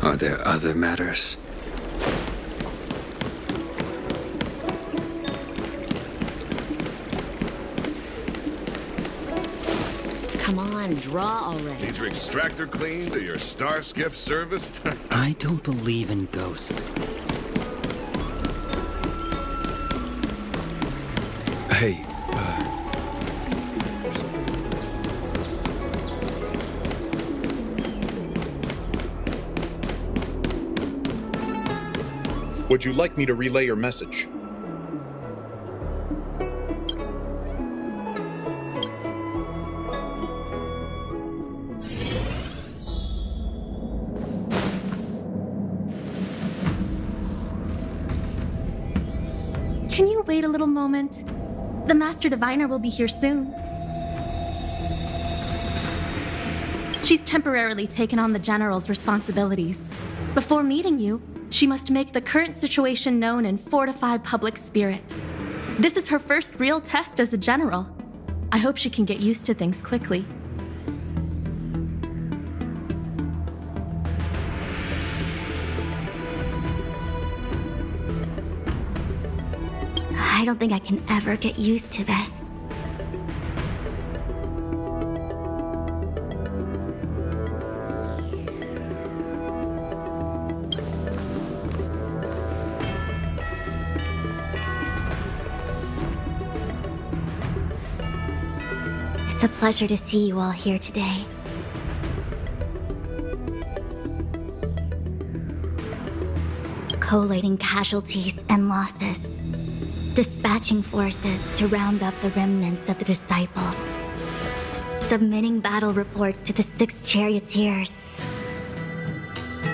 Are there other matters? Come on, draw already. Need your extractor cleaned or your star skiff serviced? I don't believe in ghosts. Hey, Would you like me to relay your message? Can you wait a little moment? The Master Diviner will be here soon. She's temporarily taken on the General's responsibilities. Before meeting you, she must make the current situation known and fortify public spirit. This is her first real test as a General. I hope she can get used to things quickly. I don't think I can ever get used to this. It's a pleasure to see you all here today. Collating casualties and losses. Dispatching forces to round up the remnants of the disciples. Submitting battle reports to the 6 charioteers.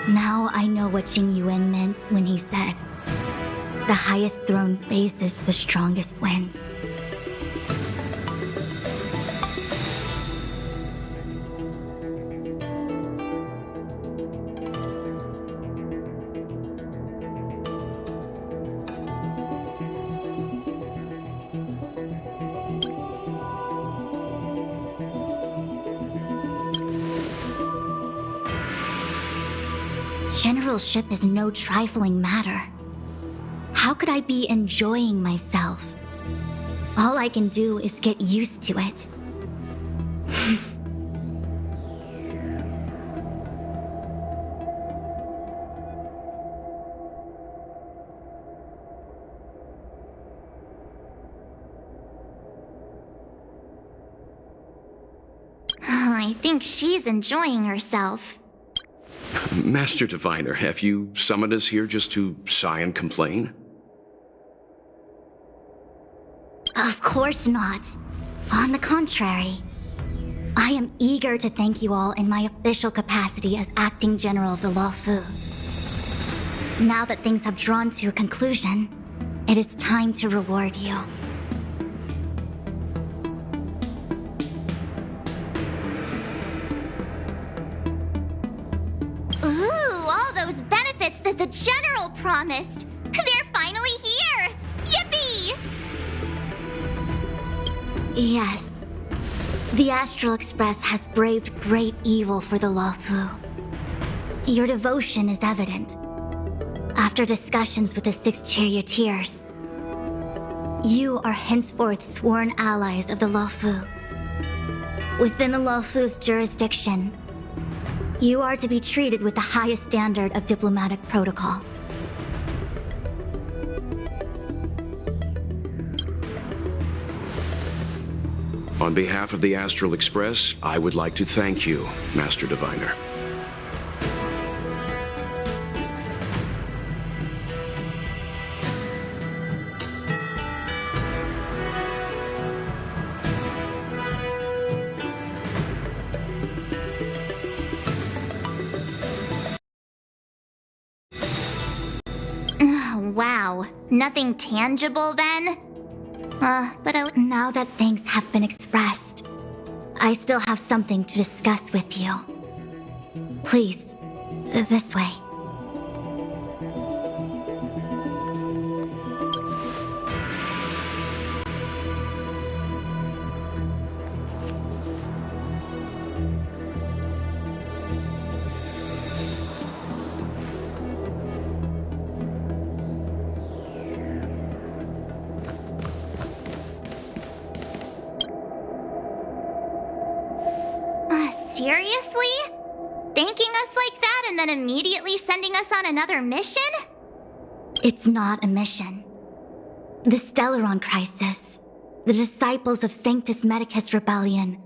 Now I know what Jing Yuan meant when he said, "The highest throne faces the strongest wins." Generalship is no trifling matter. How could I be enjoying myself? All I can do is get used to it. I think she's enjoying herself. Master Diviner, have you summoned us here just to sigh and complain? Of course not. On the contrary. I am eager to thank you all in my official capacity as acting general of the Luofu. Now that things have drawn to a conclusion, it is time to reward you. That the General promised. They're finally here! Yippee! Yes. The Astral Express has braved great evil for the Luofu. Your devotion is evident. After discussions with the 6 charioteers, you are henceforth sworn allies of the Luofu. Within the Luofu's jurisdiction, you are to be treated with the highest standard of diplomatic protocol. On behalf of the Astral Express, I would like to thank you, Master Diviner. Wow, nothing tangible then? Now that things have been expressed, I still have something to discuss with you. Please, this way. Seriously? Thanking us like that and then immediately sending us on another mission? It's not a mission. The Stellaron Crisis, the Disciples of Sanctus Medicus Rebellion,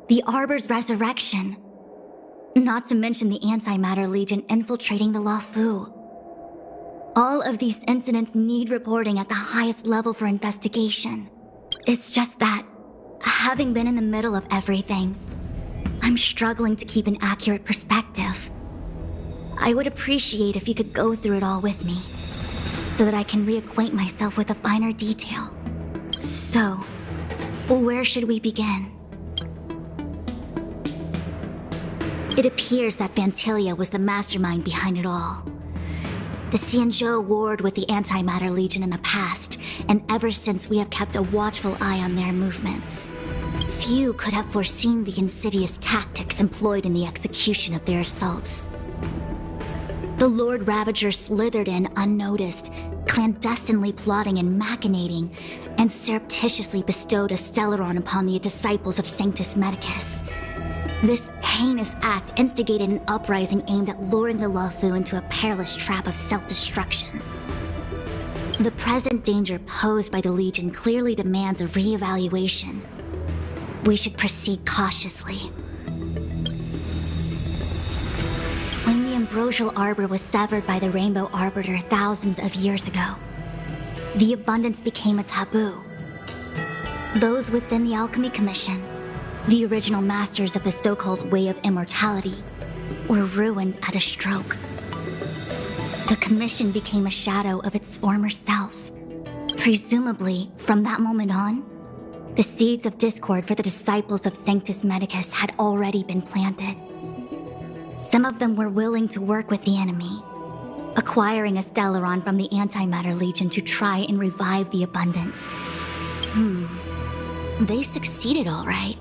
the Arbor's resurrection, not to mention the Antimatter Legion infiltrating the Luofu. All of these incidents need reporting at the highest level for investigation. It's just that, having been in the middle of everything, I'm struggling to keep an accurate perspective. I would appreciate if you could go through it all with me, so that I can reacquaint myself with a finer detail. So, where should we begin? It appears that Vantilia was the mastermind behind it all. The Xianzhou warred with the Antimatter Legion in the past, and ever since we have kept a watchful eye on their movements. Few could have foreseen the insidious tactics employed in the execution of their assaults. The Lord Ravager slithered in unnoticed, clandestinely plotting and machinating, and surreptitiously bestowed a Stellaron upon the disciples of Sanctus Medicus. This heinous act instigated an uprising aimed at luring the Luofu into a perilous trap of self-destruction. The present danger posed by the Legion clearly demands a re-evaluation. We should proceed cautiously. When the Ambrosial Arbor was severed by the Rainbow Arbiter thousands of years ago, the abundance became a taboo. Those within the Alchemy Commission, the original masters of the so-called Way of Immortality, were ruined at a stroke. The Commission became a shadow of its former self. Presumably, from that moment on, the seeds of discord for the disciples of Sanctus Medicus had already been planted. Some of them were willing to work with the enemy, acquiring a Stellaron from the Antimatter Legion to try and revive the abundance. They succeeded all right.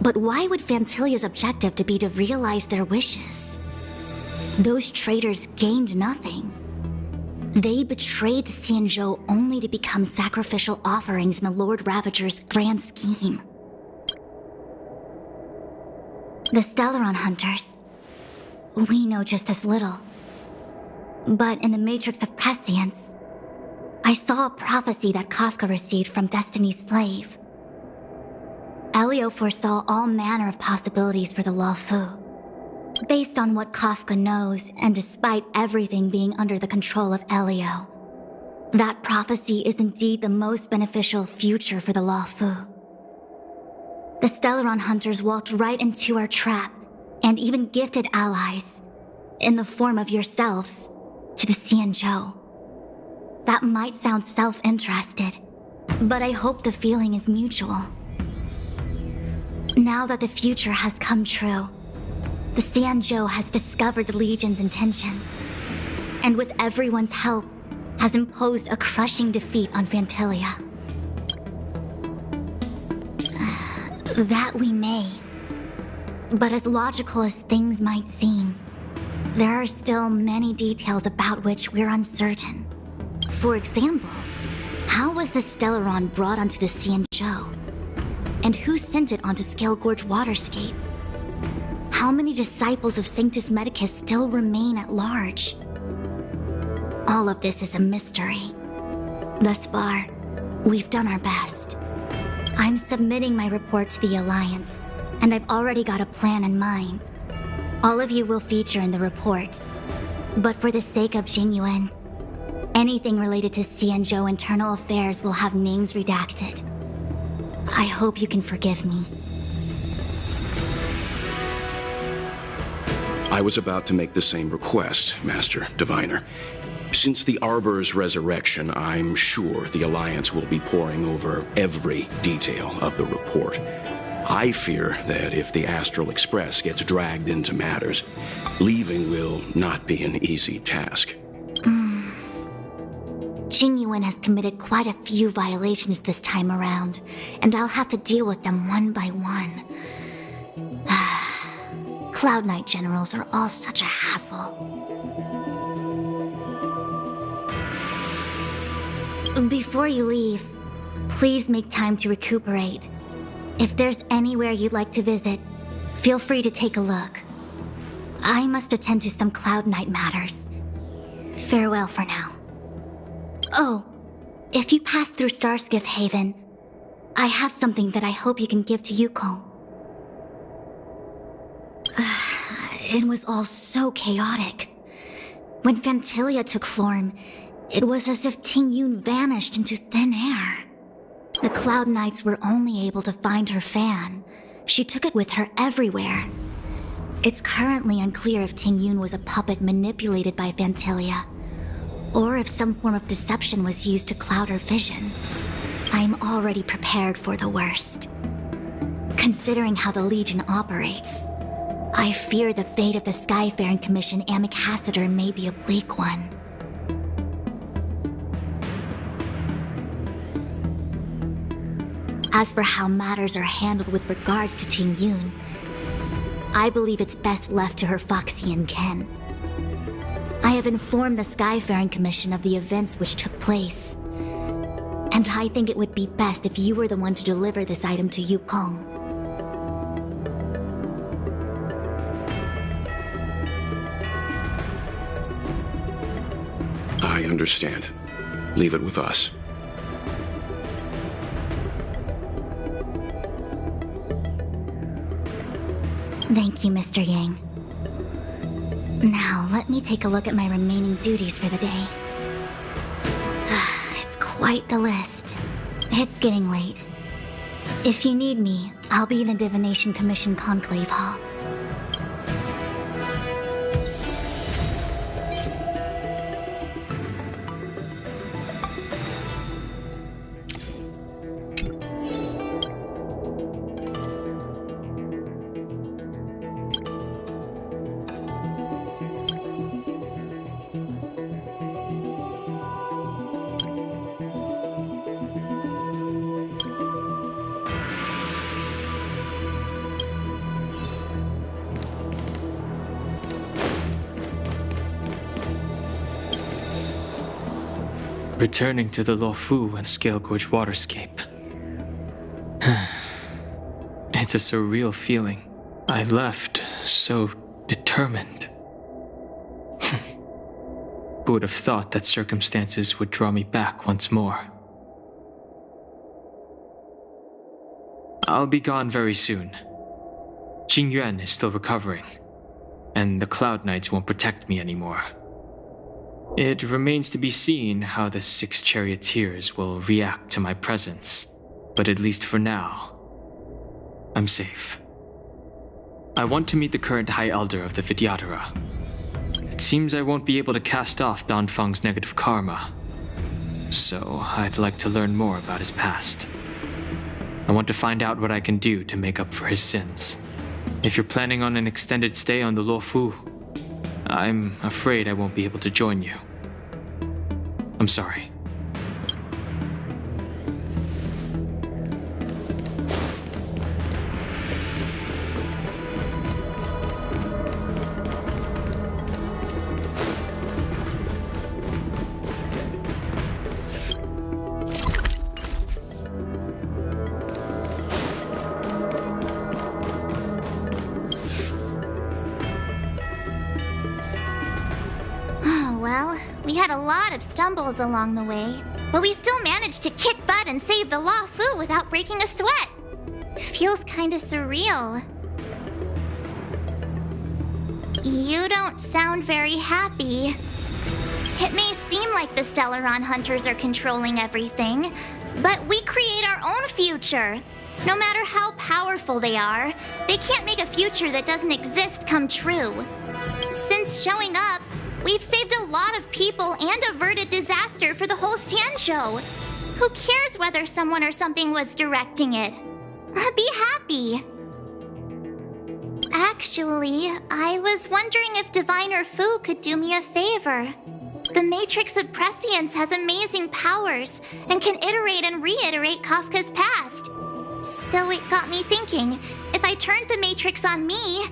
But why would Fantilia's objective to be to realize their wishes? Those traitors gained nothing. They betrayed the Xianzhou only to become sacrificial offerings in the Lord Ravager's grand scheme. The Stellaron Hunters, we know just as little. But in the Matrix of Prescience, I saw a prophecy that Kafka received from Destiny's slave. Elio foresaw all manner of possibilities for the Luofu. Based on what Kafka knows, and despite everything being under the control of Elio, that prophecy is indeed the most beneficial future for the Luofu. The Stellaron Hunters walked right into our trap, and even gifted allies, in the form of yourselves, to the Xianzhou. That might sound self-interested, but I hope the feeling is mutual. Now that the future has come true, the Xianzhou has discovered the Legion's intentions, and with everyone's help, has imposed a crushing defeat on Fantilia. That we may. But as logical as things might seem, there are still many details about which we're uncertain. For example, how was the Stellaron brought onto the Xianzhou? And who sent it onto Scale Gorge Waterscape? How many disciples of Sanctus Medicus still remain at large? All of this is a mystery. Thus far, we've done our best. I'm submitting my report to the Alliance, and I've already got a plan in mind. All of you will feature in the report, but for the sake of Genuine, anything related to Xianzhou internal affairs will have names redacted. I hope you can forgive me. I was about to make the same request, Master Diviner. Since the Arbor's resurrection, I'm sure the Alliance will be poring over every detail of the report. I fear that if the Astral Express gets dragged into matters, leaving will not be an easy task. Genuine has committed quite a few violations this time around, and I'll have to deal with them one by one. Cloud Knight generals are all such a hassle. Before you leave, please make time to recuperate. If there's anywhere you'd like to visit, Feel free to take a look. I must attend to some Cloud Knight matters. Farewell for now. Oh, if you pass through Starskiff Haven, I have something that I hope you can give to Yukong. It was all so chaotic. When Phantilia took form, it was as if Ting Yun vanished into thin air. The Cloud Knights were only able to find her fan. She took it with her everywhere. It's currently unclear if Ting Yun was a puppet manipulated by Phantilia, or if some form of deception was used to cloud her vision. I'm already prepared for the worst. Considering how the Legion operates, I fear the fate of the Skyfaring Commission Ambassador may be a bleak one. As for how matters are handled with regards to Ting Yun, I believe it's best left to her Foxian kin. I have informed the Skyfaring Commission of the events which took place, and I think it would be best if you were the one to deliver this item to Yukong. I understand. Leave it with us. Thank you, Mr. Yang. Now, let me take a look at my remaining duties for the day. It's quite the list. It's getting late. If you need me, I'll be in the Divination Commission Conclave Hall. Returning to the Luofu and Scale Gorge waterscape. It's a surreal feeling. I left so determined. Who would have thought that circumstances would draw me back once more? I'll be gone very soon. Jing Yuan is still recovering, and the Cloud Knights won't protect me anymore. It remains to be seen how the 6 charioteers will react to my presence, but at least for now, I'm safe. I want to meet the current High Elder of the Vidyadhara. It seems I won't be able to cast off Danfeng's negative karma, so I'd like to learn more about his past. I want to find out what I can do to make up for his sins. If you're planning on an extended stay on the Luofu, I'm afraid I won't be able to join you. I'm sorry. Well, we had a lot of stumbles along the way, but we still managed to kick butt and save the Luofu without breaking a sweat. Feels kinda surreal. You don't sound very happy. It may seem like the Stellaron Hunters are controlling everything, but we create our own future. No matter how powerful they are, they can't make a future that doesn't exist come true. Since showing up, we've saved a lot of people and averted disaster for the whole Xianzhou. Who cares whether someone or something was directing it? Be happy. Actually, I was wondering if Diviner Fu could do me a favor. The Matrix of Prescience has amazing powers and can iterate and reiterate Kafka's past. So it got me thinking, if I turned the Matrix on me,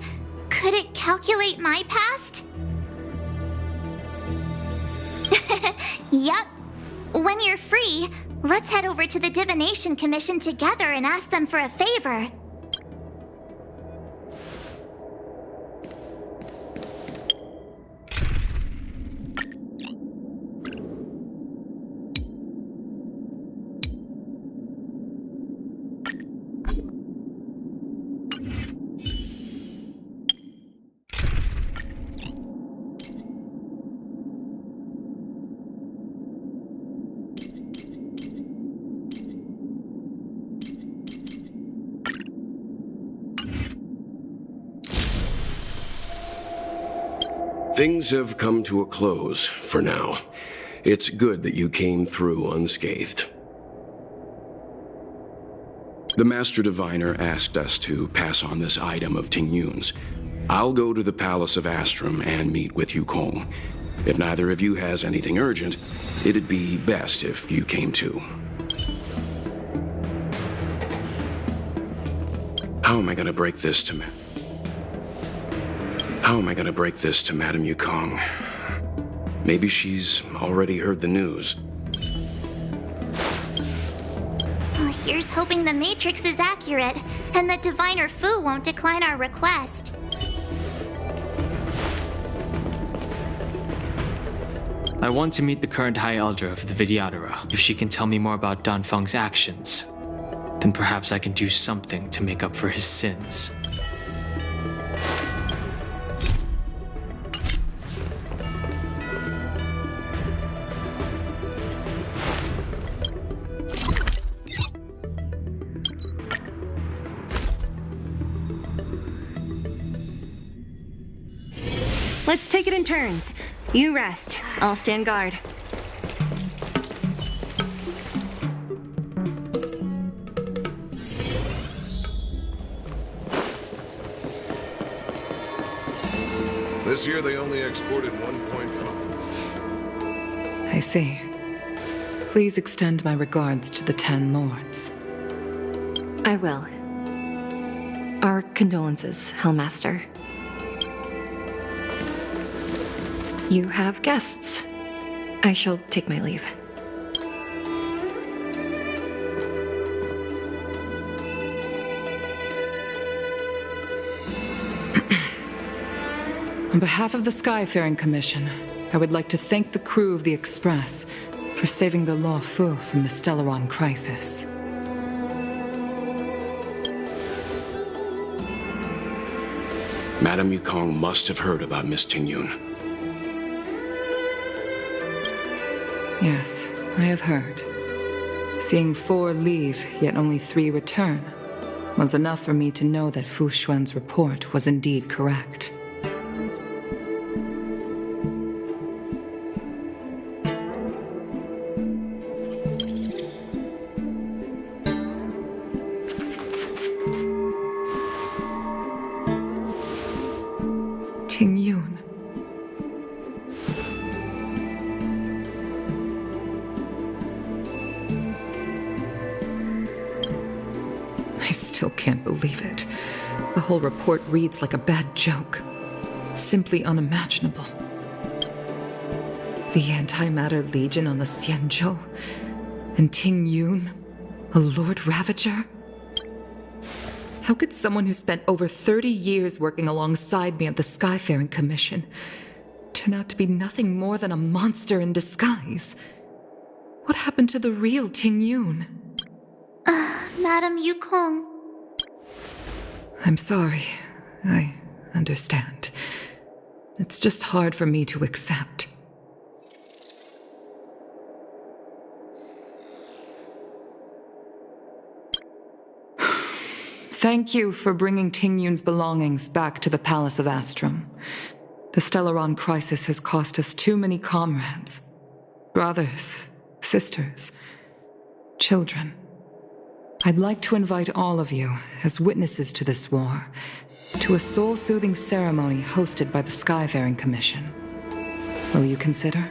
could it calculate my past? Yup. When you're free, let's head over to the Divination Commission together and ask them for a favor. Things have come to a close for now. It's good that you came through unscathed. The Master Diviner asked us to pass on this item of Ting Yun's. I'll go to the Palace of Astrum and meet with Yukong. If neither of you has anything urgent, it'd be best if you came too. How am I gonna break this to Madame Yukong? Maybe she's already heard the news. Well, here's hoping the Matrix is accurate, and that Diviner Fu won't decline our request. I want to meet the current High Elder of the Vidyadhara. If she can tell me more about Danfeng's actions, then perhaps I can do something to make up for his sins. Let's take it in turns. You rest. I'll stand guard. This year they only exported 1.5. I see. Please extend my regards to the 10 lords. I will. Our condolences, Hellmaster. You have guests. I shall take my leave. On behalf of the Skyfaring Commission, I would like to thank the crew of the Express for saving the Law Fu from the Stellaron crisis. Madame Yukong must have heard about Miss Ting Yun. Yes, I have heard. Seeing 4 leave, yet only 3 return, was enough for me to know that Fu Xuan's report was indeed correct. Ting Yun. I still can't believe it. The whole report reads like a bad joke. It's simply unimaginable. The Antimatter Legion on the Xianzhou, and Ting Yun, a Lord Ravager? How could someone who spent over 30 years working alongside me at the Skyfaring Commission turn out to be nothing more than a monster in disguise? What happened to the real Ting Yun? Madame Yukong. I'm sorry. I understand. It's just hard for me to accept. Thank you for bringing Ting Yun's belongings back to the Palace of Astrum. The Stellaron crisis has cost us too many comrades. Brothers, sisters, children. I'd like to invite all of you, as witnesses to this war, to a soul-soothing ceremony hosted by the Skyfaring Commission. Will you consider?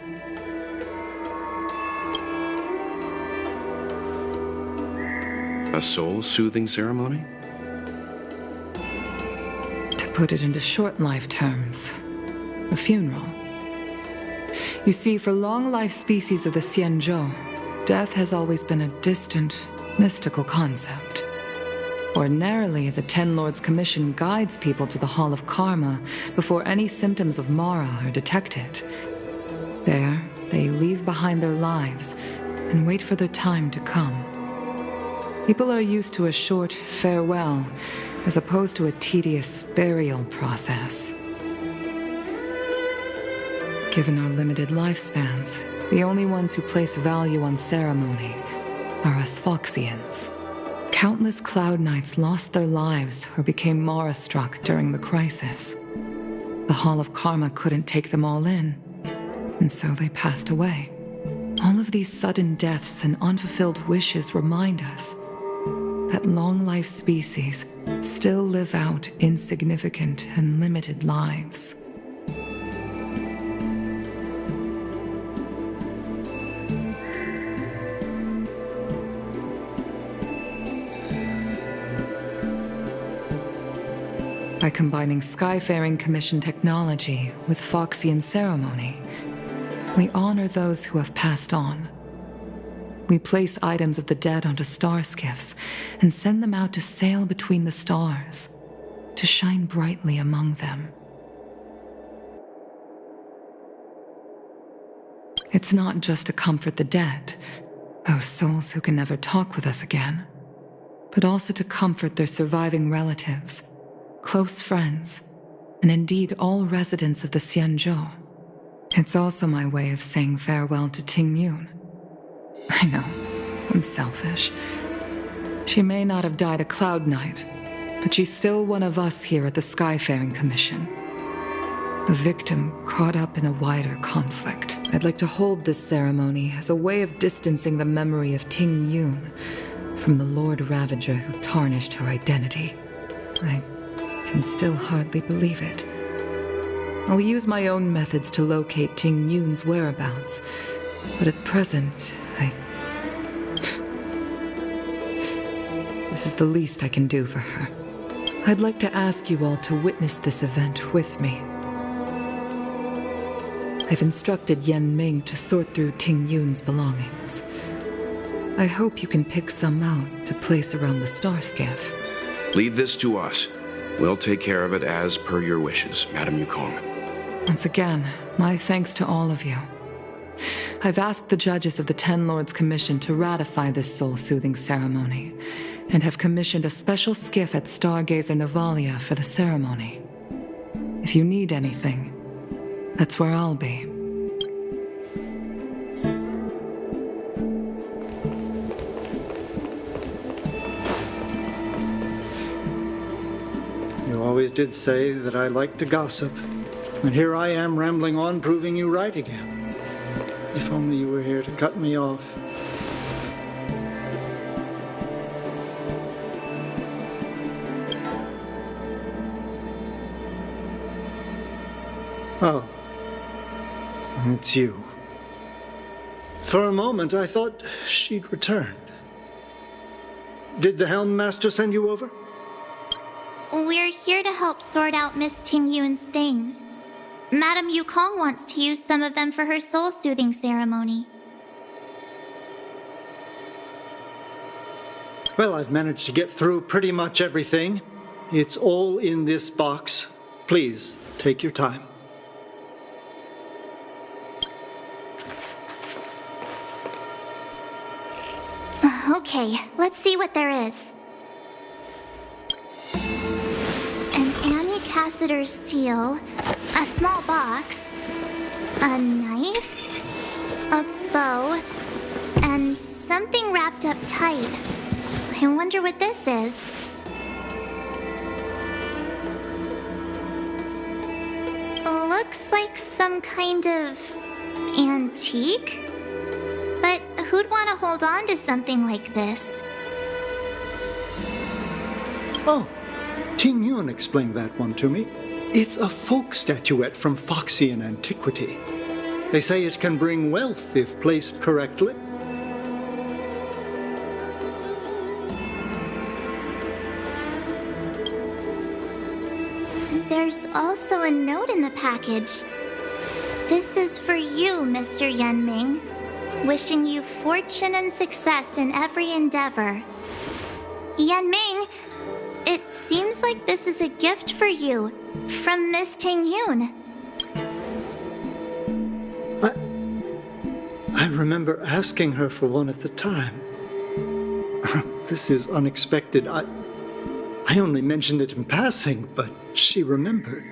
A soul-soothing ceremony? To put it into short life terms, a funeral. You see, for long-life species of the Xianzhou, death has always been a distant, mystical concept. Ordinarily, the Ten Lords Commission guides people to the Hall of Karma before any symptoms of Mara are detected. There, they leave behind their lives and wait for their time to come. People are used to a short farewell as opposed to a tedious burial process. Given our limited lifespans, the only ones who place value on ceremony are us Foxians. Countless Cloud Knights lost their lives or became Mara-struck during the crisis. The Hall of Karma couldn't take them all in, and so they passed away. All of these sudden deaths and unfulfilled wishes remind us that long-life species still live out insignificant and limited lives. By combining Skyfaring Commission technology with Foxian ceremony, we honor those who have passed on. We place items of the dead onto star skiffs and send them out to sail between the stars, to shine brightly among them. It's not just to comfort the dead, those souls who can never talk with us again, but also to comfort their surviving relatives, close friends, and indeed all residents of the Xianzhou. It's also my way of saying farewell to Ting Yun. I know, I'm selfish. She may not have died a Cloud Knight, but she's still one of us here at the Skyfaring Commission. A victim caught up in a wider conflict. I'd like to hold this ceremony as a way of distancing the memory of Ting Yun from the Lord Ravager who tarnished her identity. I can still hardly believe it. I'll use my own methods to locate Ting Yun's whereabouts, but at present, This is the least I can do for her. I'd like to ask you all to witness this event with me. I've instructed Yan Ming to sort through Ting Yun's belongings. I hope you can pick some out to place around the star skiff. Leave this to us. We'll take care of it as per your wishes, Madame Yukong. Once again, my thanks to all of you. I've asked the judges of the Ten Lords Commission to ratify this soul-soothing ceremony, and have commissioned a special skiff at Stargazer Novalia for the ceremony. If you need anything, that's where I'll be. You always did say that I like to gossip, and here I am rambling on, proving you right again. If only you were here to cut me off. Oh, it's you. For a moment, I thought she'd returned. Did the Helm Master send you over? We're here to help sort out Miss Ting Yun's things. Madame Yukong wants to use some of them for her soul-soothing ceremony. Well, I've managed to get through pretty much everything. It's all in this box. Please, take your time. Okay, let's see what there is. An Amicassator's seal, a small box, a knife, a bow, and something wrapped up tight. I wonder what this is. Looks like some kind of antique? But who'd want to hold on to something like this? Oh, Ting Yun explained that one to me. It's a folk statuette from Foxian antiquity. They say it can bring wealth if placed correctly. There's also a note in the package. This is for you, Mr. Yan Ming. Wishing you fortune and success in every endeavor. Yan Ming, it seems like this is a gift for you from Miss Ting Yun. I remember asking her for one at the time. This is unexpected. I only mentioned it in passing, but she remembered.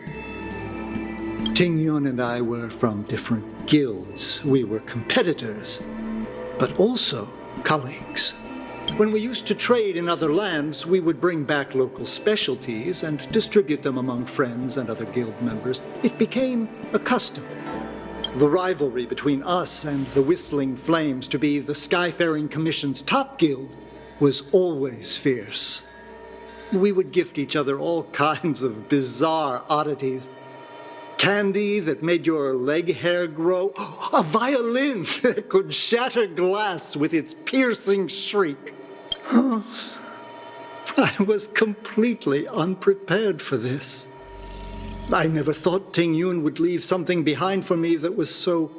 Ting Yun and I were from different guilds. We were competitors, but also colleagues. When we used to trade in other lands, we would bring back local specialties and distribute them among friends and other guild members. It became a custom. The rivalry between us and the Whistling Flames to be the Skyfaring Commission's top guild was always fierce. We would gift each other all kinds of bizarre oddities. Candy that made your leg hair grow. A violin that could shatter glass with its piercing shriek. Oh, I was completely unprepared for this. I never thought Ting Yun would leave something behind for me that was so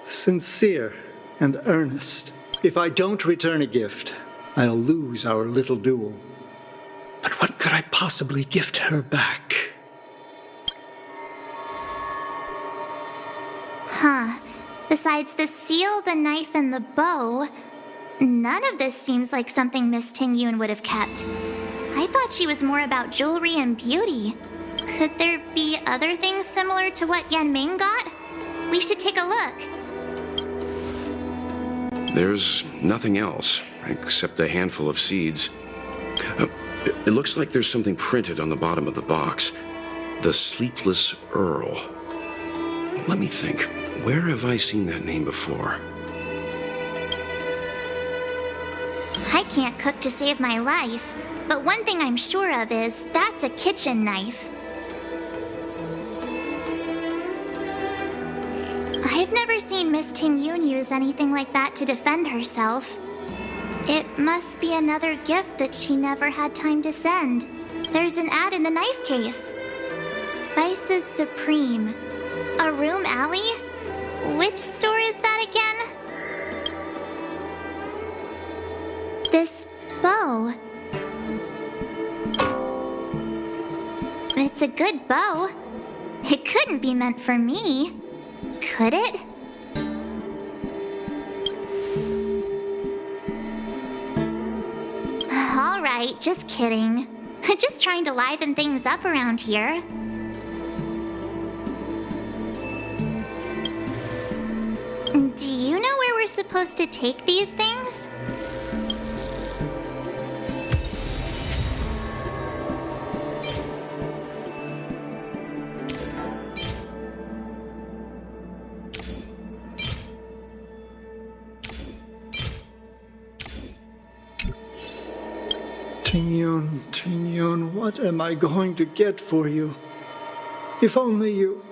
sincere and earnest. If I don't return a gift, I'll lose our little duel. But what could I possibly gift her back? Huh. Besides the seal, the knife, and the bow, none of this seems like something Miss Ting Yun would have kept. I thought she was more about jewelry and beauty. Could there be other things similar to what Yan Ming got? We should take a look. There's nothing else, except a handful of seeds. It looks like there's something printed on the bottom of the box. The Sleepless Earl. Let me think. Where have I seen that name before? I can't cook to save my life, but one thing I'm sure of is that's a kitchen knife. I've never seen Miss Ting Yun use anything like that to defend herself. It must be another gift that she never had time to send. There's an ad in the knife case. Spices Supreme. A room alley? Which store is that again? This bow. It's a good bow. It couldn't be meant for me. Could it? All right, just kidding. Just trying to liven things up around here. Do you know where we're supposed to take these things? Ting Yun, what am I going to get for you? If only you...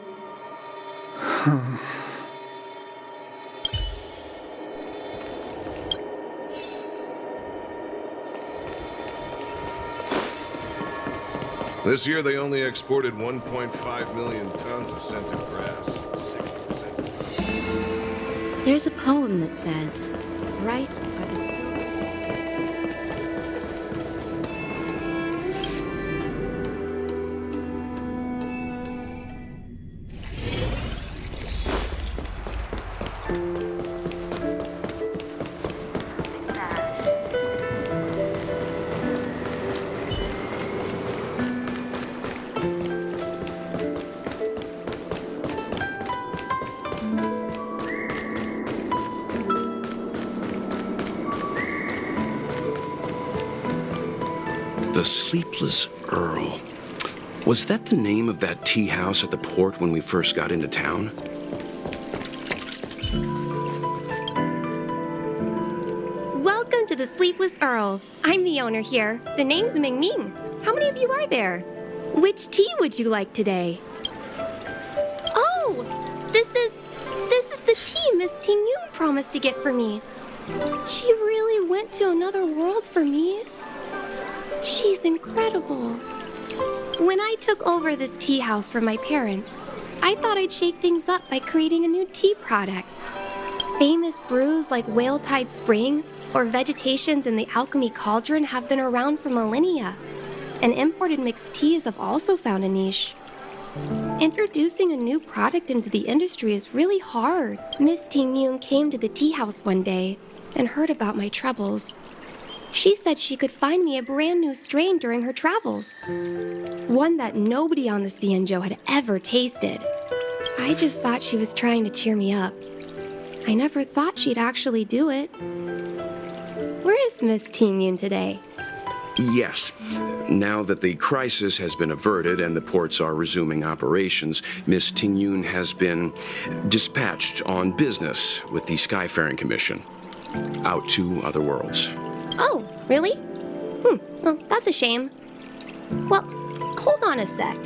This year they only exported 1.5 million tons of scented grass. 6%. There's a poem that says, right by the The Sleepless Earl. Was that the name of that tea house at the port when we first got into town? Welcome to the Sleepless Earl. I'm the owner here. The name's Ming Ming. How many of you are there? Which tea would you like today? Oh, this is the tea Miss Ting Yun promised to get for me. She really went to another world for me. She's incredible. When I took over this tea house from my parents, I thought I'd shake things up by creating a new tea product. Famous brews like Whale Tide Spring or Vegetations in the Alchemy Cauldron have been around for millennia, and imported mixed teas have also found a niche. Introducing a new product into the industry is really hard. Miss Ting Yun came to the tea house one day and heard about my troubles. She said she could find me a brand new strain during her travels. One that nobody on the Xianzhou had ever tasted. I just thought she was trying to cheer me up. I never thought she'd actually do it. Where is Miss Teen Yun today? Yes. Now that the crisis has been averted and the ports are resuming operations, Miss Ting-Yun has been dispatched on business with the Skyfaring Commission out to other worlds. Oh, really? Well, that's a shame. Well, hold on a sec.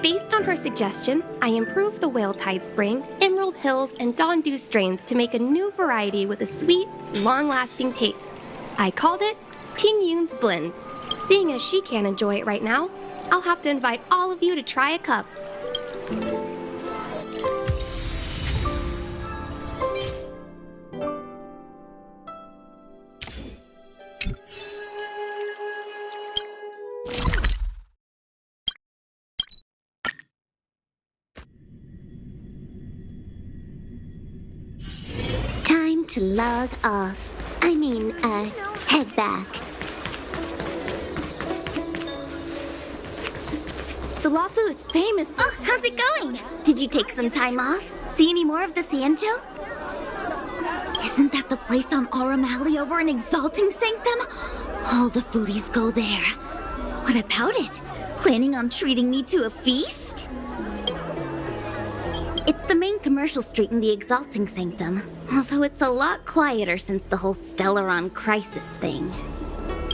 Based on her suggestion, I improved the Whale Tide Spring, Emerald Hills, and Dawn Dew strains to make a new variety with a sweet, long-lasting taste. I called it Ting Yun's Blend. Seeing as she can't enjoy it right now, I'll have to invite all of you to try a cup. Time to log off. Head back. The Wafu is famous for... Oh, how's it going? Did you take some time off? See any more of the Xianzhou? Isn't that the place on Aurum Alley over in Exalting Sanctum? All the foodies go there. What about it? Planning on treating me to a feast? It's the main commercial street in the Exalting Sanctum, although it's a lot quieter since the whole Stellaron crisis thing.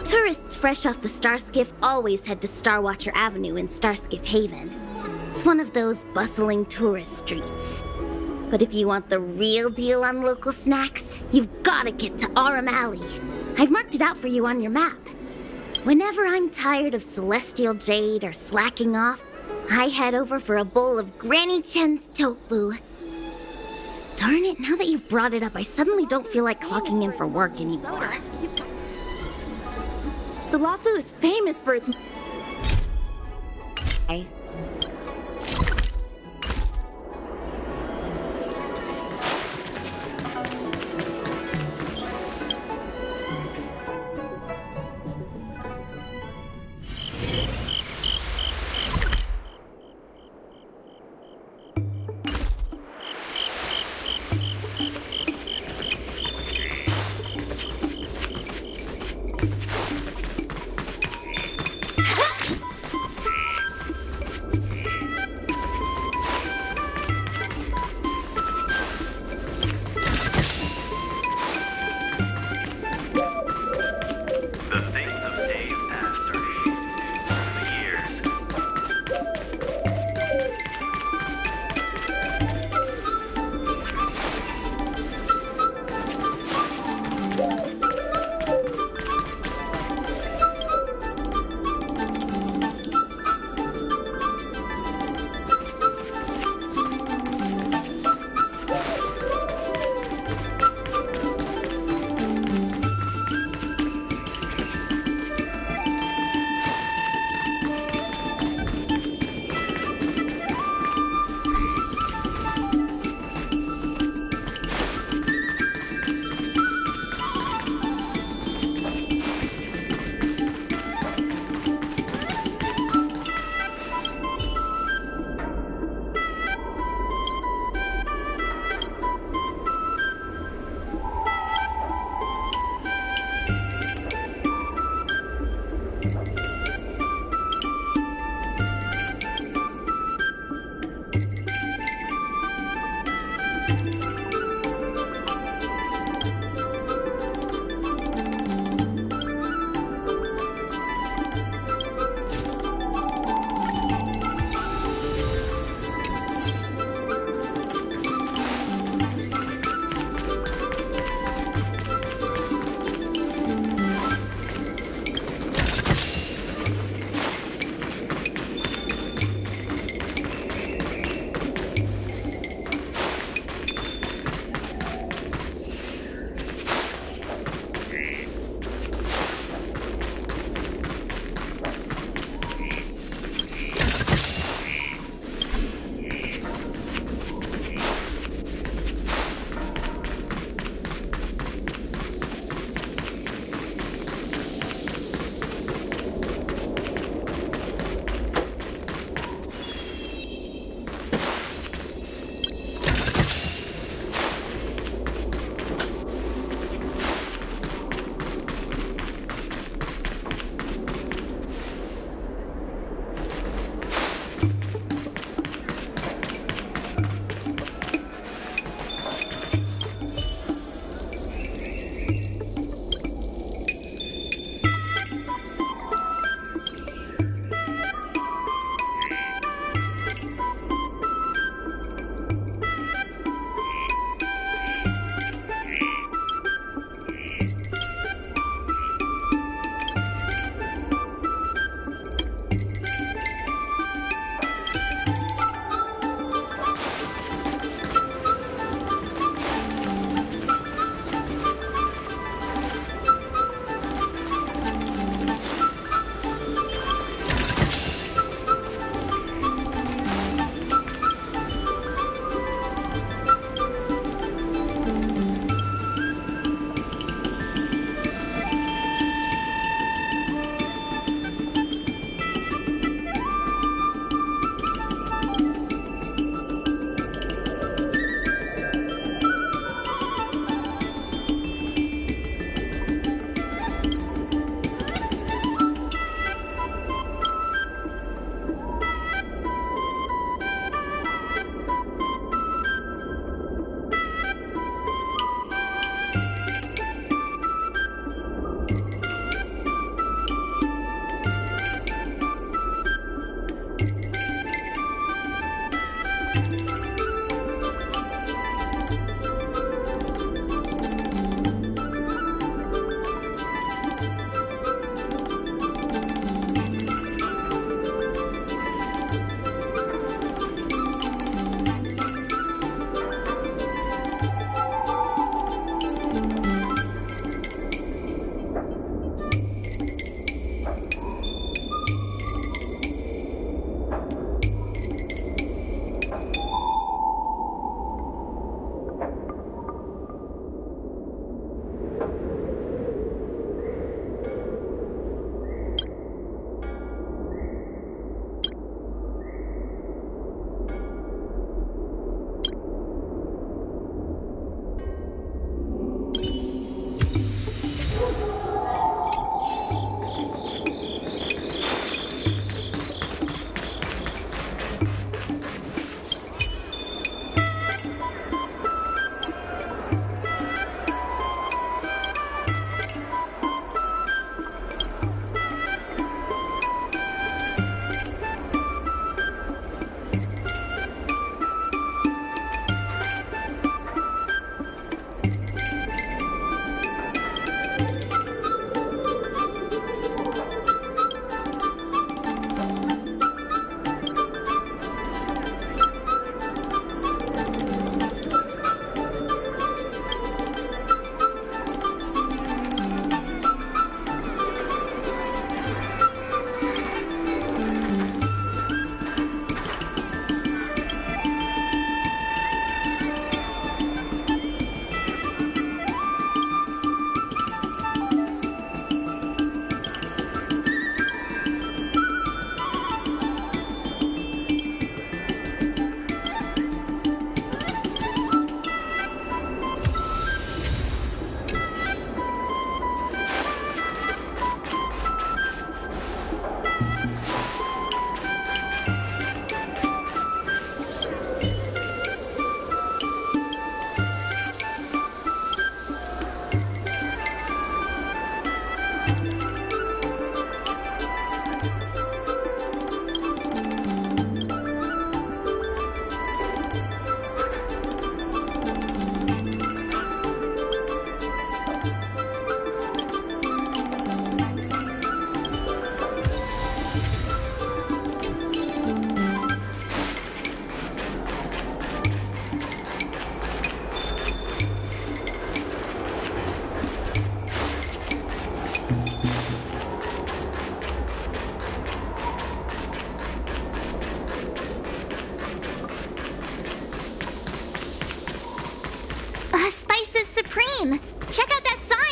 Tourists fresh off the Starskiff always head to Starwatcher Avenue in Starskiff Haven. It's one of those bustling tourist streets. But if you want the real deal on local snacks, you've gotta get to Aurum Alley. I've marked it out for you on your map. Whenever I'm tired of Celestial Jade or slacking off, I head over for a bowl of Granny Chen's tofu. Darn it, now that you've brought it up, I suddenly don't feel like clocking in for work anymore. The Wafu is famous for its...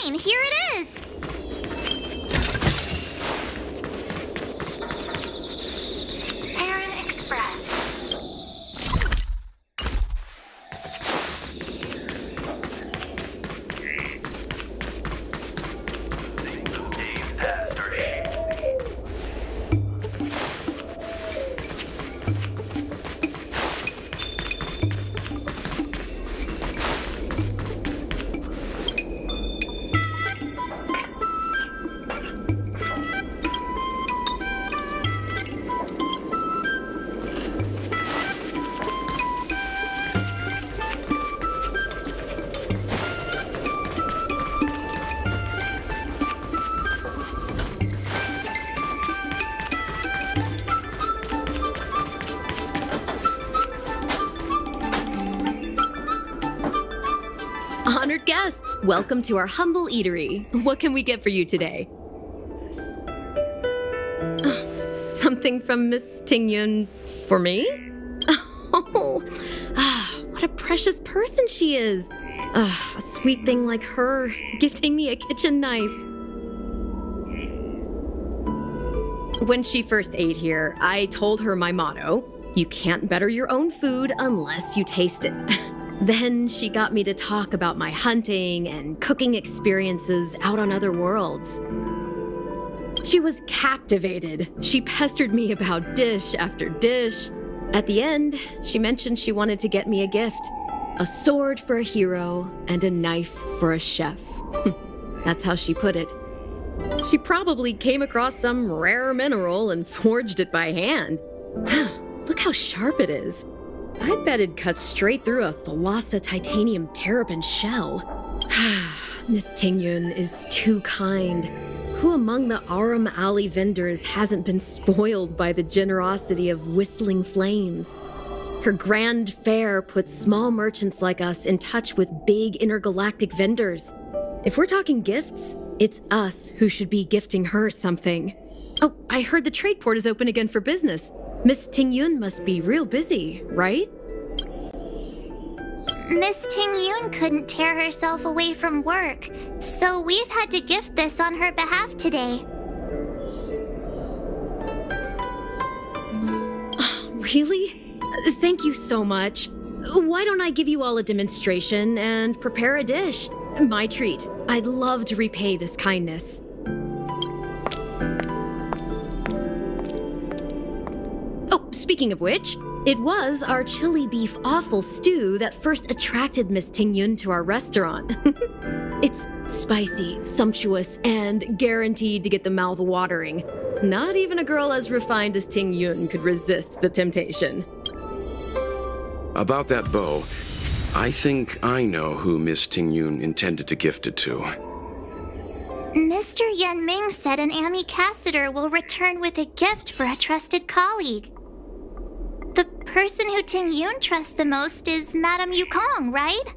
Fine, here it is. Aaron Express. Honored guests, welcome to our humble eatery. What can we get for you today? Something from Miss Tingyun for me? Oh, what a precious person she is. A sweet thing like her, gifting me a kitchen knife. When she first ate here, I told her my motto: you can't better your own food unless you taste it. Then she got me to talk about my hunting and cooking experiences out on other worlds. She was captivated. She pestered me about dish after dish. At the end, she mentioned she wanted to get me a gift: a sword for a hero and a knife for a chef. That's how she put it. She probably came across some rare mineral and forged it by hand. Look how sharp it is. I bet it'd cut straight through a Thalassa titanium terrapin shell. Miss Tingyun is too kind. Who among the Aram Alley vendors hasn't been spoiled by the generosity of Whistling Flames? Her grand fare puts small merchants like us in touch with big intergalactic vendors. If we're talking gifts, it's us who should be gifting her something. Oh, I heard the trade port is open again for business. Miss Tingyun must be real busy, right? Miss Tingyun couldn't tear herself away from work, so we've had to gift this on her behalf today. Really? Thank you so much. Why don't I give you all a demonstration and prepare a dish? My treat. I'd love to repay this kindness. Oh, speaking of which, it was our chili beef offal stew that first attracted Miss Tingyun to our restaurant. It's spicy, sumptuous, and guaranteed to get the mouth watering. Not even a girl as refined as Tingyun could resist the temptation. About that bow, I think I know who Miss Tingyun intended to gift it to. Mr. Yen Ming said an ambassador will return with a gift for a trusted colleague. The person who Tingyun trusts the most is Madame Yukong, right?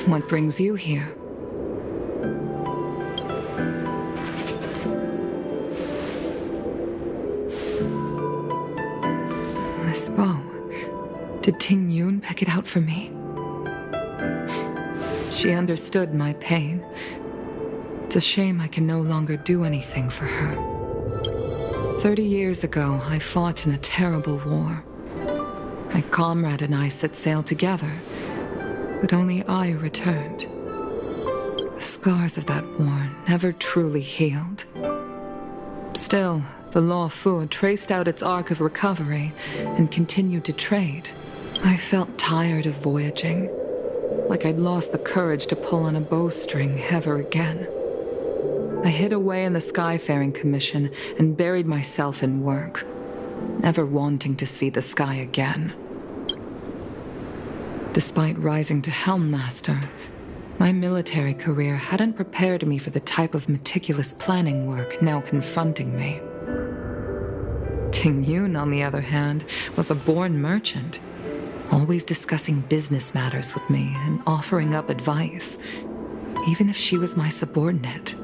What brings you here? This bow. Did Tingyun pick it out for me? She understood my pain. It's a shame I can no longer do anything for her. 30 years ago, I fought in a terrible war. My comrade and I set sail together, but only I returned. The scars of that war never truly healed. Still, the Law Fu traced out its arc of recovery and continued to trade. I felt tired of voyaging, like I'd lost the courage to pull on a bowstring ever again. I hid away in the Skyfaring Commission and buried myself in work, never wanting to see the sky again. Despite rising to Helm Master, my military career hadn't prepared me for the type of meticulous planning work now confronting me. Ting Yun, on the other hand, was a born merchant, always discussing business matters with me and offering up advice, even if she was my subordinate.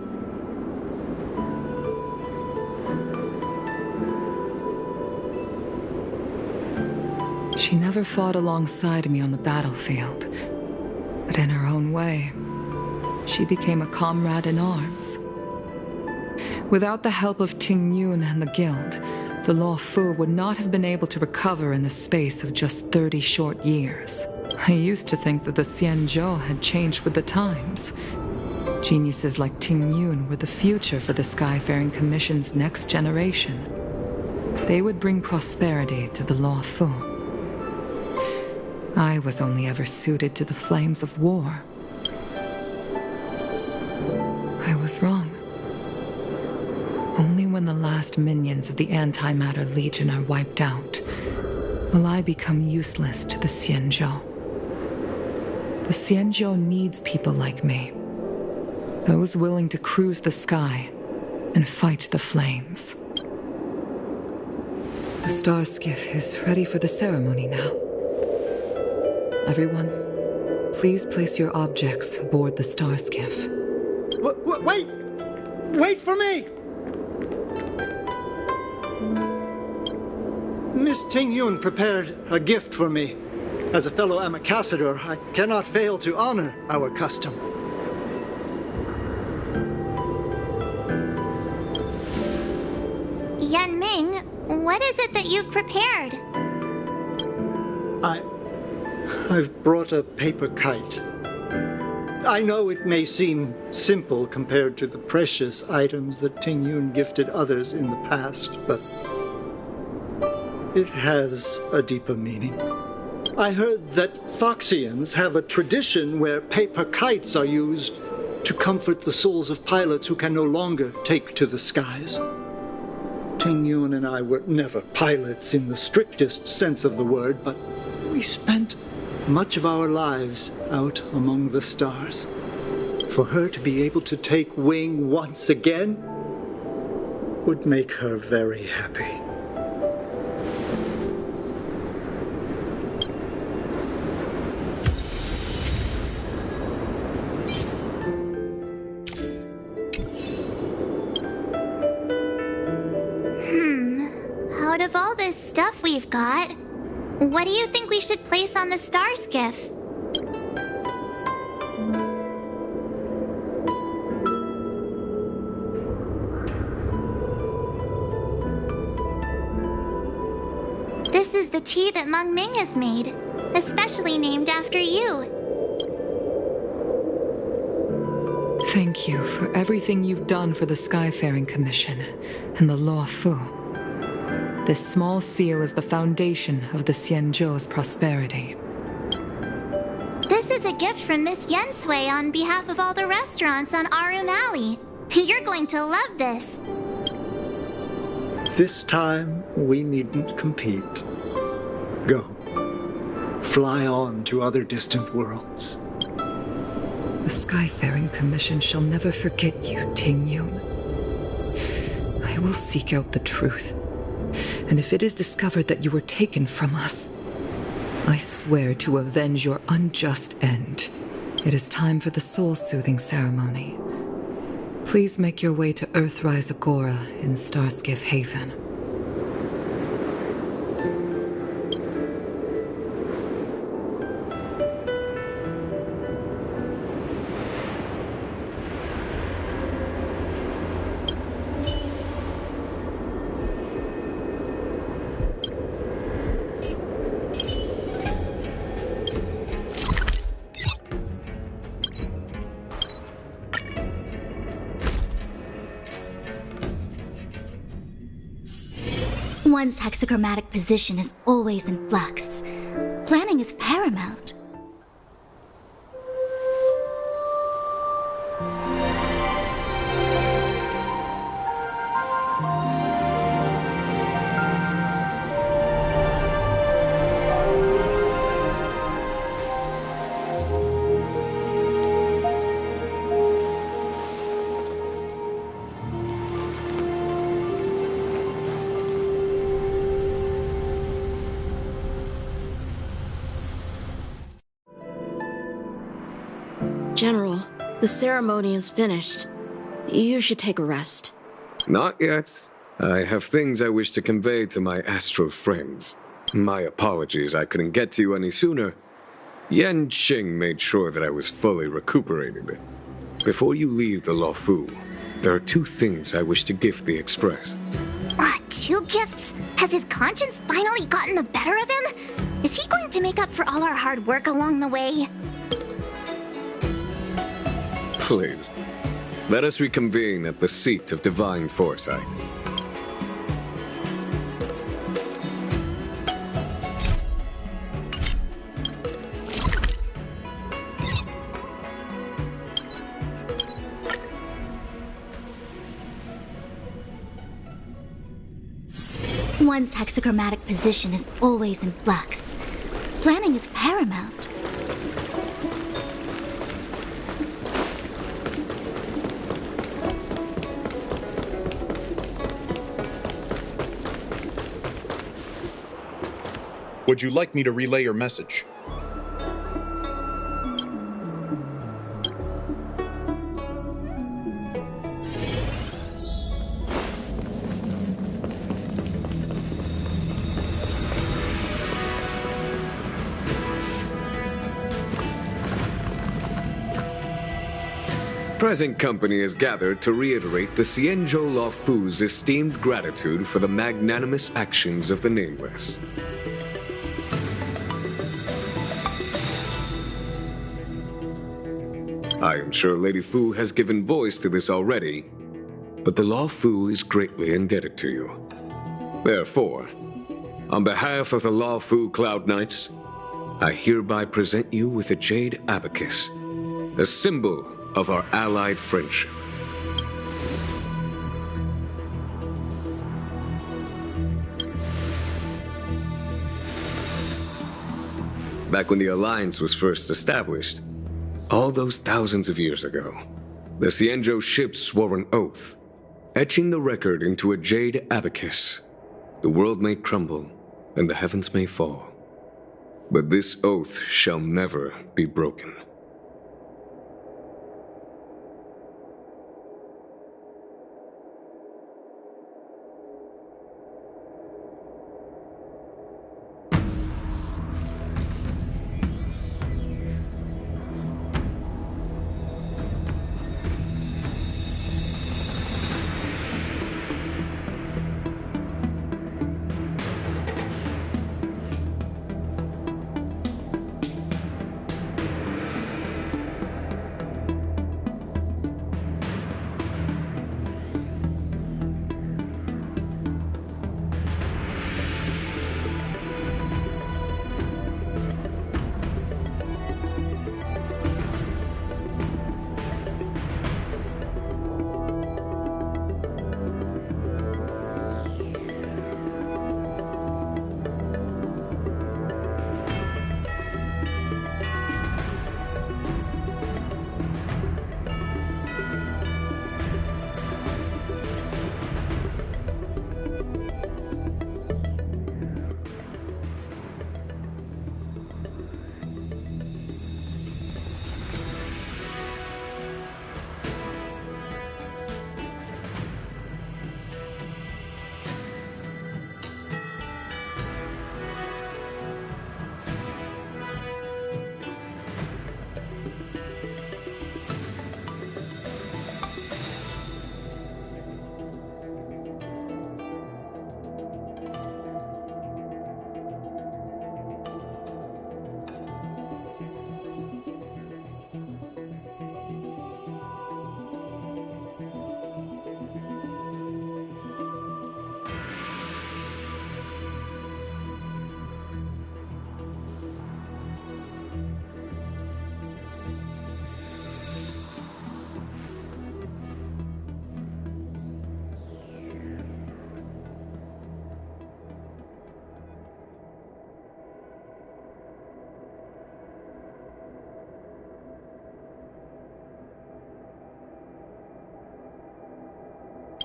She never fought alongside me on the battlefield, but in her own way, she became a comrade in arms. Without the help of Ting Yun and the Guild, the Law Fu would not have been able to recover in the space of just 30 short years. I used to think that the Xianzhou had changed with the times. Geniuses like Ting Yun were the future for the Skyfaring Commission's next generation. They would bring prosperity to the Law Fu. I was only ever suited to the flames of war. I was wrong. Only when the last minions of the Antimatter Legion are wiped out will I become useless to the Xianzhou. The Xianzhou needs people like me, those willing to cruise the sky and fight the flames. The star skiff is ready for the ceremony now. Everyone, please place your objects aboard the star skiff. Wait! Wait for me! Miss Ting Yun prepared a gift for me. As a fellow ambassador, I cannot fail to honor our custom. Yan Ming, what is it that you've prepared? I've brought a paper kite. I know it may seem simple compared to the precious items that Ting Yun gifted others in the past, but it has a deeper meaning. I heard that Foxians have a tradition where paper kites are used to comfort the souls of pilots who can no longer take to the skies. Ting Yun and I were never pilots in the strictest sense of the word, but we spent much of our lives out among the stars. For her to be able to take wing once again would make her very happy. Out of all this stuff we've got, what do you think we should place on the star skiff? This is the tea that Meng Ming has made, especially named after you. Thank you for everything you've done for the Skyfaring Commission and the Law Fu. This small seal is the foundation of the Xianzhou's prosperity. This is a gift from Miss Yensui on behalf of all the restaurants on Arun Alley. You're going to love this. This time, we needn't compete. Go. Fly on to other distant worlds. The Skyfaring Commission shall never forget you, Ting Yun. I will seek out the truth. And if it is discovered that you were taken from us, I swear to avenge your unjust end. It is time for the soul-soothing ceremony. Please make your way to Earthrise Agora in Starskiff Haven. One's hexachromatic position is always in flux. Planning is paramount. General, the ceremony is finished. You should take a rest. Not yet. I have things I wish to convey to my astral friends. My apologies I couldn't get to you any sooner. Yan Qing made sure that I was fully recuperated. Before you leave the Luofu, there are 2 things I wish to gift the Express. 2 gifts? Has his conscience finally gotten the better of him? Is he going to make up for all our hard work along the way? Please, let us reconvene at the seat of divine foresight. One's hexachromatic position is always in flux. Planning is paramount. Would you like me to relay your message? Present company is gathered to reiterate the Xianzhou Luofu's esteemed gratitude for the magnanimous actions of the Nameless. I am sure Lady Fu has given voice to this already, but the Luofu is greatly indebted to you. Therefore, on behalf of the Luofu Cloud Knights, I hereby present you with a jade abacus, a symbol of our allied friendship. Back when the Alliance was first established, all those thousands of years ago, the Xianzhou ships swore an oath, etching the record into a jade abacus. The world may crumble, and the heavens may fall, but this oath shall never be broken.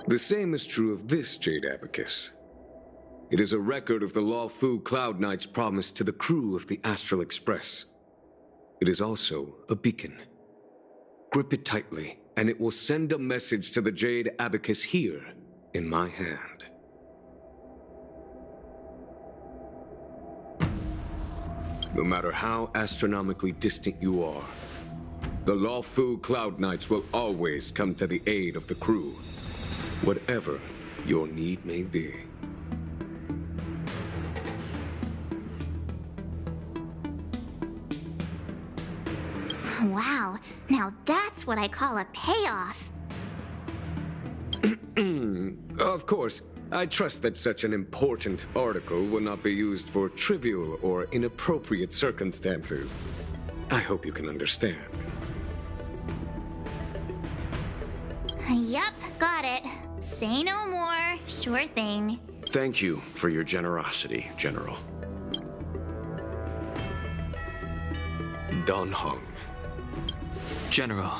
The same is true of this Jade Abacus. It is a record of the Lawfu Cloud Knight's promise to the crew of the Astral Express. It is also a beacon. Grip it tightly, and it will send a message to the Jade Abacus here in my hand. No matter how astronomically distant you are, the Lawfu Cloud Knights will always come to the aid of the crew, whatever your need may be. Wow, now that's what I call a payoff. Of course, I trust that such an important article will not be used for trivial or inappropriate circumstances. I hope you can understand. Yep, got it. Say no more. Sure thing. Thank you for your generosity, General. Don Hong. General.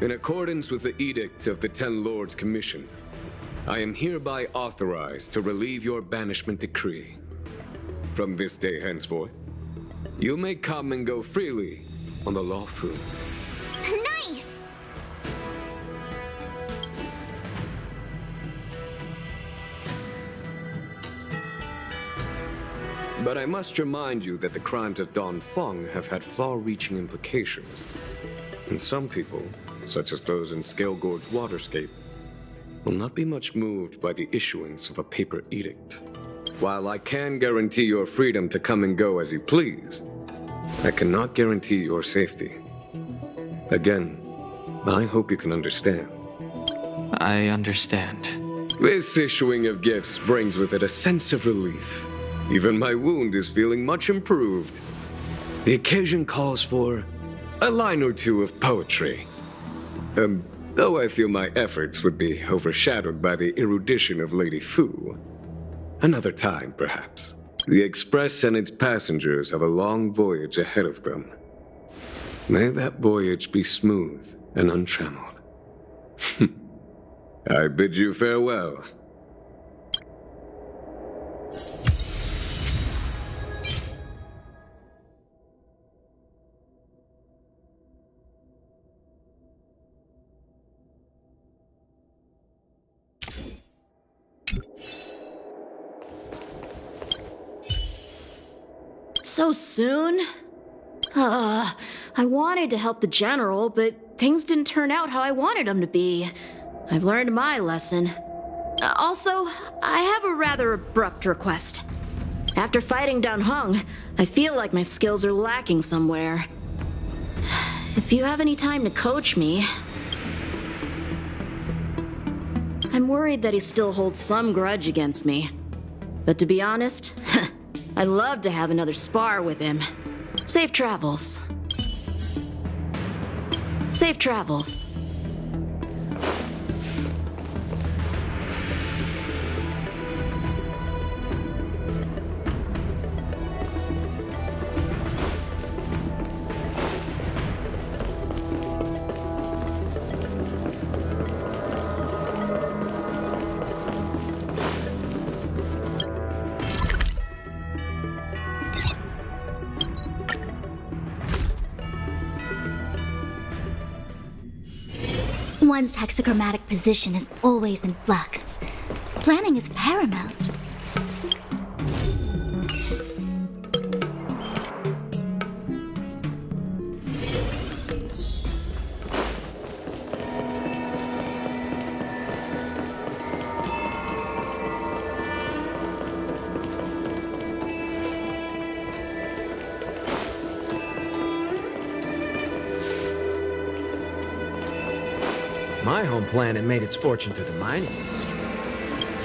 In accordance with the Edict of the Ten Lords Commission, I am hereby authorized to relieve your banishment decree. From this day henceforth, you may come and go freely on the Lawfu. Nice! But I must remind you that the crimes of Don Feng have had far-reaching implications. And some people, such as those in Scale-Gorge Waterscape, will not be much moved by the issuance of a paper edict. While I can guarantee your freedom to come and go as you please, I cannot guarantee your safety. Again, I hope you can understand. I understand. This issuing of gifts brings with it a sense of relief. Even my wound is feeling much improved. The occasion calls for a line or two of poetry. Though I feel my efforts would be overshadowed by the erudition of Lady Fu. Another time, perhaps. The Express and its passengers have a long voyage ahead of them. May that voyage be smooth and untrammeled. I bid you farewell. So soon? I wanted to help the General, but things didn't turn out how I wanted them to be. I've learned my lesson. Also, I have a rather abrupt request. After fighting Don Hong, I feel like my skills are lacking somewhere. If you have any time to coach me... I'm worried that he still holds some grudge against me. But to be honest, I'd love to have another spar with him. Safe travels. Safe travels. One's hexachromatic position is always in flux. Planning is paramount. My home planet made its fortune through the mining industry.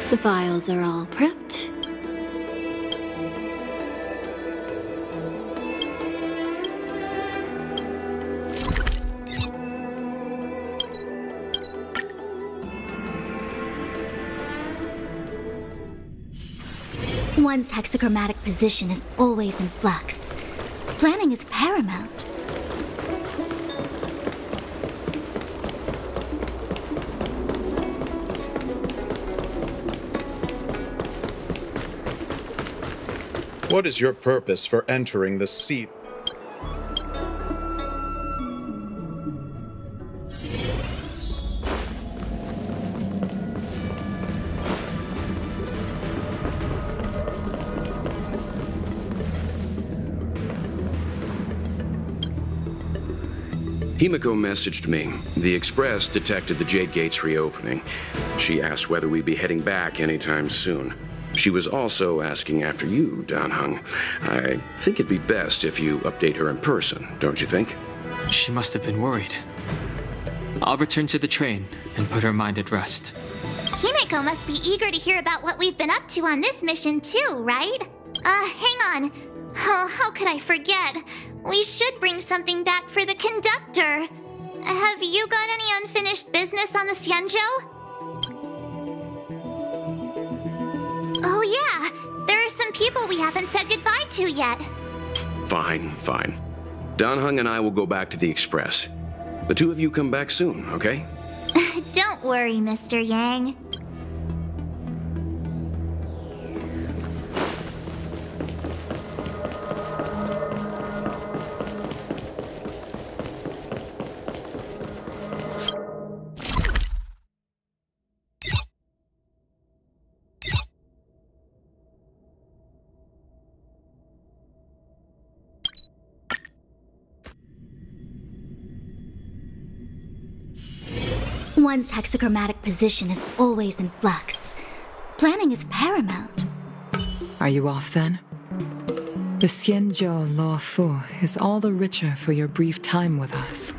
The vials are all prepped. One's hexachromatic position is always in flux. Planning is paramount. What is your purpose for entering the seat? Himiko messaged me. The Express detected the Jade Gate's reopening. She asked whether we'd be heading back anytime soon. She was also asking after you, Danheng. I think it'd be best if you update her in person, don't you think? She must have been worried. I'll return to the train and put her mind at rest. Himeko must be eager to hear about what we've been up to on this mission too, right? Hang on. Oh, how could I forget? We should bring something back for the conductor. Have you got any unfinished business on the Xianzhou? Oh yeah, there are some people we haven't said goodbye to yet. Fine. Danheng and I will go back to the Express. The two of you come back soon, okay? Don't worry, Mr. Yang. One's hexagrammatic position is always in flux. Planning is paramount. Are you off then? The Xianzhou Luofu is all the richer for your brief time with us.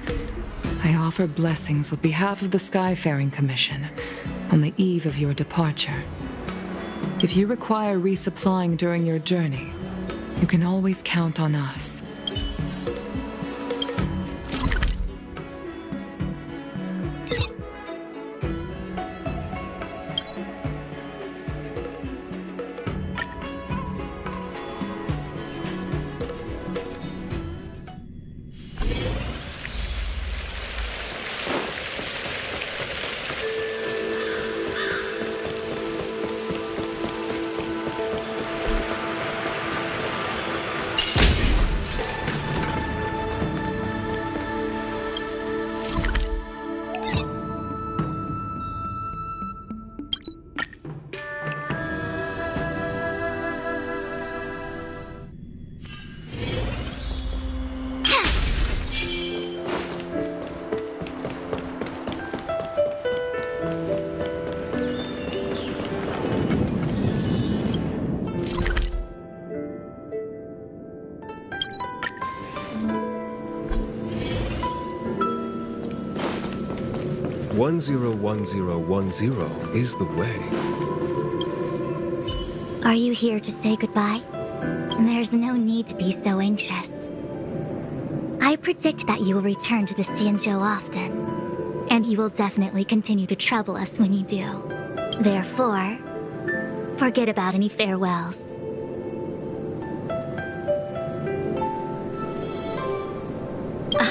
I offer blessings on behalf of the Skyfaring Commission on the eve of your departure. If you require resupplying during your journey, you can always count on us. One zero 101010 is the way. Are you here to say goodbye? There's no need to be so anxious. I predict that you will return to the Xianzhou often, and you will definitely continue to trouble us when you do. Therefore, forget about any farewells.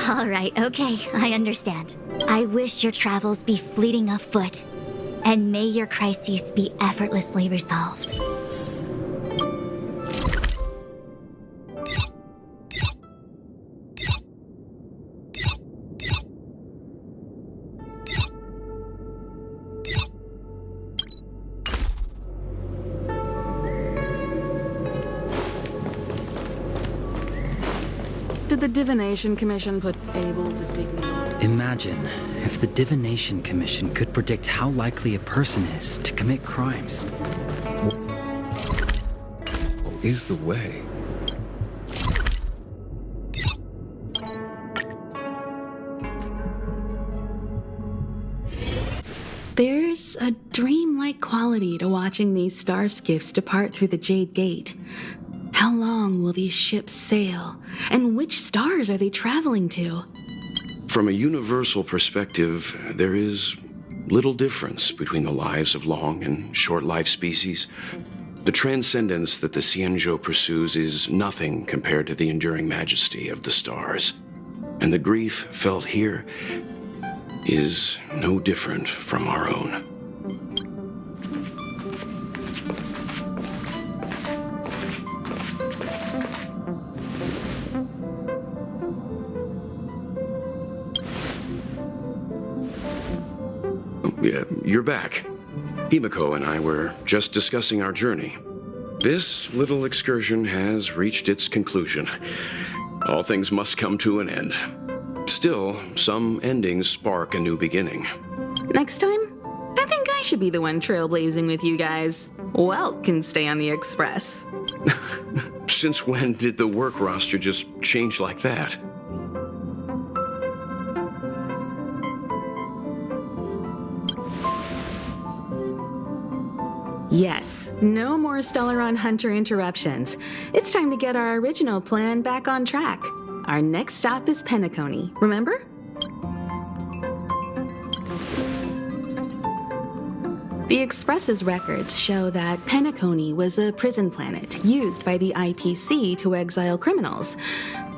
All right, okay, I understand. I wish your travels be fleeting of foot, and may your crises be effortlessly resolved. Did the Divination Commission put able to speak? Imagine if the Divination Commission could predict how likely a person is to commit crimes. Is the way. There's a dreamlike quality to watching these star skiffs depart through the Jade Gate. How long will these ships sail? And which stars are they traveling to? From a universal perspective, there is little difference between the lives of long and short-lived species. The transcendence that the Xianzhou pursues is nothing compared to the enduring majesty of the stars. And the grief felt here is no different from our own. you're back. Himiko and I were just discussing our journey. This little excursion has reached its conclusion. All things must come to an end. Still, some endings spark a new beginning. Next time, I think I should be the one trailblazing with you guys. Welt can stay on the Express. Since when did the work roster just change like that? Yes, no more Stellaron Hunter interruptions. It's time to get our original plan back on track. Our next stop is Penacony, remember? The Express's records show that Penacony was a prison planet used by the IPC to exile criminals.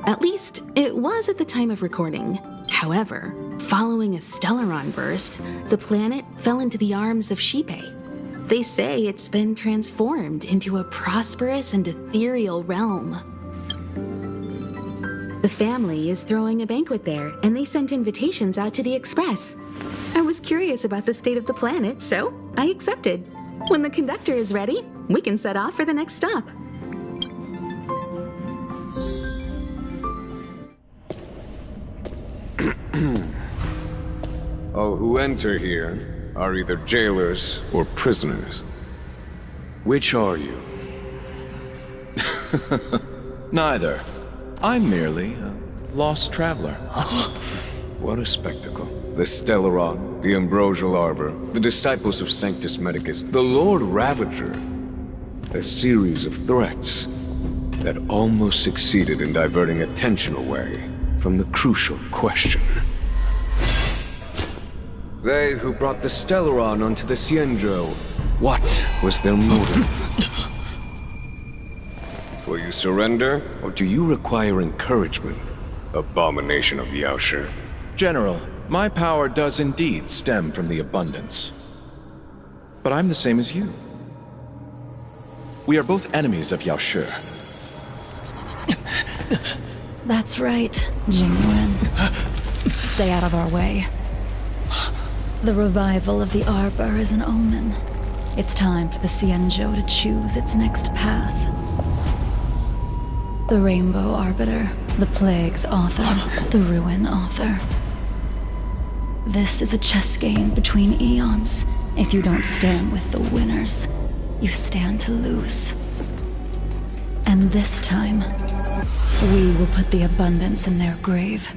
At least, it was at the time of recording. However, following a Stellaron burst, the planet fell into the arms of Shipe. They say it's been transformed into a prosperous and ethereal realm. The family is throwing a banquet there, and they sent invitations out to the Express. I was curious about the state of the planet, so I accepted. When the conductor is ready, we can set off for the next stop. All who enter here are either jailers or prisoners. Which are you? Neither. I'm merely a lost traveler. What a spectacle. The Stellaron, the Ambrosial Arbor, the disciples of Sanctus Medicus, the Lord Ravager. A series of threats that almost succeeded in diverting attention away from the crucial question. They who brought the Stellaron onto the Cienjo, what was their motive? Will you surrender, or do you require encouragement, abomination of Yaoshi? General, my power does indeed stem from the abundance. But I'm the same as you. We are both enemies of Yaoshi. That's right, Jingyuan. Stay out of our way. The revival of the Arbor is an omen. It's time for the Cienjo to choose its next path. The Rainbow Arbiter, the Plague's author, the Ruin author. This is a chess game between eons. If you don't stand with the winners, you stand to lose. And this time, we will put the abundance in their grave.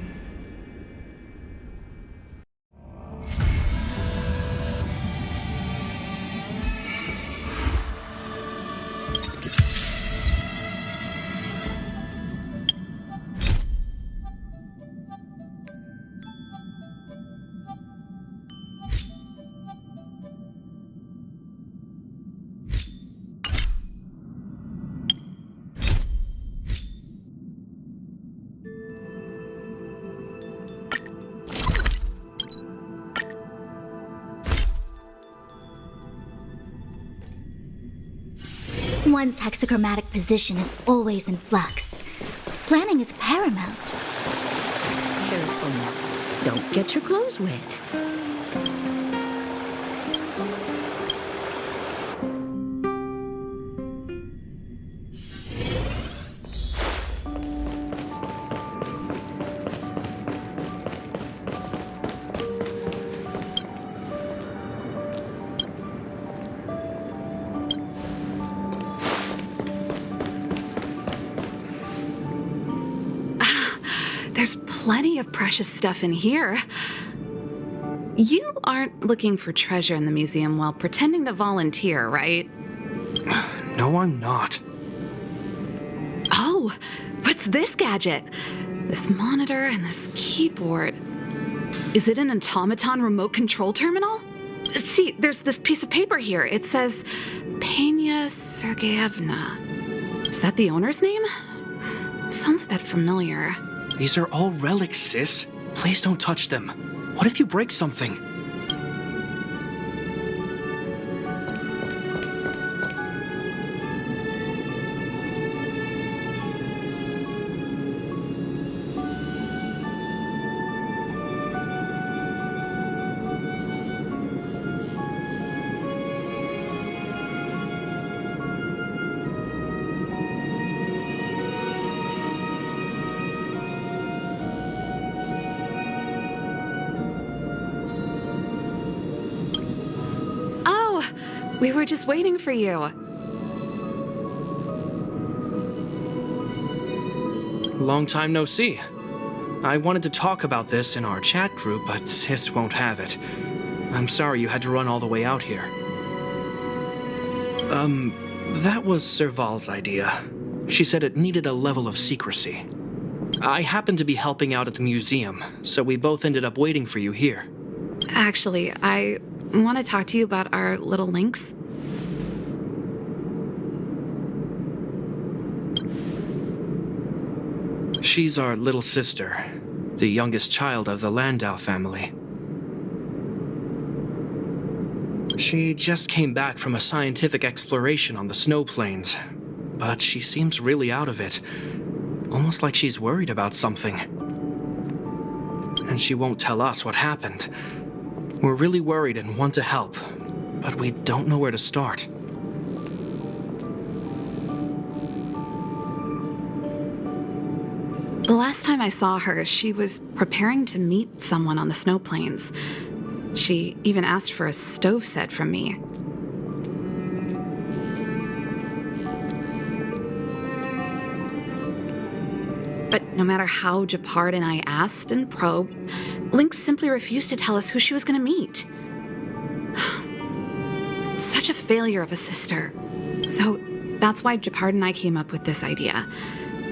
One's hexachromatic position is always in flux. Planning is paramount. Careful now. Don't get your clothes wet. There's plenty of precious stuff in here. You aren't looking for treasure in the museum while pretending to volunteer, right? No, I'm not. Oh, what's this gadget? This monitor and this keyboard. Is it an automaton remote control terminal? See, there's this piece of paper here. It says Pena Sergeyevna. Is that the owner's name? Sounds a bit familiar. These are all relics, sis. Please don't touch them. What if you break something? We were just waiting for you. Long time no see. I wanted to talk about this in our chat group, but Sis won't have it. I'm sorry you had to run all the way out here. That was Serval's idea. She said it needed a level of secrecy. I happened to be helping out at the museum, so we both ended up waiting for you here. Actually, I want to talk to you about our little Lynx. She's our little sister, the youngest child of the Landau family. She just came back from a scientific exploration on the snow plains, but she seems really out of it, almost like she's worried about something. And she won't tell us what happened. We're really worried and want to help, but we don't know where to start. The last time I saw her, she was preparing to meet someone on the snow plains. She even asked for a stove set from me. But no matter how Gepard and I asked and probed, Lynx simply refused to tell us who she was going to meet. Such a failure of a sister. So that's why Gepard and I came up with this idea.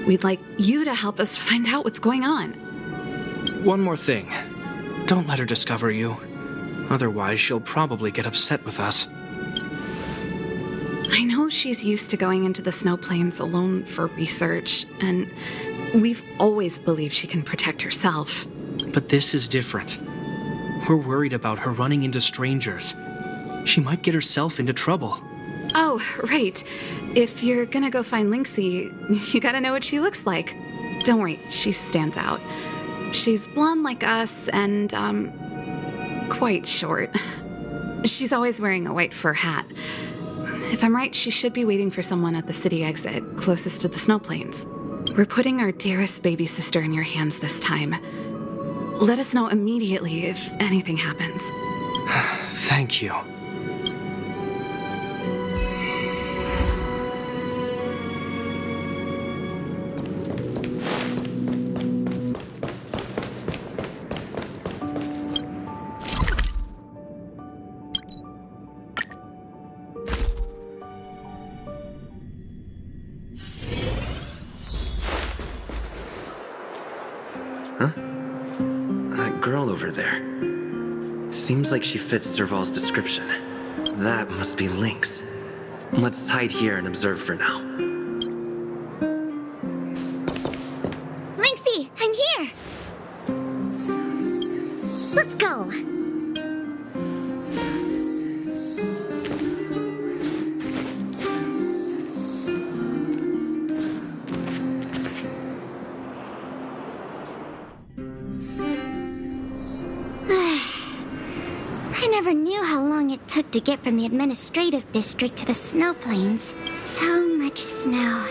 We'd like you to help us find out what's going on. One more thing. Don't let her discover you. Otherwise, she'll probably get upset with us. I know she's used to going into the snow plains alone for research, and we've always believed she can protect herself. But this is different. We're worried about her running into strangers. She might get herself into trouble. Oh, right. If you're gonna go find Lynxie, you gotta know what she looks like. Don't worry, she stands out. She's blonde like us and, quite short. She's always wearing a white fur hat. If I'm right, she should be waiting for someone at the city exit, closest to the snow plains. We're putting our dearest baby sister in your hands this time. Let us know immediately if anything happens. Thank you. Over there. Seems like she fits Serval's description. That must be Lynx. Let's hide here and observe for now. Lynxie, I'm here! Let's go! I never knew how long it took to get from the administrative district to the snow plains. So much snow.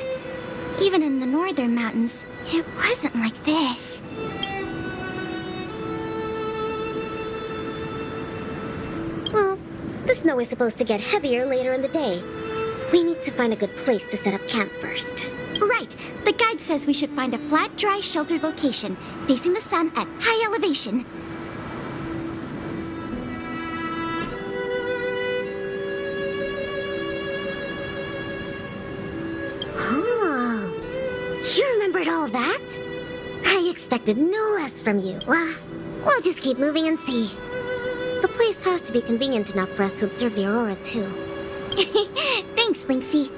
Even in the northern mountains, it wasn't like this. Well, the snow is supposed to get heavier later in the day. We need to find a good place to set up camp first. Right. The guide says we should find a flat, dry, sheltered location, facing the sun at high elevation. You remembered all that? I expected no less from you. Well, we'll just keep moving and see. The place has to be convenient enough for us to observe the aurora, too. Thanks, Lynxie.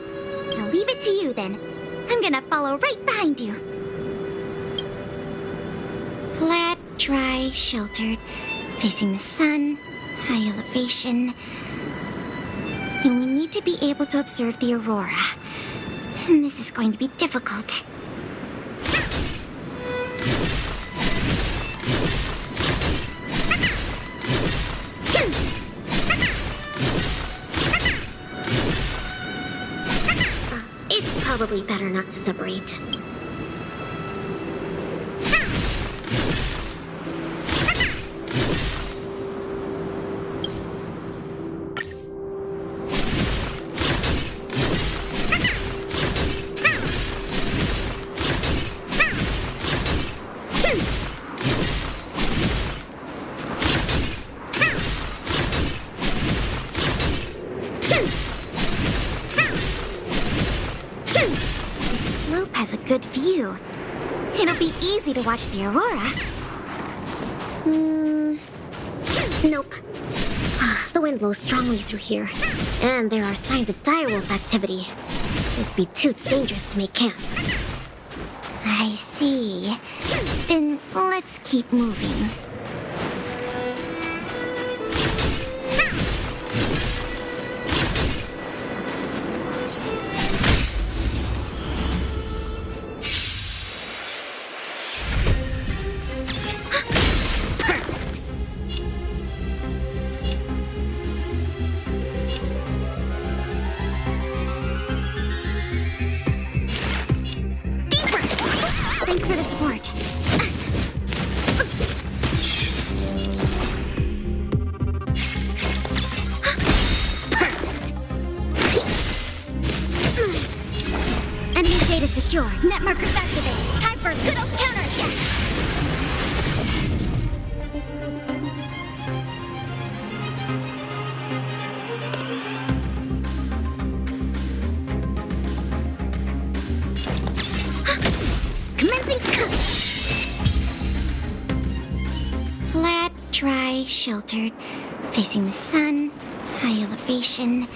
I'll leave it to you, then. I'm gonna follow right behind you. Flat, dry, sheltered, facing the sun, high elevation. And we need to be able to observe the aurora. And this is going to be difficult. It's probably better not to separate. good view. It'll be easy to watch the aurora. Nope. The wind blows strongly through here, and there are signs of direwolf activity. It'd be too dangerous to make camp. I see. Then let's keep moving. Thanks for the support. Enemy data secure. Net markers activated. Time for a good old counterattack. Commencing cut. Flat, dry, sheltered, facing the sun, high elevation.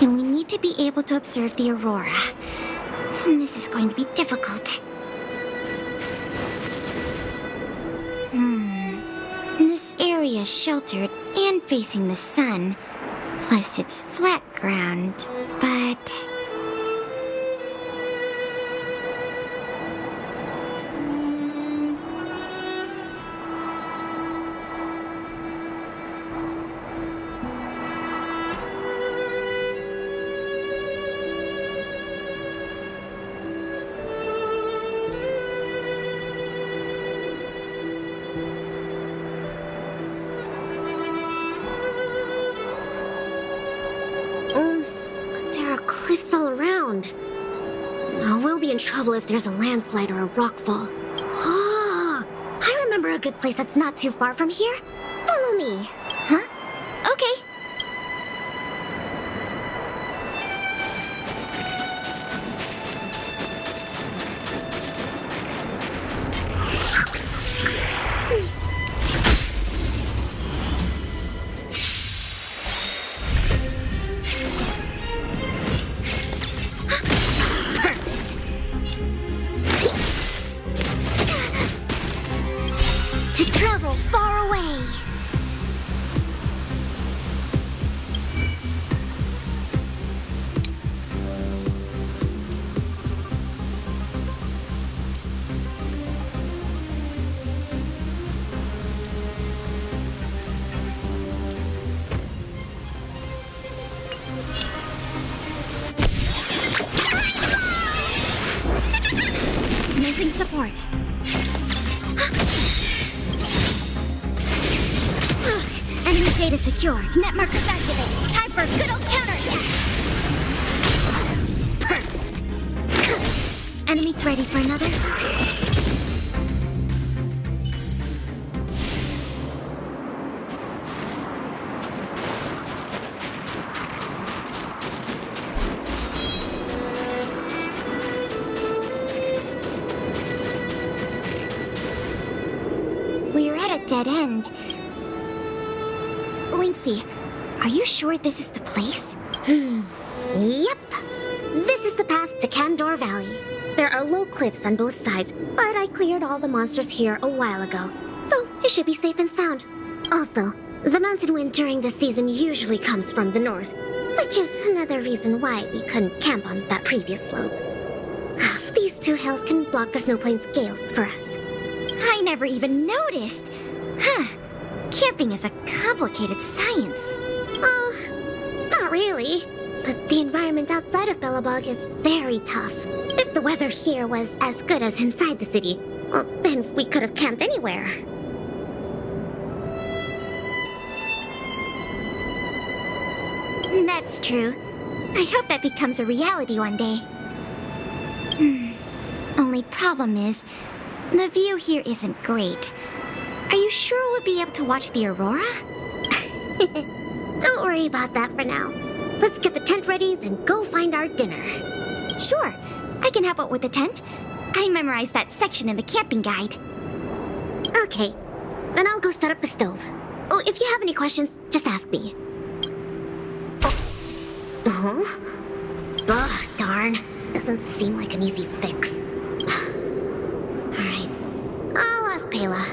And we need to be able to observe the aurora. And this is going to be difficult. This area is sheltered and facing the sun. Plus it's flat ground, but... There are cliffs all around. We'll be in trouble if there's a landslide or a rockfall. Ah, I remember a good place that's not too far from here. Follow me. Huh? Okay. To travel far away. Missing support. Enemy data secure. Net markers activated. Time for a good old counterattack. Enemies ready for another? We're at a dead end. Linksy, are you sure this is the place? Yep. This is the path to Kandor Valley. There are low cliffs on both sides, but I cleared all the monsters here a while ago, so it should be safe and sound. Also, the mountain wind during this season usually comes from the north, which is another reason why we couldn't camp on that previous slope. These two hills can block the snowplains' gales for us. I never even noticed. Huh. Camping is a complicated science. Oh, not really. But the environment outside of Bellabog is very tough. If the weather here was as good as inside the city, well, then we could have camped anywhere. That's true. I hope that becomes a reality one day. Only problem is, the view here isn't great. Are you sure we'll be able to watch the aurora? Don't worry about that for now. Let's get the tent ready, then go find our dinner. Sure. I can help out with the tent. I memorized that section in the camping guide. Okay, then I'll go set up the stove. Oh, if you have any questions, just ask me. Oh. Ugh, darn. Doesn't seem like an easy fix. Alright. I'll ask Pela.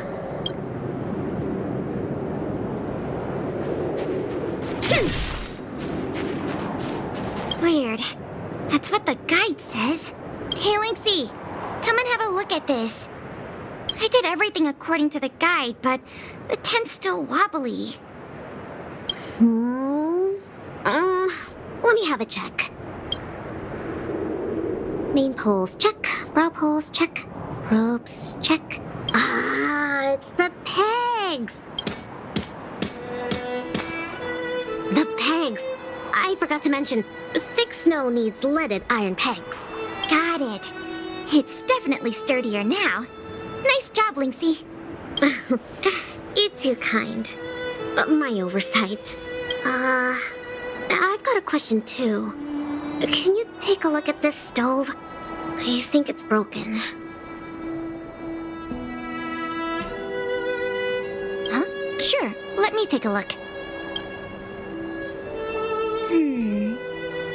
Weird. That's what the guide says. Hey, Lynxie, come and have a look at this. I did everything according to the guide, but the tent's still wobbly. Let me have a check. Main poles, check. Brow poles, check. Ropes, check. Ah, it's the pegs! The pegs! I forgot to mention, thick snow needs leaded iron pegs. Got it. It's definitely sturdier now. Nice job, Lynxie. It's your kind. My oversight. I've got a question too. Can you take a look at this stove? I think it's broken. Huh? Sure, let me take a look.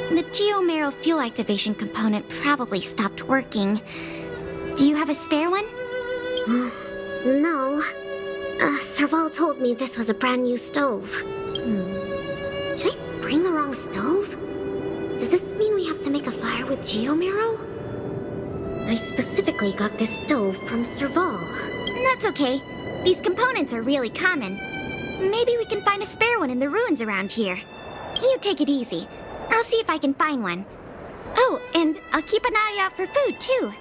The geomarrow fuel activation component probably stopped working. Do you have a spare one? No. Serval told me this was a brand new stove. Did I bring the wrong stove? Does this mean we have to make a fire with geomarrow? I specifically got this stove from Serval. That's okay. These components are really common. Maybe we can find a spare one in the ruins around here. You take it easy. I'll see if I can find one. Oh, and I'll keep an eye out for food, too.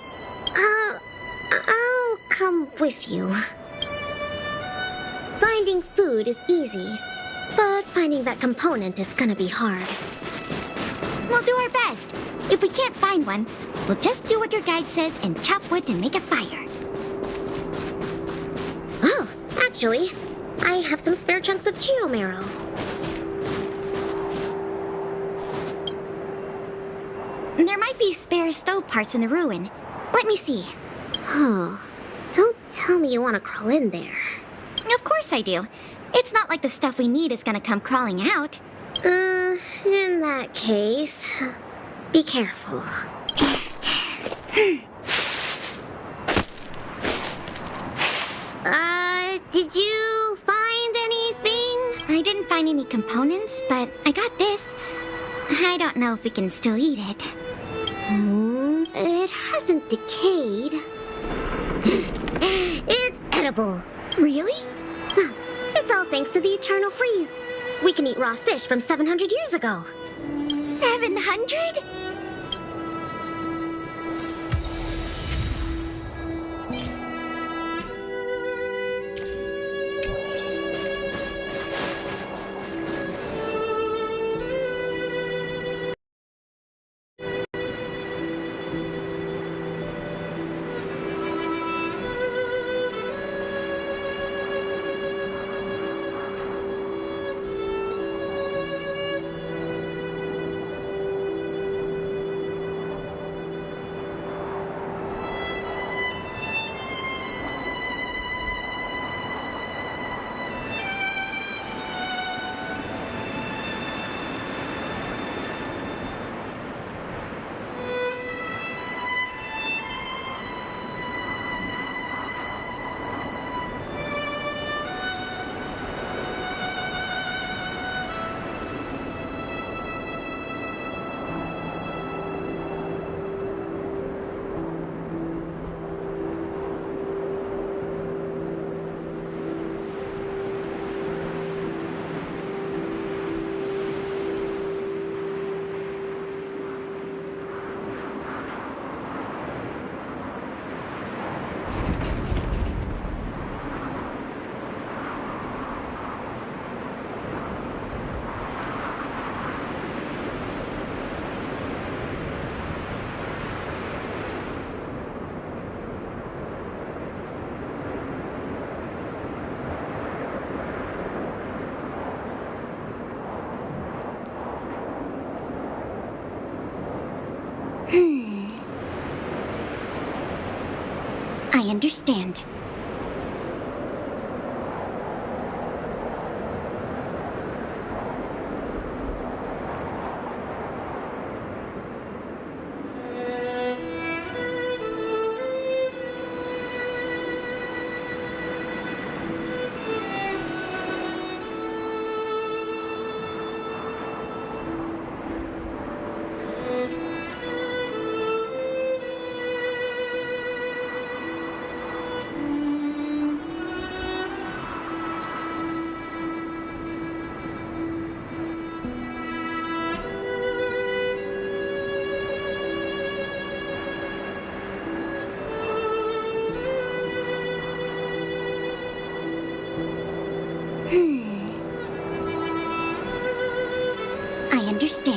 I'll come with you. Finding food is easy, but finding that component is gonna be hard. We'll do our best. If we can't find one, we'll just do what your guide says and chop wood to make a fire. Oh, actually, I have some spare chunks of geomarrow. There might be spare stove parts in the ruin. Let me see. Oh, don't tell me you want to crawl in there. Of course I do. It's not like the stuff we need is gonna come crawling out. In that case, be careful. Did you find anything? I didn't find any components, but I got this. I don't know if we can still eat it. It hasn't decayed. It's edible. Really? It's all thanks to the eternal freeze. We can eat raw fish from 700 years ago. 700? I understand. I understand.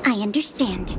I understand.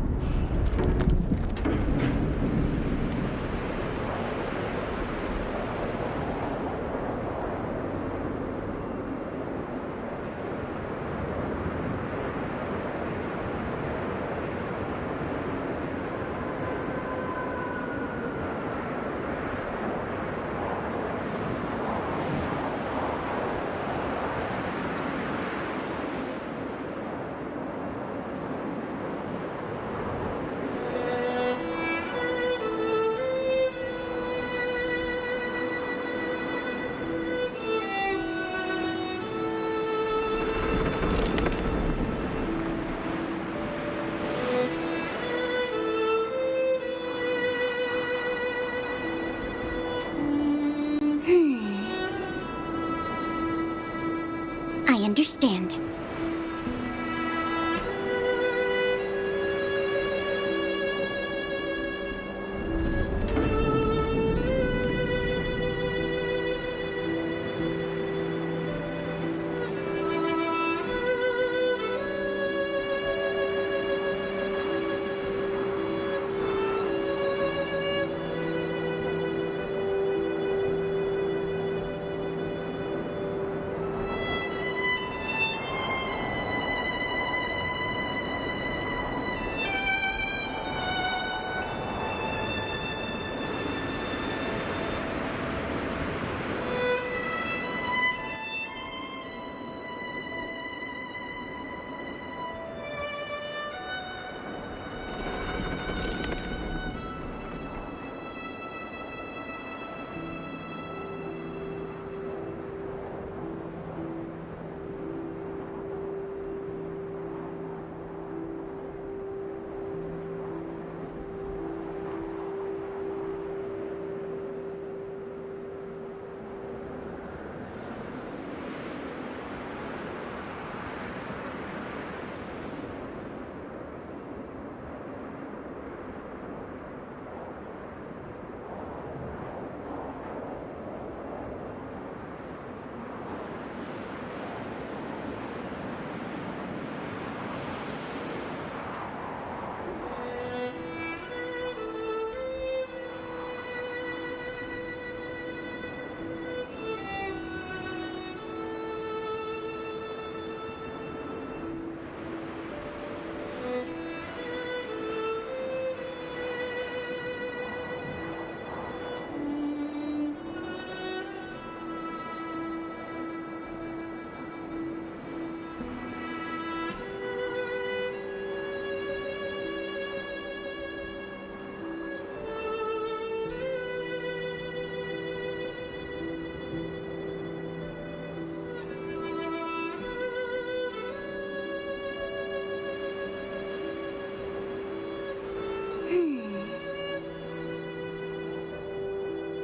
I understand.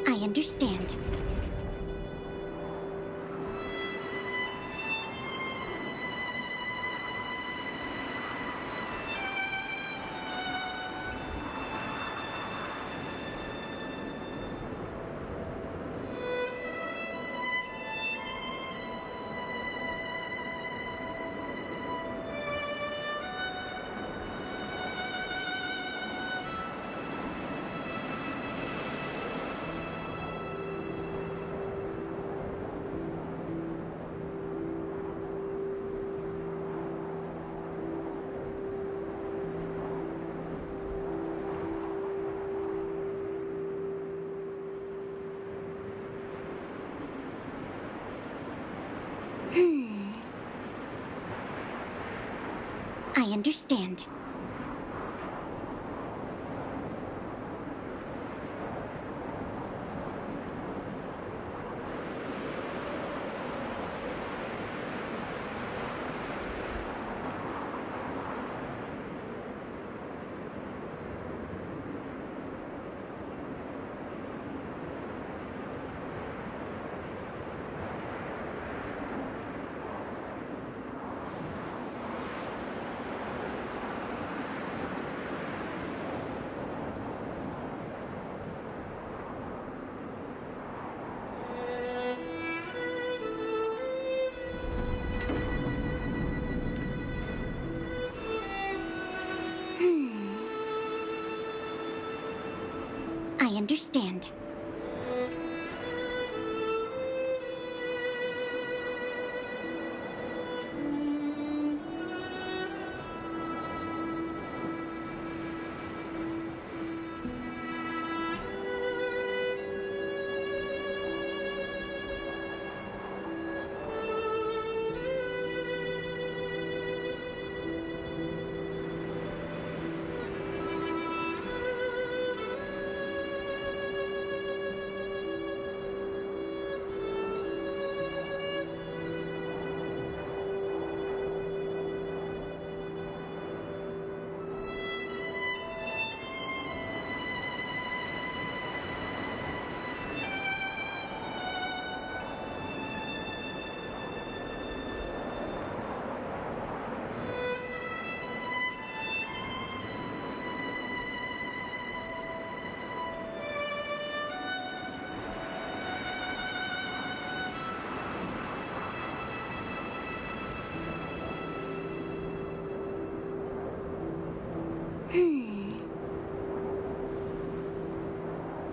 I understand. I understand. I understand.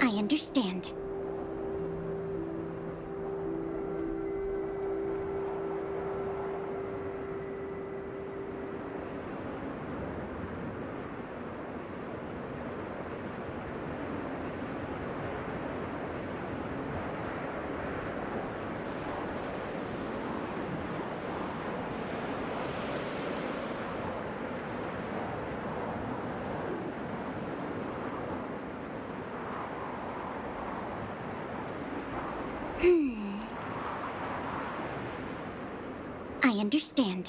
I understand. I understand.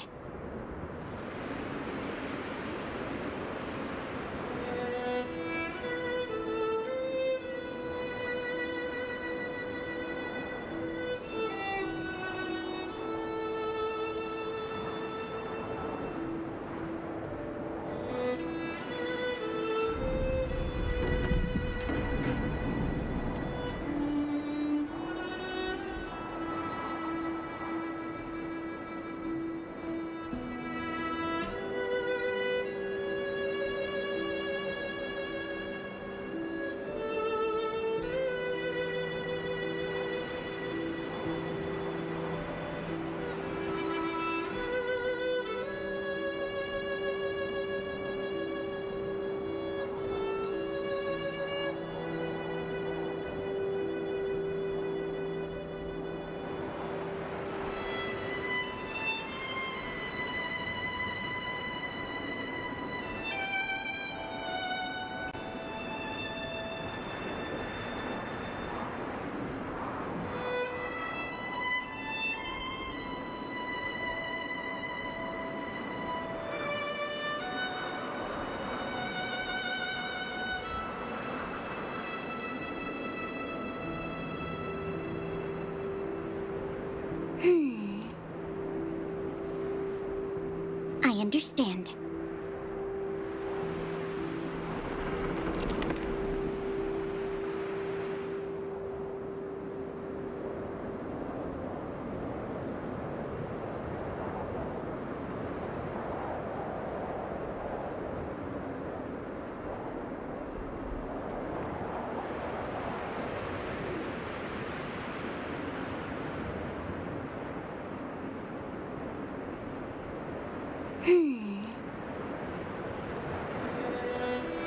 I understand.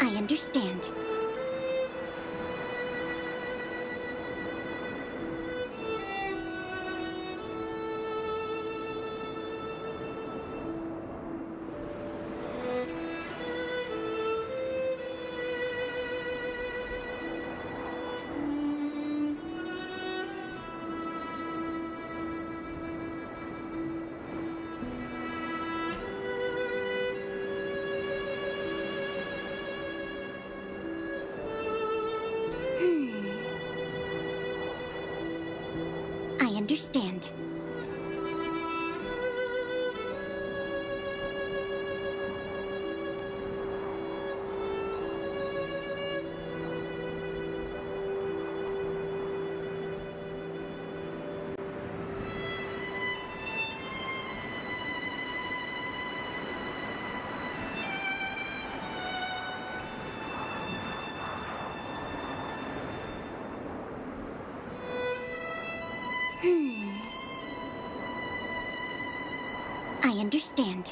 I understand. I understand. I understand.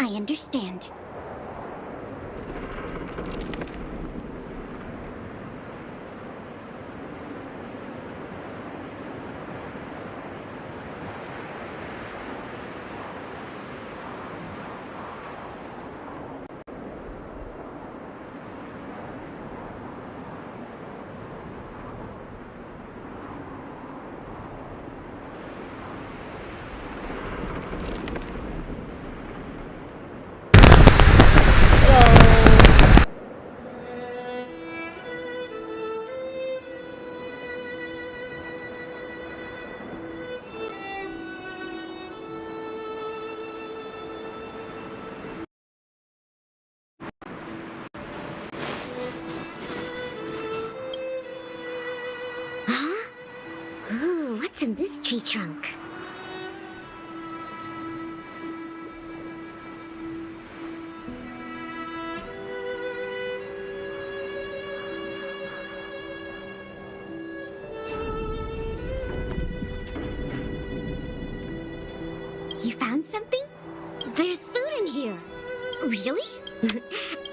I understand. Ooh, what's in this tree trunk? You found something? There's food in here. Really?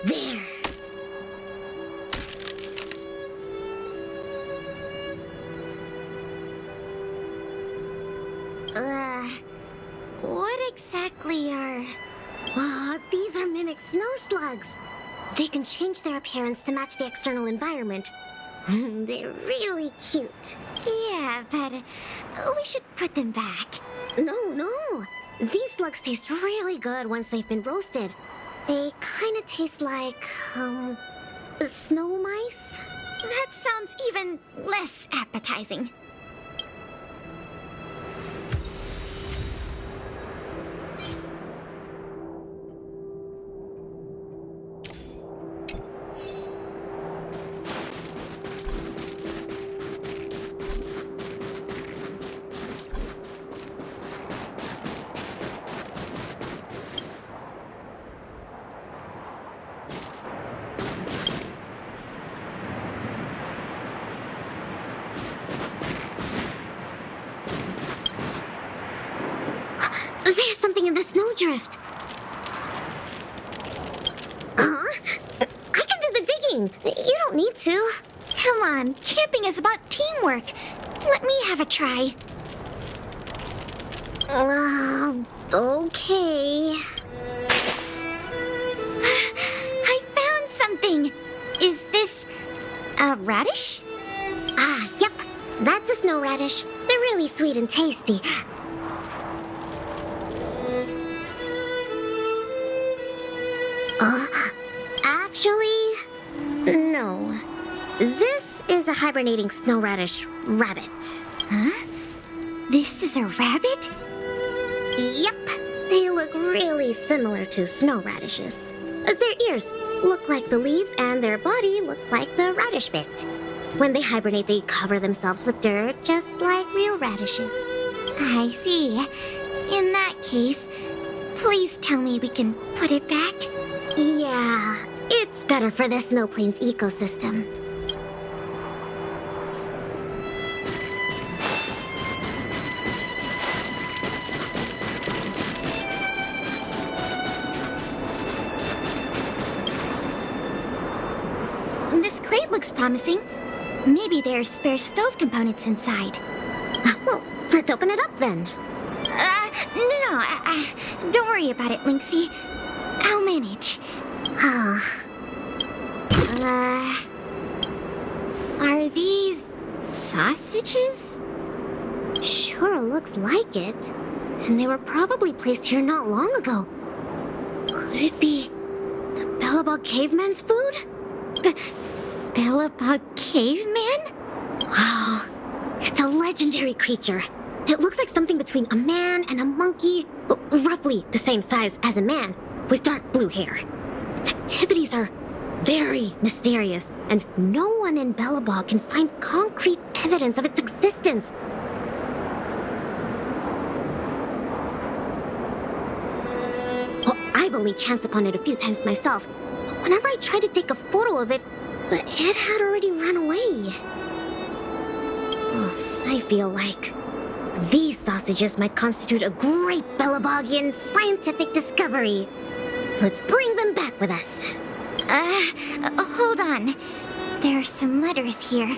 There. What exactly are... these are mimic snow slugs. They can change their appearance to match the external environment. They're really cute. Yeah, but we should put them back. No. These slugs taste really good once they've been roasted. They kind of taste like, snow mice? That sounds even less appetizing. There's something in the snowdrift. Huh? I can do the digging. You don't need to. Come on, camping is about teamwork. Let me have a try. Okay. I found something. Is this a radish? Ah, yep. That's a snow radish. They're really sweet and tasty. Actually, no. This is a hibernating snow radish rabbit. Huh? This is a rabbit? Yep. They look really similar to snow radishes. Their ears look like the leaves and their body looks like the radish bit. When they hibernate, they cover themselves with dirt, just like real radishes. I see. In that case, please tell me we can put it back. Yeah, it's better for the Snow Plains ecosystem. This crate looks promising. Maybe there's spare stove components inside. Well, let's open it up then. No, don't worry about it, Lynxie. I'll manage. Are these sausages? Sure looks like it. And they were probably placed here not long ago. Could it be the Bellabog caveman's food? Bellabog caveman? Wow, it's a legendary creature. It looks like something between a man and a monkey, well, roughly the same size as a man, with dark blue hair. Its activities are very mysterious, and no one in Bellabog can find concrete evidence of its existence. Well, I've only chanced upon it a few times myself, but whenever I try to take a photo of it, it had already run away. I feel like these sausages might constitute a great Bellabogian scientific discovery. Let's bring them back with us. Hold on. There are some letters here.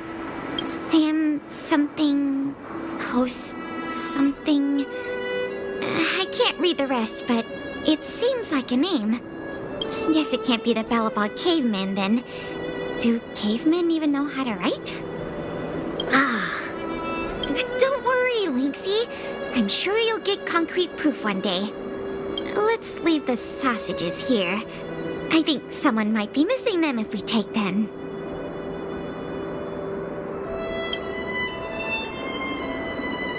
Sam something, Coast something. I can't read the rest, but it seems like a name. I guess it can't be the Bellabog caveman then. Do cavemen even know how to write? Don't worry, Lynxie. I'm sure you'll get concrete proof one day. Let's leave the sausages here. I think someone might be missing them if we take them.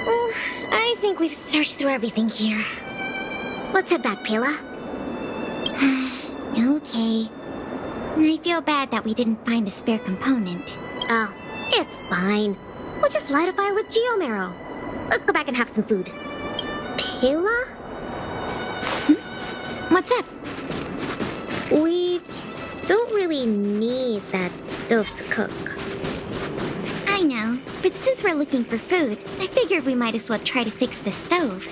Well, I think we've searched through everything here. Let's head back, Pela. Okay. I feel bad that we didn't find a spare component. Oh, it's fine. We'll just light a fire with geomarrow. Let's go back and have some food. Pela? What's up? We don't really need that stove to cook. I know, but since we're looking for food, I figured we might as well try to fix the stove.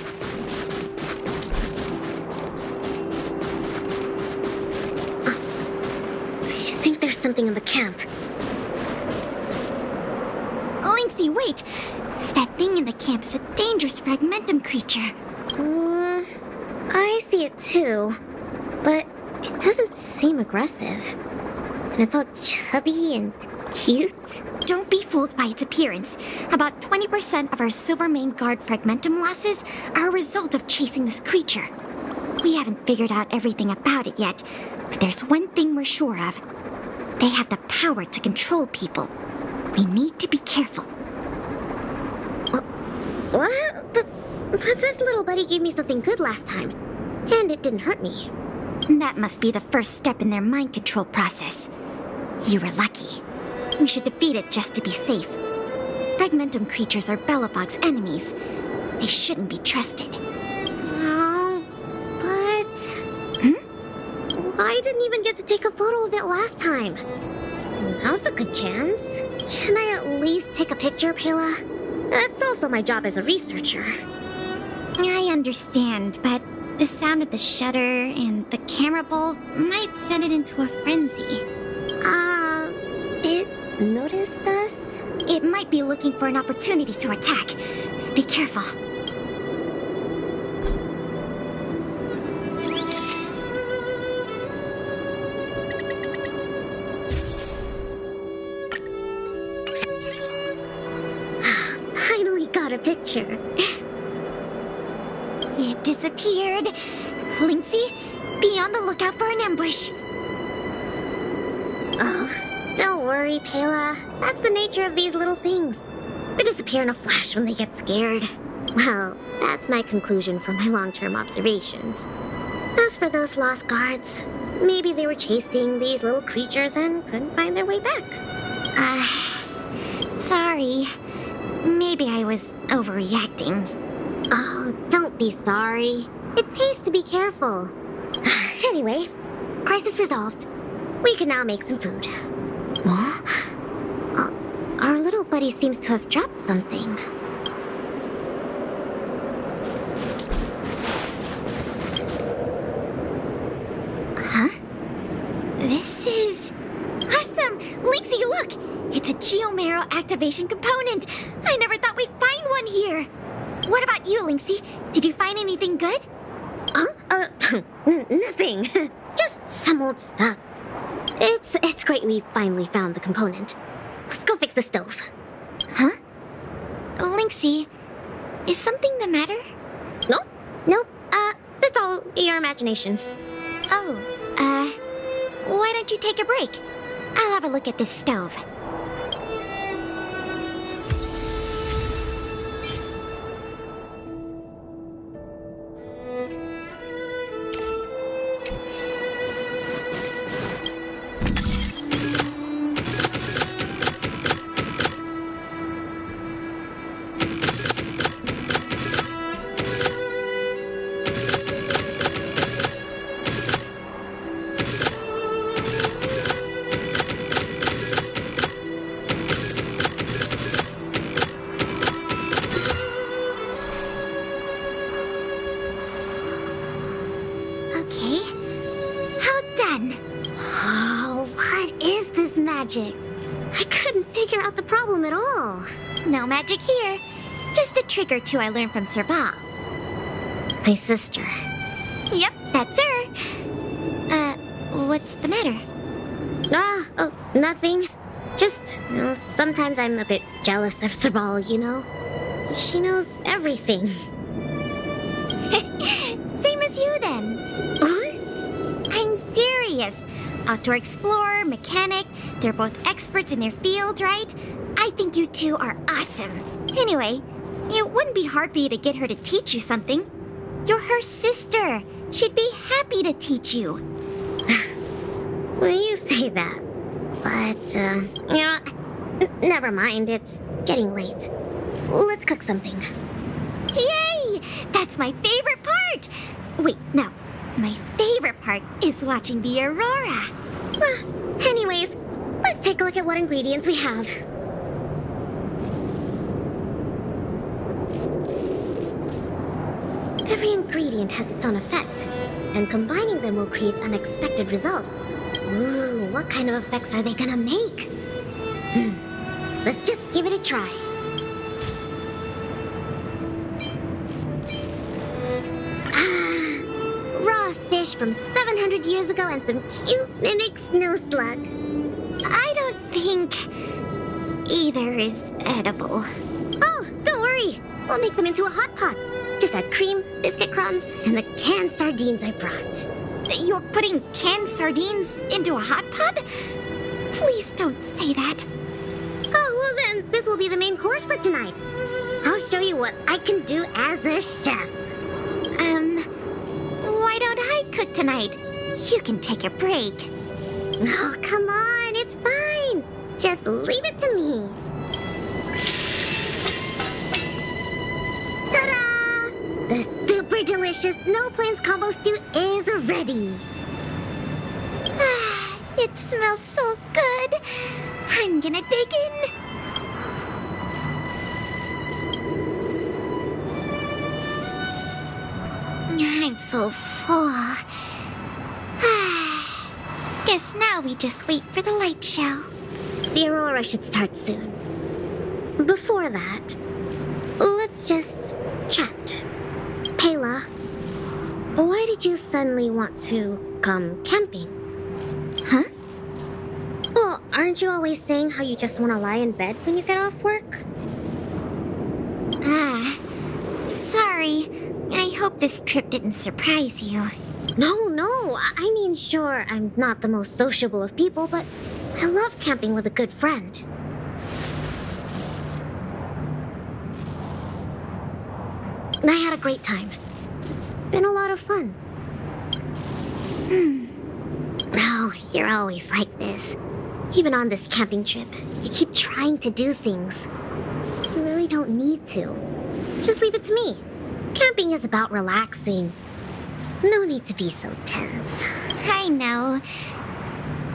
I think there's something in the camp. Lynxie, wait! That thing in the camp is a dangerous fragmentum creature. I see it too, but it doesn't seem aggressive. And it's all chubby and cute. Don't be fooled by its appearance. About 20% of our Silvermane Guard fragmentum losses are a result of chasing this creature. We haven't figured out everything about it yet, but there's one thing we're sure of. They have the power to control people. We need to be careful. What? But this little buddy gave me something good last time, and it didn't hurt me. That must be the first step in their mind control process. You were lucky. We should defeat it just to be safe. Fragmentum creatures are Bellabog's enemies. They shouldn't be trusted. I didn't even get to take a photo of it last time. Now's a good chance. Can I at least take a picture, Pela? That's also my job as a researcher. I understand, but the sound of the shutter and the camera bulb might send it into a frenzy. It noticed us? It might be looking for an opportunity to attack. Be careful. Finally got a picture. It disappeared. Lynxie, be on the lookout for an ambush. Oh, don't worry, Pela. That's the nature of these little things. They disappear in a flash when they get scared. Well, that's my conclusion from my long-term observations. As for those lost guards, maybe they were chasing these little creatures and couldn't find their way back. Sorry. Maybe I was overreacting. Oh, don't be sorry. It pays to be careful. Anyway, crisis resolved. We can now make some food. Huh? Our little buddy seems to have dropped something. Huh? This is... Awesome! Lynxie, look! It's a Geomarrow activation component! I never thought we'd find one here! What about you, Lynxie? Did you find anything good? Nothing. Just some old stuff. It's great we finally found the component. Let's go fix the stove. Huh? Lynxie, is something the matter? Nope. That's all your imagination. Oh, why don't you take a break? I'll have a look at this stove. Okay. How done? Oh, what is this magic? I couldn't figure out the problem at all. No magic here. Just a trick or two I learned from Serval. My sister. Yep, that's her. What's the matter? Nothing. Just, sometimes I'm a bit jealous of Serval, you know? She knows everything. Same as you, then. I'm serious. Outdoor explorer, mechanic, they're both experts in their field, right? I think you two are awesome. Anyway, it wouldn't be hard for you to get her to teach you something. You're her sister. She'd be happy to teach you. Well, you say that. But, never mind. It's getting late. Let's cook something. Yay! That's my favorite part! Wait, no. My favorite part is watching the aurora. Anyways, let's take a look at what ingredients we have. Every ingredient has its own effect, and combining them will create unexpected results. Ooh, what kind of effects are they gonna make? Let's just give it a try. Raw fish from 700 years ago and some cute mimic snow slug. I don't think either is edible. Oh, don't worry. We'll make them into a hot pot. Just add cream, biscuit crumbs, and the canned sardines I brought. You're putting canned sardines into a hot pot? Please don't say that. Oh, well then, this will be the main course for tonight. I'll show you what I can do as a chef. Why don't I cook tonight? You can take a break. Oh, come on, it's fine. Just leave it to me. Ta-da! The super delicious Snow Plains Combo Stew is ready. It smells so good. I'm gonna dig in. I'm so full. Guess now we just wait for the light show. The aurora I should start soon. Before that, let's just chat. Pela, why did you suddenly want to come camping? Huh? Well, aren't you always saying how you just want to lie in bed when you get off work? Sorry. I hope this trip didn't surprise you. No. I mean, sure, I'm not the most sociable of people, but I love camping with a good friend. I had a great time. It's been a lot of fun. Oh, you're always like this. Even on this camping trip, you keep trying to do things. You really don't need to. Just leave it to me. Camping is about relaxing. No need to be so tense. I know.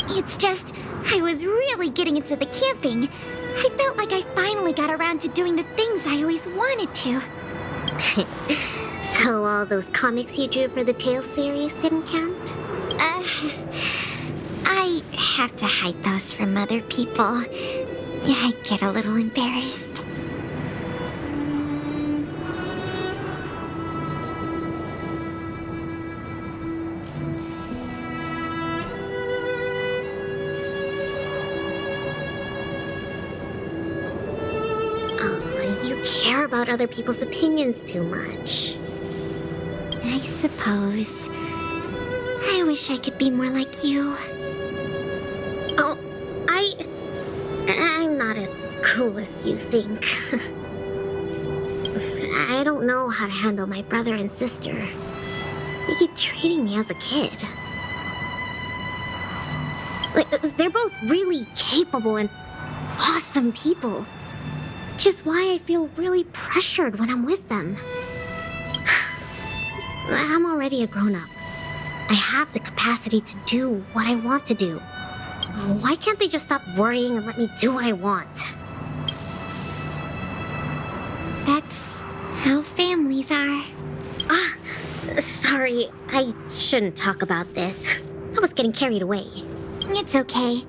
It's just, I was really getting into the camping. I felt like I finally got around to doing the things I always wanted to. So all those comics you drew for the Tales series didn't count? I have to hide those from other people. Yeah, I get a little embarrassed. You care about other people's opinions too much. I suppose. I wish I could be more like you. Oh, I'm not as cool as you think. I don't know how to handle my brother and sister. They keep treating me as a kid. Like, they're both really capable and awesome people. Which is why I feel really pressured when I'm with them. I'm already a grown-up. I have the capacity to do what I want to do. Why can't they just stop worrying and let me do what I want? That's how families are. Sorry, I shouldn't talk about this. I was getting carried away. It's okay.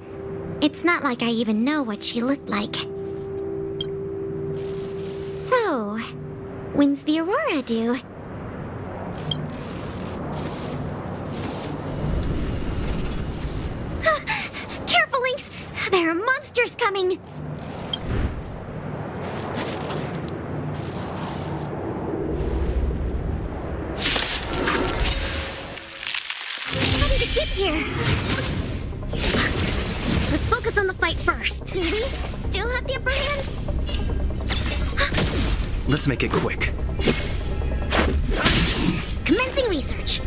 It's not like I even know what she looked like. So, when's the Aurora due? Careful, Lynx! There are monsters coming! How did it get here? Let's focus on the fight first. Do we still have the upper hand? Let's make it quick. Commencing research.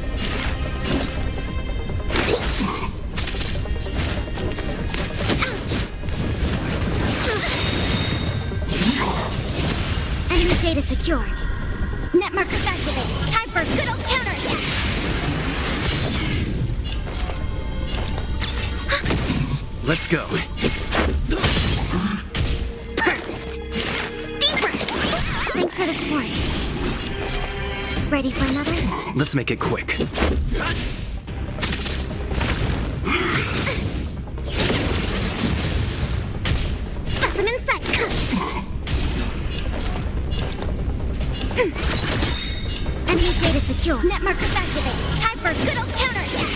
Enemy data secured. Net markers activated. Time for a good old counterattack. Let's go. Thanks for the support. Ready for another? Let's make it quick. Specimen set. Enemy data secure. Net markers activated. Time for a good old counterattack.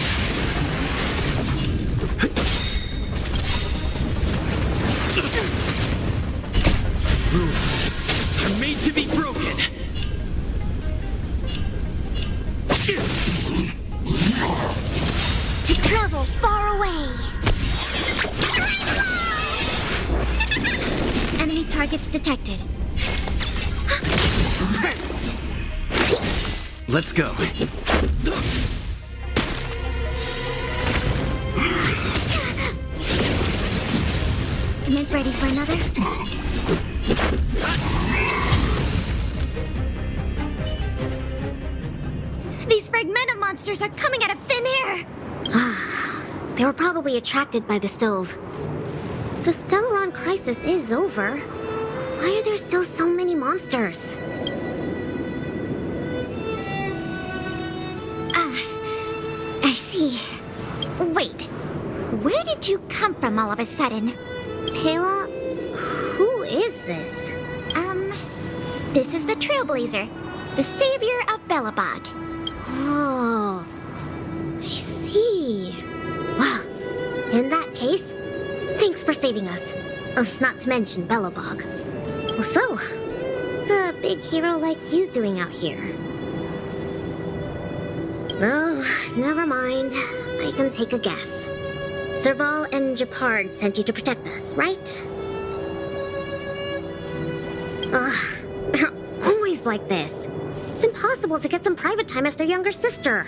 Rules are made to be broken. To travel far away. Enemy targets detected. Let's go. Commence ready for another? These fragmenta monsters are coming out of thin air! They were probably attracted by the stove. The Stellaron crisis is over. Why are there still so many monsters? I see. Wait, where did you come from all of a sudden? Pela, this? This is the Trailblazer, the savior of Belobog. Oh, I see. Well, in that case, thanks for saving us. Not to mention Belobog. So, what's a big hero like you doing out here? Oh, never mind. I can take a guess. Serval and Japard sent you to protect us, right? Ugh, they're always like this. It's impossible to get some private time as their younger sister.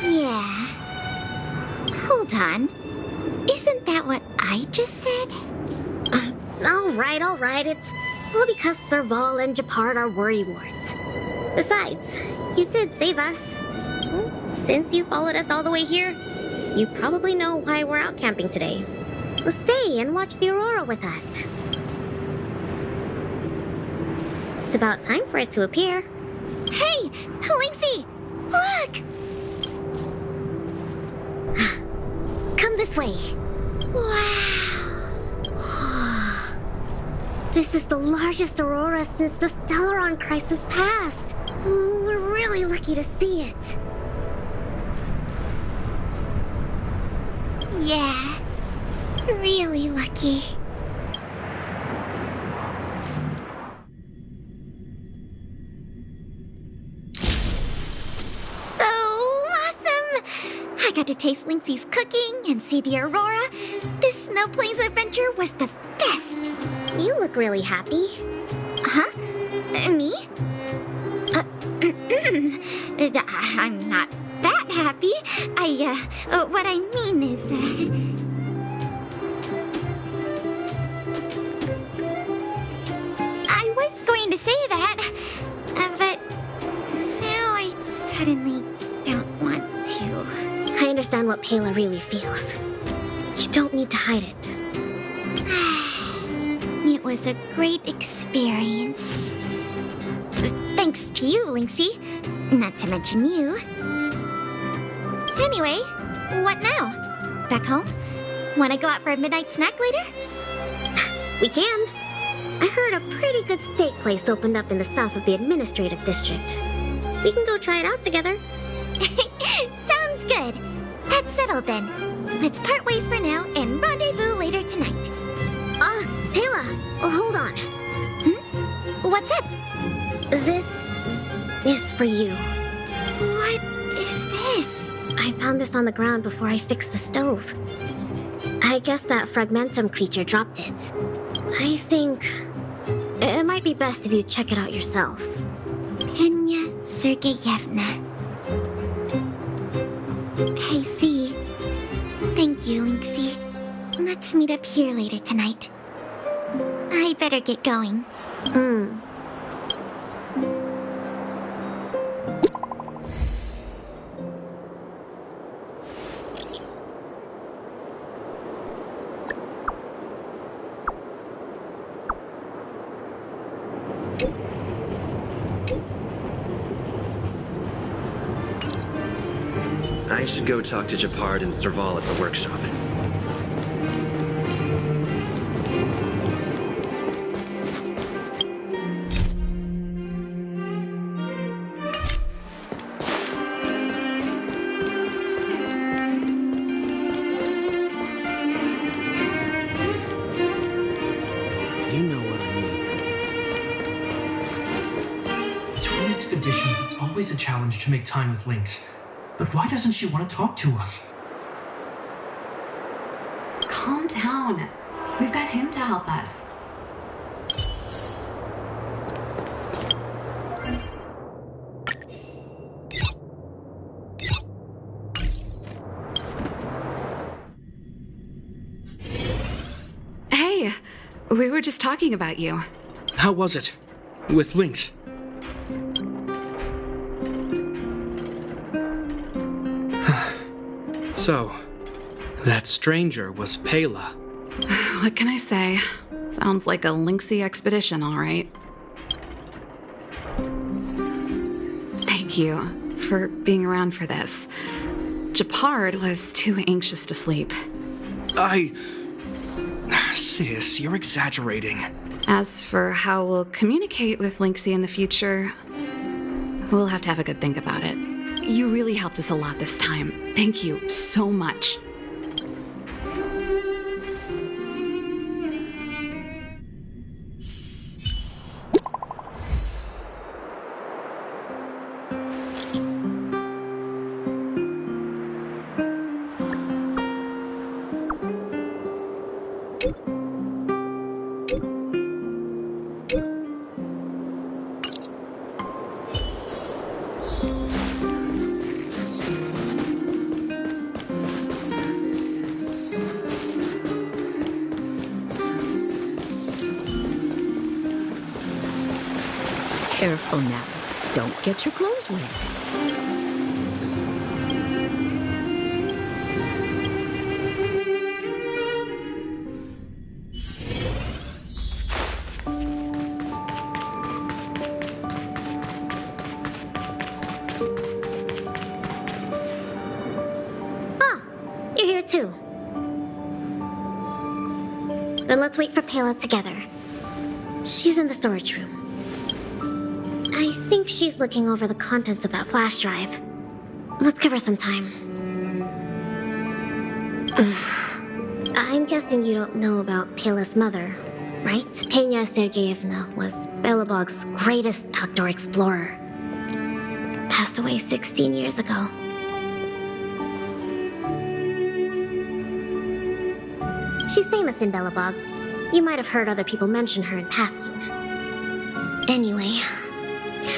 Yeah. Hold on. Isn't that what I just said? All right. It's all because Serval and Japard are worrywarts. Besides, you did save us. Since you followed us all the way here, you probably know why we're out camping today. Well, stay and watch the aurora with us. It's about time for it to appear. Hey, Lynxie! Look! Come this way. Wow. This is the largest aurora since the Stellaron crisis passed. We're really lucky to see it. Yeah, really lucky. So awesome! I got to taste Lynxie's cooking and see the aurora. This Snow Plains adventure was the best. You look really happy. Huh? Me? I'm not that happy. What I mean is, I was going to say that, but now I suddenly don't want to. I understand what Pela really feels. You don't need to hide it. It was a great experience. Thanks to you, Lynxie. Not to mention you. Anyway, what now? Back home? Wanna go out for a midnight snack later? We can. I heard a pretty good steak place opened up in the south of the administrative district. We can go try it out together. Sounds good. That's settled then. Let's part ways for now and rendezvous later tonight. Pela, hold on. What's up? This is for you. What is this? I found this on the ground before I fixed the stove. I guess that Fragmentum creature dropped it. I think it might be best if you check it out yourself. Penya Sergeyevna. I see. Thank you, Lynxie. Let's meet up here later tonight. I better get going. I should go talk to Japard and Serval at the workshop. You know what I mean. Between expeditions, it's always a challenge to make time with Lynx. But why doesn't she want to talk to us? Calm down. We've got him to help us. Hey, we were just talking about you. How was it? With Lynx? So, that stranger was Pela. What can I say? Sounds like a Lynxy expedition, all right. Thank you for being around for this. Japard was too anxious to sleep. Sis, you're exaggerating. As for how we'll communicate with Lynxie in the future, we'll have to have a good think about it. You really helped us a lot this time. Thank you so much. Careful now. Don't get your clothes wet. Ah, you're here too. Then let's wait for Pela together. She's in the storage room. I think she's looking over the contents of that flash drive. Let's give her some time. I'm guessing you don't know about Pela's mother, right? Pena Sergeyevna was Belobog's greatest outdoor explorer. Passed away 16 years ago. She's famous in Belobog. You might have heard other people mention her in passing. Anyway,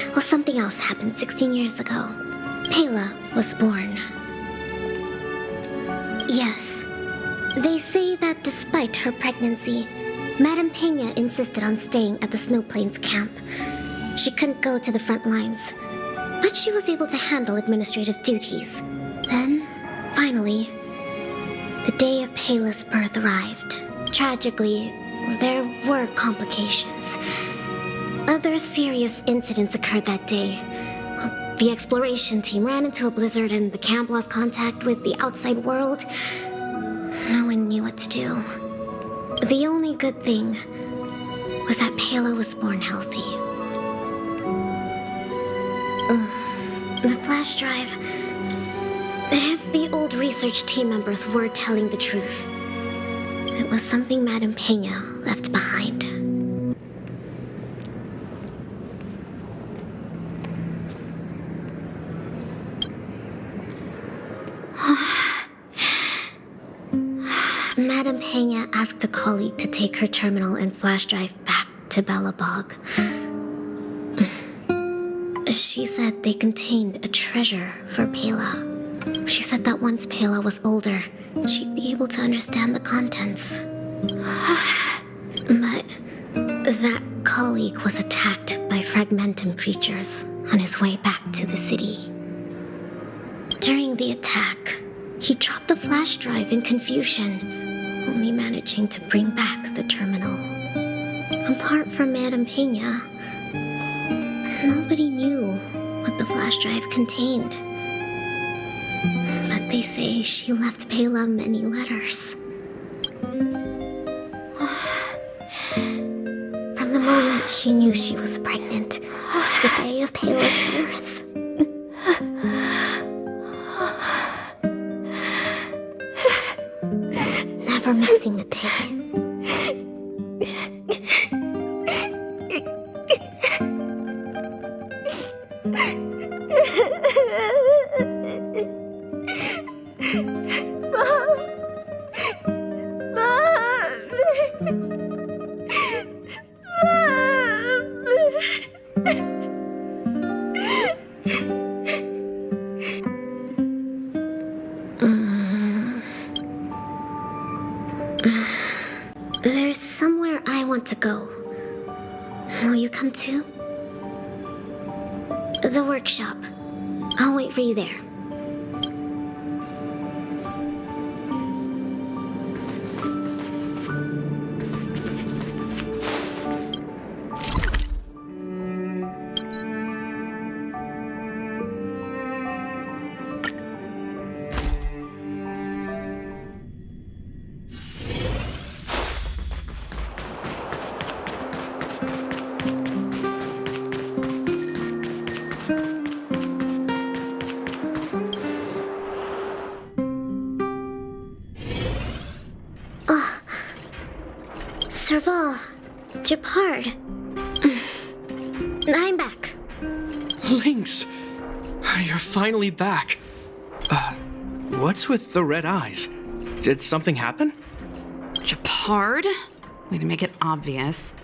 well, something else happened 16 years ago. Pela was born. Yes. They say that despite her pregnancy, Madame Pena insisted on staying at the Snow Plains camp. She couldn't go to the front lines, but she was able to handle administrative duties. Then, finally, the day of Pela's birth arrived. Tragically, there were complications. Other serious incidents occurred that day. The exploration team ran into a blizzard and the camp lost contact with the outside world. No one knew what to do. The only good thing was that Pela was born healthy. The flash drive. If the old research team members were telling the truth, it was something Madame Pena left behind. Madame Pena asked a colleague to take her terminal and flash drive back to Belobog. She said they contained a treasure for Pela. She said that once Pela was older, she'd be able to understand the contents. But that colleague was attacked by fragmentum creatures on his way back to the city. During the attack, he dropped the flash drive in confusion, only managing to bring back the terminal. Apart from Madame Pena, nobody knew what the flash drive contained. But they say she left Pela many letters. From the moment she knew she was pregnant to the day of Pela's birth. Never missing a day. There's somewhere I want to go. Will you come too? The workshop. I'll wait for you there. Serval. Japard. I'm back. Lynx! You're finally back. What's with the red eyes? Did something happen? Japard? Way to make it obvious.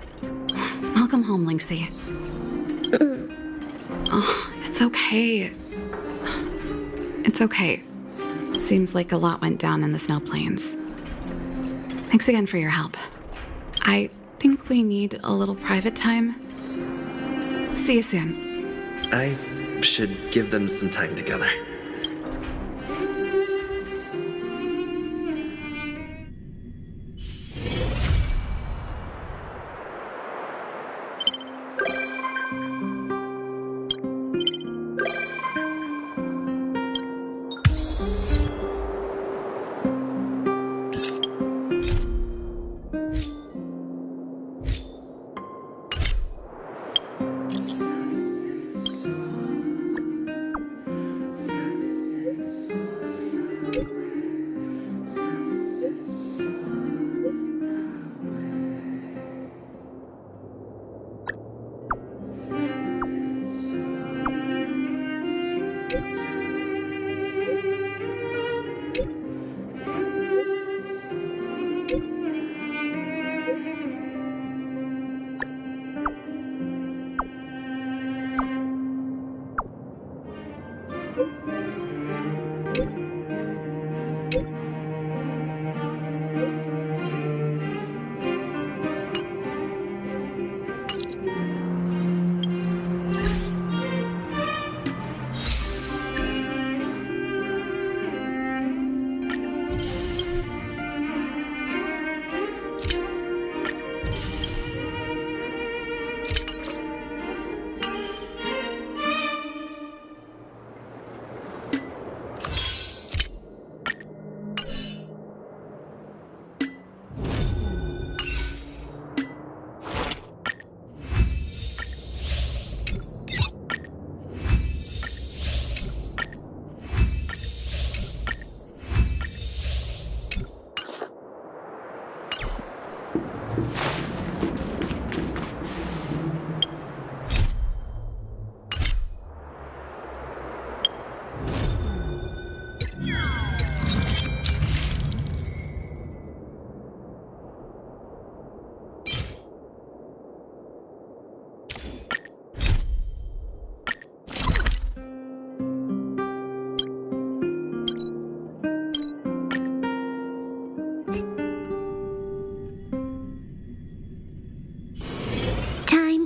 Welcome home, Lynxie. Oh, it's okay. It's okay. Seems like a lot went down in the snow plains. Thanks again for your help. I think we need a little private time. See you soon. I should give them some time together.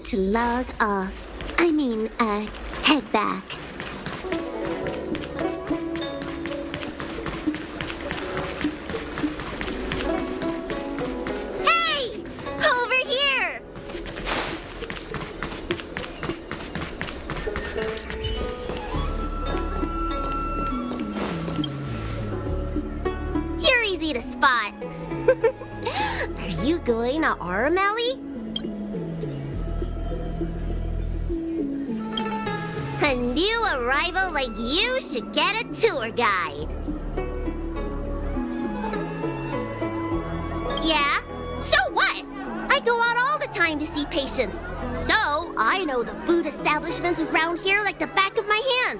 To log off. Head back. Hey! Over here! You're easy to spot. Are you going to Aurameli? A new arrival like you should get a tour guide. Yeah? So what? I go out all the time to see patients. So, I know the food establishments around here like the back of my hand.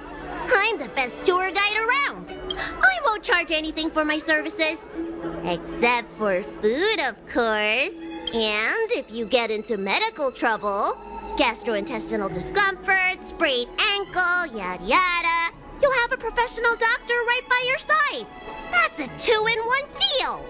I'm the best tour guide around. I won't charge anything for my services. Except for food, of course. And if you get into medical trouble, gastrointestinal discomfort, sprained ankle, yada yada, you'll have a professional doctor right by your side. That's a 2-in-1 deal.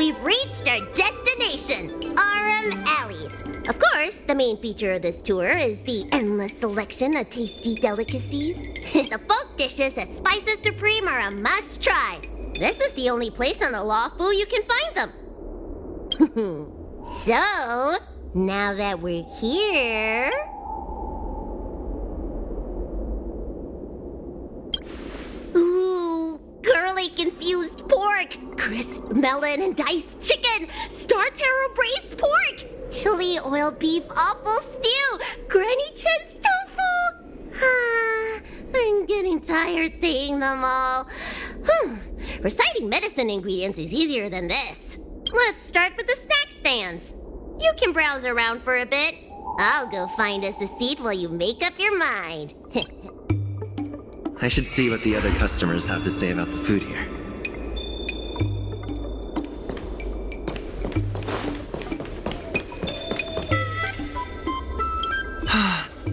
we've reached our destination, Aram Alley. Of course, the main feature of this tour is the endless selection of tasty delicacies. The folk dishes at Spices Supreme are a must-try. This is the only place on the Lawfu you can find them. So, now that we're here... Ooh, girly confused pork, crisp melon and diced chicken, star taro braised pork, chili oil beef awful stew, Granny Chen's tofu. I'm getting tired saying them all. Reciting medicine ingredients is easier than this. Let's start with the snack stands. You can browse around for a bit. I'll go find us a seat while you make up your mind. I should see what the other customers have to say about the food here.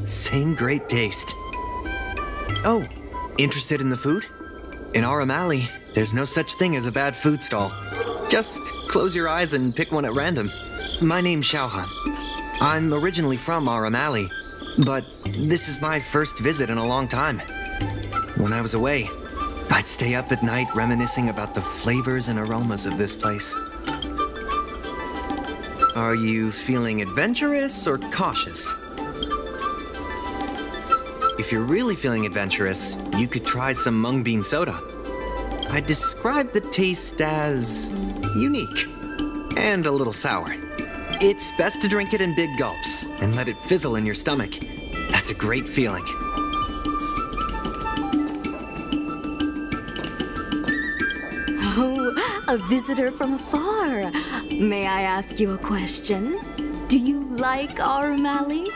Same great taste. Oh, interested in the food? In Aram Alley, there's no such thing as a bad food stall. Just close your eyes and pick one at random. My name's Xiaohan. I'm originally from Aram Alley, but this is my first visit in a long time. When I was away, I'd stay up at night reminiscing about the flavors and aromas of this place. Are you feeling adventurous or cautious? If you're really feeling adventurous, you could try some mung bean soda. I'd describe the taste as unique and a little sour. It's best to drink it in big gulps and let it fizzle in your stomach. That's a great feeling. Oh, a visitor from afar. May I ask you a question? Do you like Aram Alley?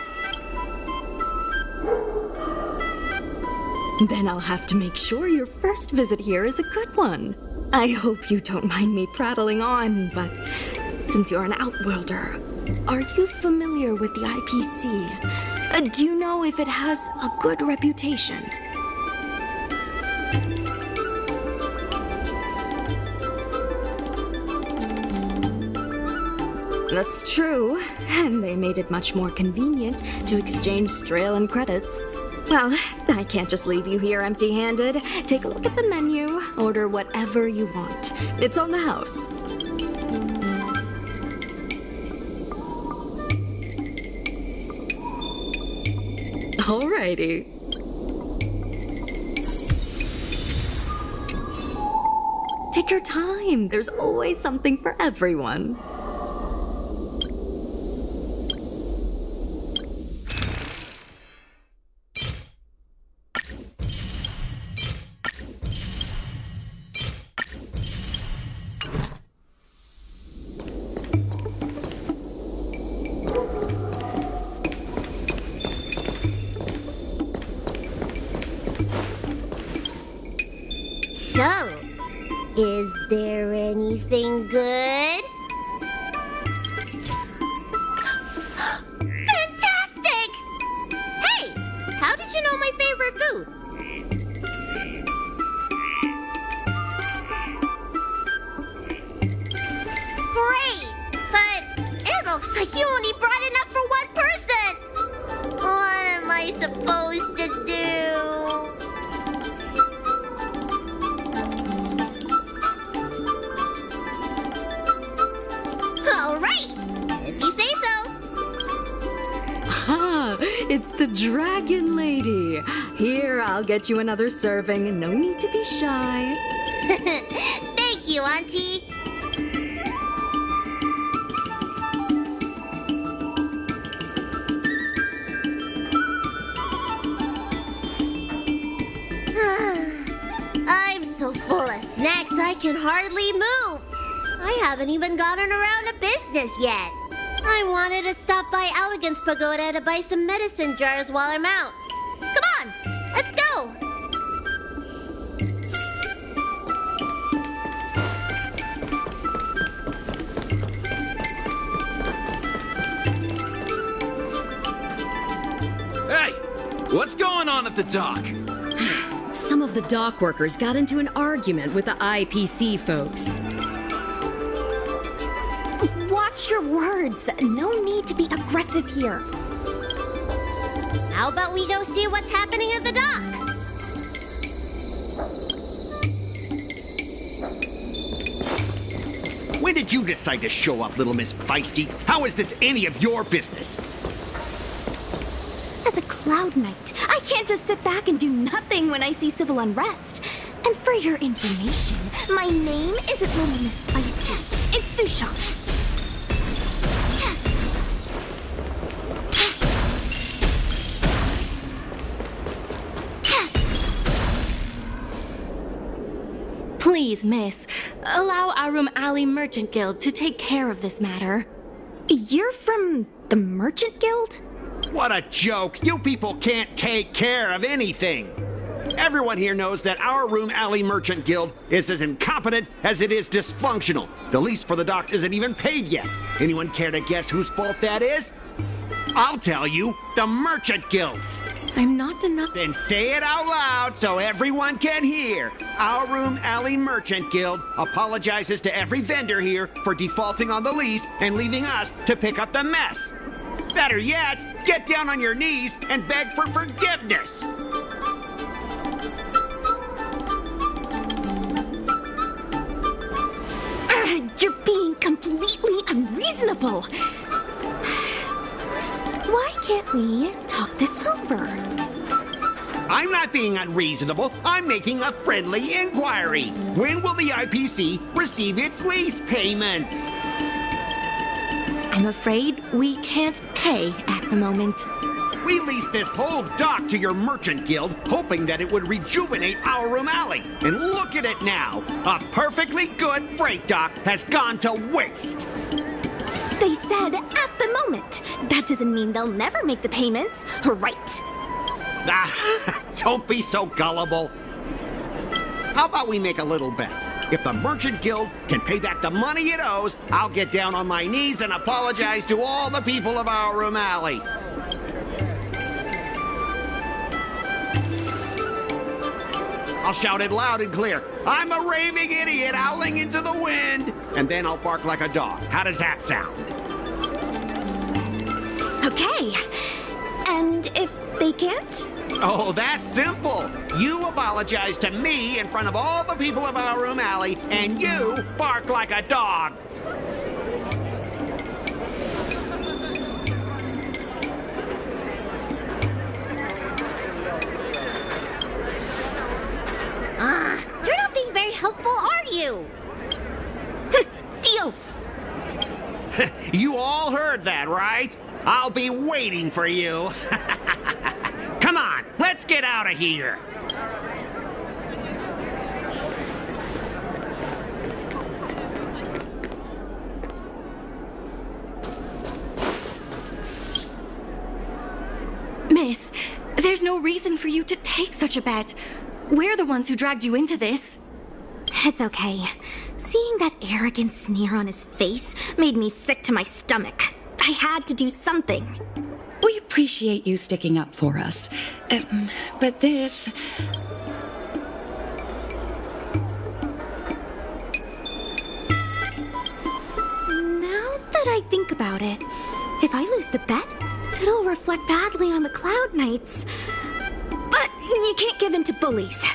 Then I'll have to make sure your first visit here is a good one. I hope you don't mind me prattling on, but since you're an outworlder, are you familiar with the IPC? Do you know if it has a good reputation? That's true, and they made it much more convenient to exchange Strelin credits. Well, I can't just leave you here empty-handed. Take a look at the menu, order whatever you want. It's on the house. Alrighty. Take your time. There's always something for everyone. So, is there anything good? Fantastic! Hey, how did you know my favorite food? Great, but it looks like you only brought enough for one person. What am I supposed to do? All right, if you say so. Ah, it's the Dragon Lady. Here, I'll get you another serving. No need to be shy. Thank you, Auntie. I'm so full of snacks I can hardly move. I haven't even gotten around to business yet. I wanted to stop by Elegance Pagoda to buy some medicine jars while I'm out. Come on, let's go. Hey, what's going on at the dock? Some of the dock workers got into an argument with the IPC folks. Watch your words. No need to be aggressive here. How about we go see what's happening at the dock? When did you decide to show up, little Miss Feisty? How is this any of your business? As a Cloud Knight, I can't just sit back and do nothing when I see civil unrest. And for your information, my name isn't Little Miss Feisty. It's Sushan. Please, miss, allow Arum Alley Merchant Guild to take care of this matter. You're from the Merchant Guild? What a joke! You people can't take care of anything! Everyone here knows that our Room Alley Merchant Guild is as incompetent as it is dysfunctional. The lease for the docks isn't even paid yet. Anyone care to guess whose fault that is? I'll tell you, the Merchant Guild's. I'm not denying. Then say it out loud so everyone can hear. Our Room Alley Merchant Guild apologizes to every vendor here for defaulting on the lease and leaving us to pick up the mess. Better yet, get down on your knees and beg for forgiveness. You're being completely unreasonable. Why can't we talk this over? I'm not being unreasonable. I'm making a friendly inquiry. When will the IPC receive its lease payments? I'm afraid we can't pay at the moment. We leased this whole dock to your merchant guild, hoping that it would rejuvenate our Room Alley. And look at it now. A perfectly good freight dock has gone to waste. They said at the moment. That doesn't mean they'll never make the payments, right? Don't be so gullible. How about we make a little bet? If the Merchant Guild can pay back the money it owes, I'll get down on my knees and apologize to all the people of our Room Alley. I'll shout it loud and clear. I'm a raving idiot howling into the wind. And then I'll bark like a dog. How does that sound? Okay. And if they can't? Oh, that's simple. You apologize to me in front of all the people of our Room Alley, and you bark like a dog. You're not being very helpful, are you? Deal. You all heard that, right? I'll be waiting for you. Come on, let's get out of here. Miss, there's no reason for you to take such a bet. We're the ones who dragged you into this. It's okay. Seeing that arrogant sneer on his face made me sick to my stomach. I had to do something. We appreciate you sticking up for us. But this... Now that I think about it, if I lose the bet, it'll reflect badly on the Cloud Knights. But you can't give in to bullies.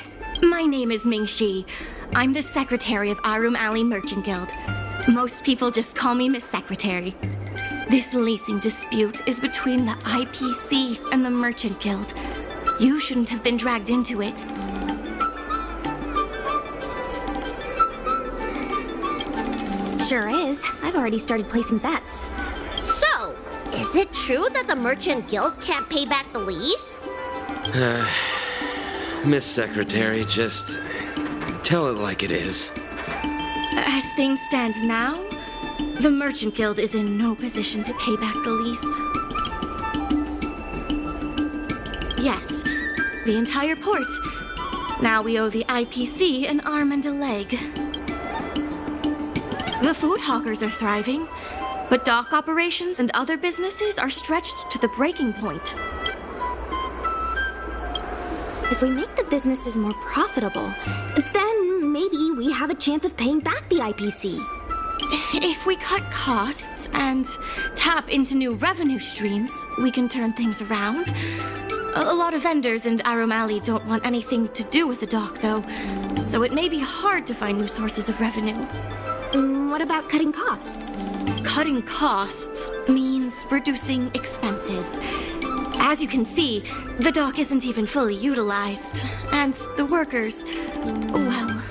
My name is Ming-Shi. I'm the secretary of Arum Alley Merchant Guild. Most people just call me Miss Secretary. This leasing dispute is between the IPC and the Merchant Guild. You shouldn't have been dragged into it. Sure is. I've already started placing bets. So, is it true that the Merchant Guild can't pay back the lease? Miss Secretary, just tell it like it is. As things stand now, the Merchant Guild is in no position to pay back the lease. Yes, the entire port. Now we owe the IPC an arm and a leg. The food hawkers are thriving, but dock operations and other businesses are stretched to the breaking point. If we make the businesses more profitable, then maybe we have a chance of paying back the IPC. If we cut costs and tap into new revenue streams, we can turn things around. A lot of vendors in Arum Alley don't want anything to do with the dock, though, so it may be hard to find new sources of revenue. What about cutting costs? Cutting costs means reducing expenses. As you can see, the dock isn't even fully utilized, and the workers, well...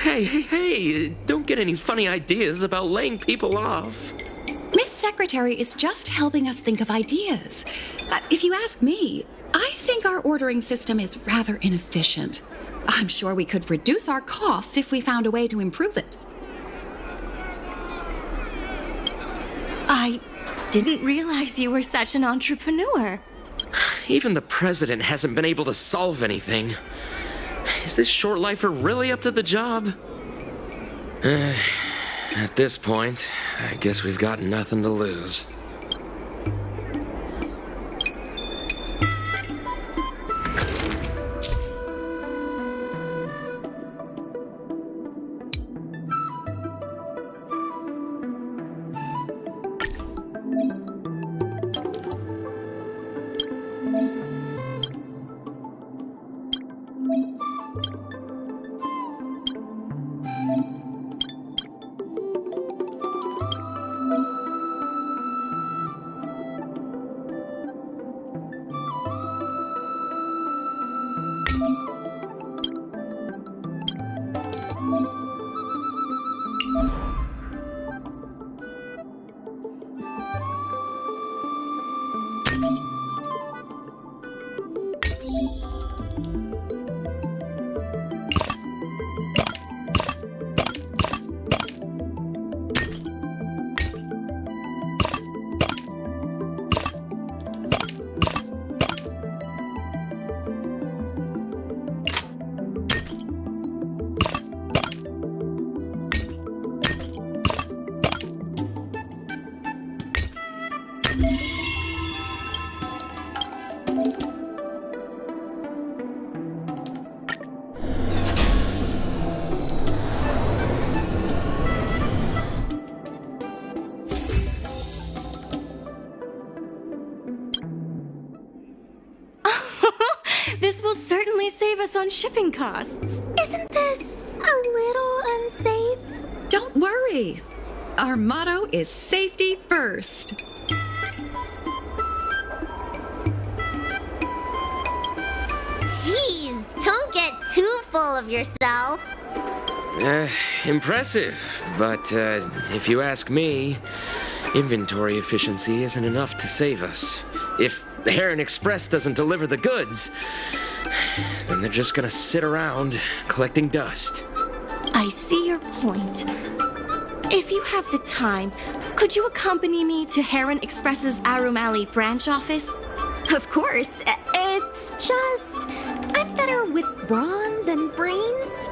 Hey, don't get any funny ideas about laying people off. Miss Secretary is just helping us think of ideas. If you ask me, I think our ordering system is rather inefficient. I'm sure we could reduce our costs if we found a way to improve it. I didn't realize you were such an entrepreneur. Even the president hasn't been able to solve anything. Is this short lifer really up to the job? At this point, I guess we've got nothing to lose. This will certainly save us on shipping costs. Isn't this a little unsafe? Don't worry. Our motto is safety first. Jeez, don't get too full of yourself. Impressive, but if you ask me, inventory efficiency isn't enough to save us. If the Heron Express doesn't deliver the goods, then they're just gonna sit around collecting dust. I see your point. If you have the time, could you accompany me to Heron Express's Arum Alley branch office? Of course. It's just... I'm better with brawn than brains.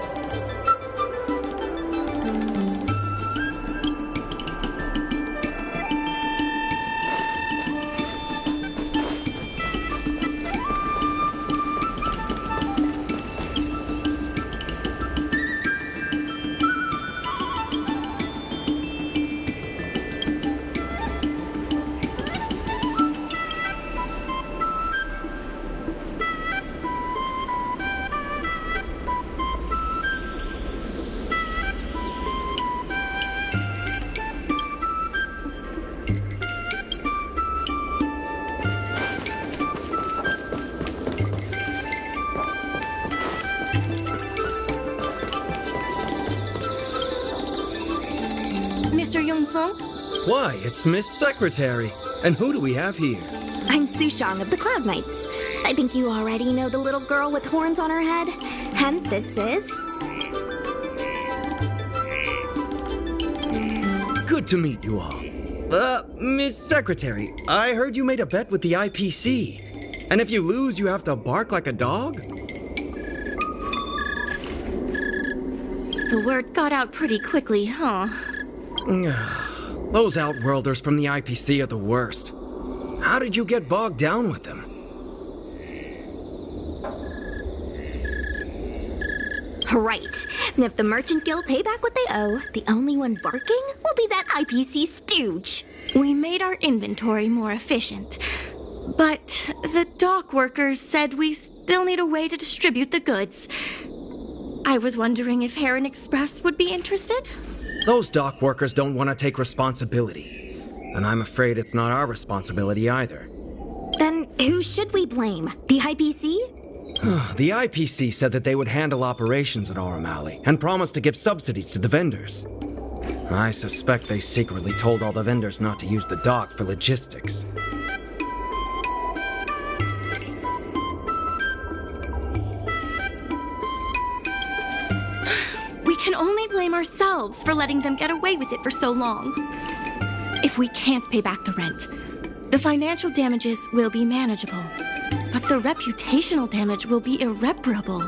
Mr. Jungfeng? Why, it's Miss Secretary. And who do we have here? I'm Sushang of the Cloud Knights. I think you already know the little girl with horns on her head. And this is... Good to meet you all. Miss Secretary, I heard you made a bet with the IPC. And if you lose, you have to bark like a dog? The word got out pretty quickly, huh? Those Outworlders from the IPC are the worst. How did you get bogged down with them? Right. If the Merchant Guild pay back what they owe, the only one barking will be that IPC stooge. We made our inventory more efficient, but the dock workers said we still need a way to distribute the goods. I was wondering if Heron Express would be interested? Those dock workers don't want to take responsibility. And I'm afraid it's not our responsibility either. Then who should we blame? The IPC? The IPC said that they would handle operations at Aurum Alley and promised to give subsidies to the vendors. I suspect they secretly told all the vendors not to use the dock for logistics. We can only blame ourselves for letting them get away with it for so long. If we can't pay back the rent, the financial damages will be manageable, but the reputational damage will be irreparable.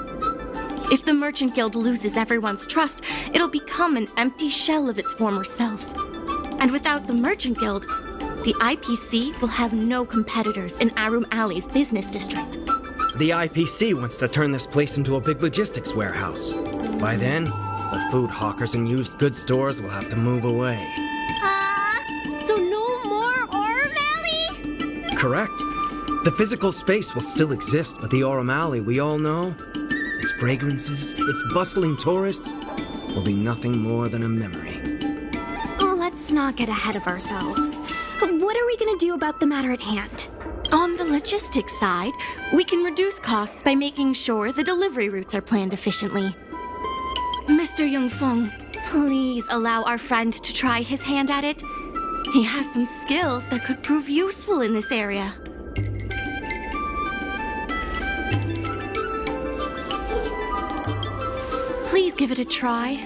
If the Merchant Guild loses everyone's trust, it'll become an empty shell of its former self. And without the Merchant Guild, the IPC will have no competitors in Aurum Alley's business district. The IPC wants to turn this place into a big logistics warehouse. By then, the food hawkers and used goods stores will have to move away. So no more Aurum Alley? Correct. The physical space will still exist, but the Aurum Alley we all know, its fragrances, its bustling tourists, will be nothing more than a memory. Let's not get ahead of ourselves. What are we gonna do about the matter at hand? On the logistics side, we can reduce costs by making sure the delivery routes are planned efficiently. Mr. Yongfeng, please allow our friend to try his hand at it. He has some skills that could prove useful in this area. Please give it a try.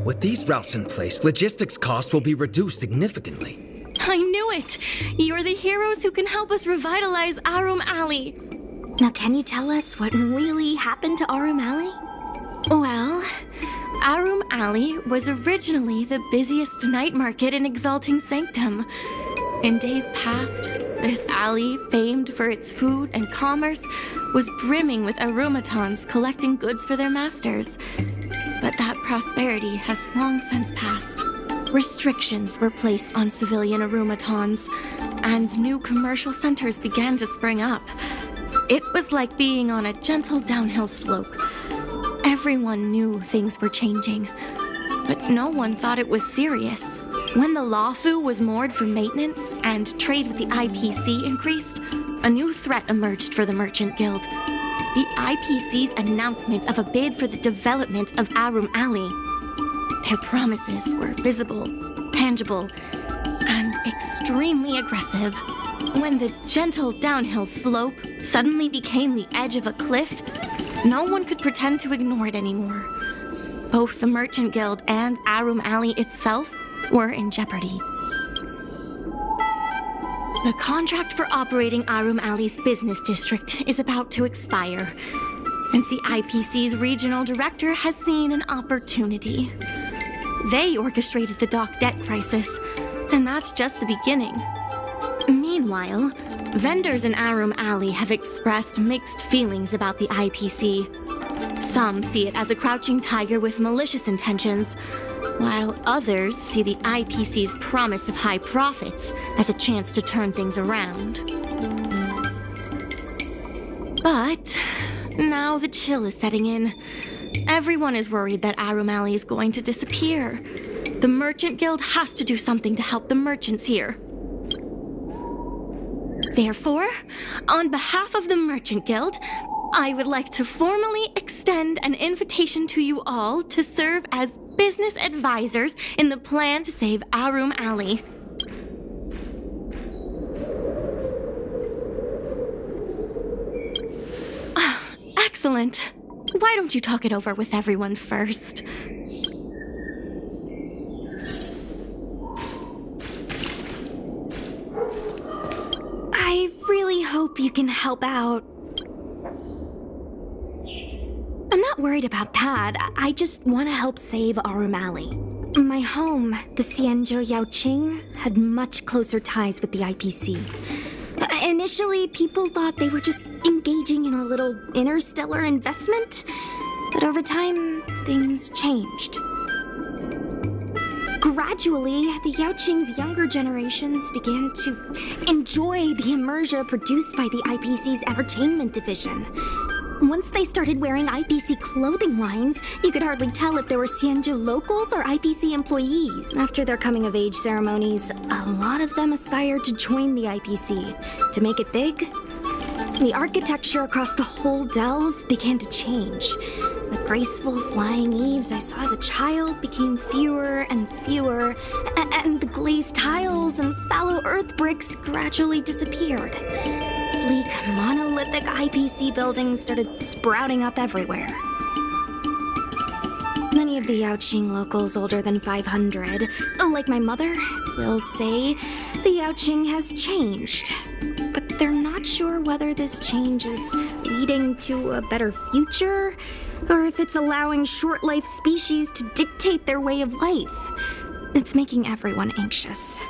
With these routes in place, logistics costs will be reduced significantly. I knew it! You're the heroes who can help us revitalize Aurum Alley. Now, can you tell us what really happened to Aurum Alley? Well, Aurum Alley was originally the busiest night market in Exalting Sanctum. In days past, this alley, famed for its food and commerce, was brimming with Arumatons collecting goods for their masters. But that prosperity has long since passed. Restrictions were placed on civilian Arumatons, and new commercial centers began to spring up. It was like being on a gentle downhill slope. Everyone knew things were changing, but no one thought it was serious. When the Lawfu was moored for maintenance and trade with the IPC increased, a new threat emerged for the Merchant Guild. The IPC's announcement of a bid for the development of Aurum Alley. Their promises were visible, tangible, and extremely aggressive. When the gentle downhill slope suddenly became the edge of a cliff, no one could pretend to ignore it anymore. Both the Merchant Guild and Aurum Alley itself were in jeopardy. The contract for operating Aurum Alley's business district is about to expire, and the IPC's regional director has seen an opportunity. They orchestrated the dock debt crisis, and that's just the beginning. Meanwhile, vendors in Arum Alley have expressed mixed feelings about the IPC. Some see it as a crouching tiger with malicious intentions, while others see the IPC's promise of high profits as a chance to turn things around. But now the chill is setting in. Everyone is worried that Arum Alley is going to disappear. The Merchant Guild has to do something to help the merchants here. Therefore, on behalf of the Merchant Guild, I would like to formally extend an invitation to you all to serve as business advisors in the plan to save Arum Alley. Excellent. Why don't you talk it over with everyone first? I really hope you can help out. I'm not worried about that. I just want to help save Arum Alley. My home, the Xianzhou Yaoqing, had much closer ties with the IPC. Initially, people thought they were just engaging in a little interstellar investment, but over time, things changed. Gradually, the Yaoqing's younger generations began to enjoy the immersion produced by the IPC's entertainment division. Once they started wearing IPC clothing lines, you could hardly tell if they were Xianzhou locals or IPC employees. After their coming-of-age ceremonies, a lot of them aspired to join the IPC. To make it big, the architecture across the whole delve began to change. The graceful flying eaves I saw as a child became fewer and fewer, and the glazed tiles and fallow earth bricks gradually disappeared. Sleek, monolithic IPC buildings started sprouting up everywhere. Many of the Yaoqing locals older than 500, like my mother, will say the Yaoqing has changed. But they're not sure whether this change is leading to a better future, or if it's allowing short-life species to dictate their way of life. It's making everyone anxious.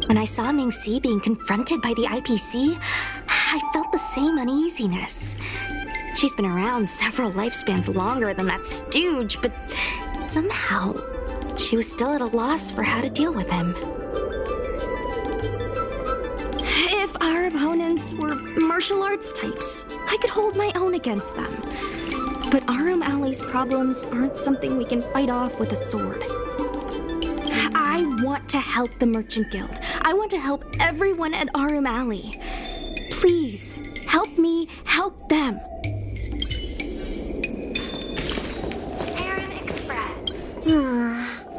When I saw Mingxi being confronted by the IPC, I felt the same uneasiness. She's been around several lifespans longer than that stooge, but somehow she was still at a loss for how to deal with him. If our opponents were martial arts types, I could hold my own against them. But Arum Alley's problems aren't something we can fight off with a sword. I want to help the Merchant Guild. I want to help everyone at Arum Alley. Please, help me help them.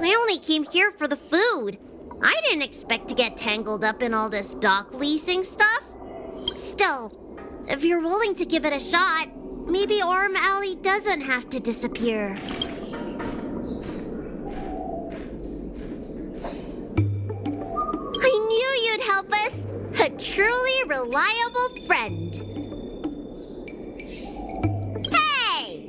I only came here for the food. I didn't expect to get tangled up in all this dock leasing stuff. Still, if you're willing to give it a shot, maybe Arum Alley doesn't have to disappear. I knew you'd help us! A truly reliable friend. Hey!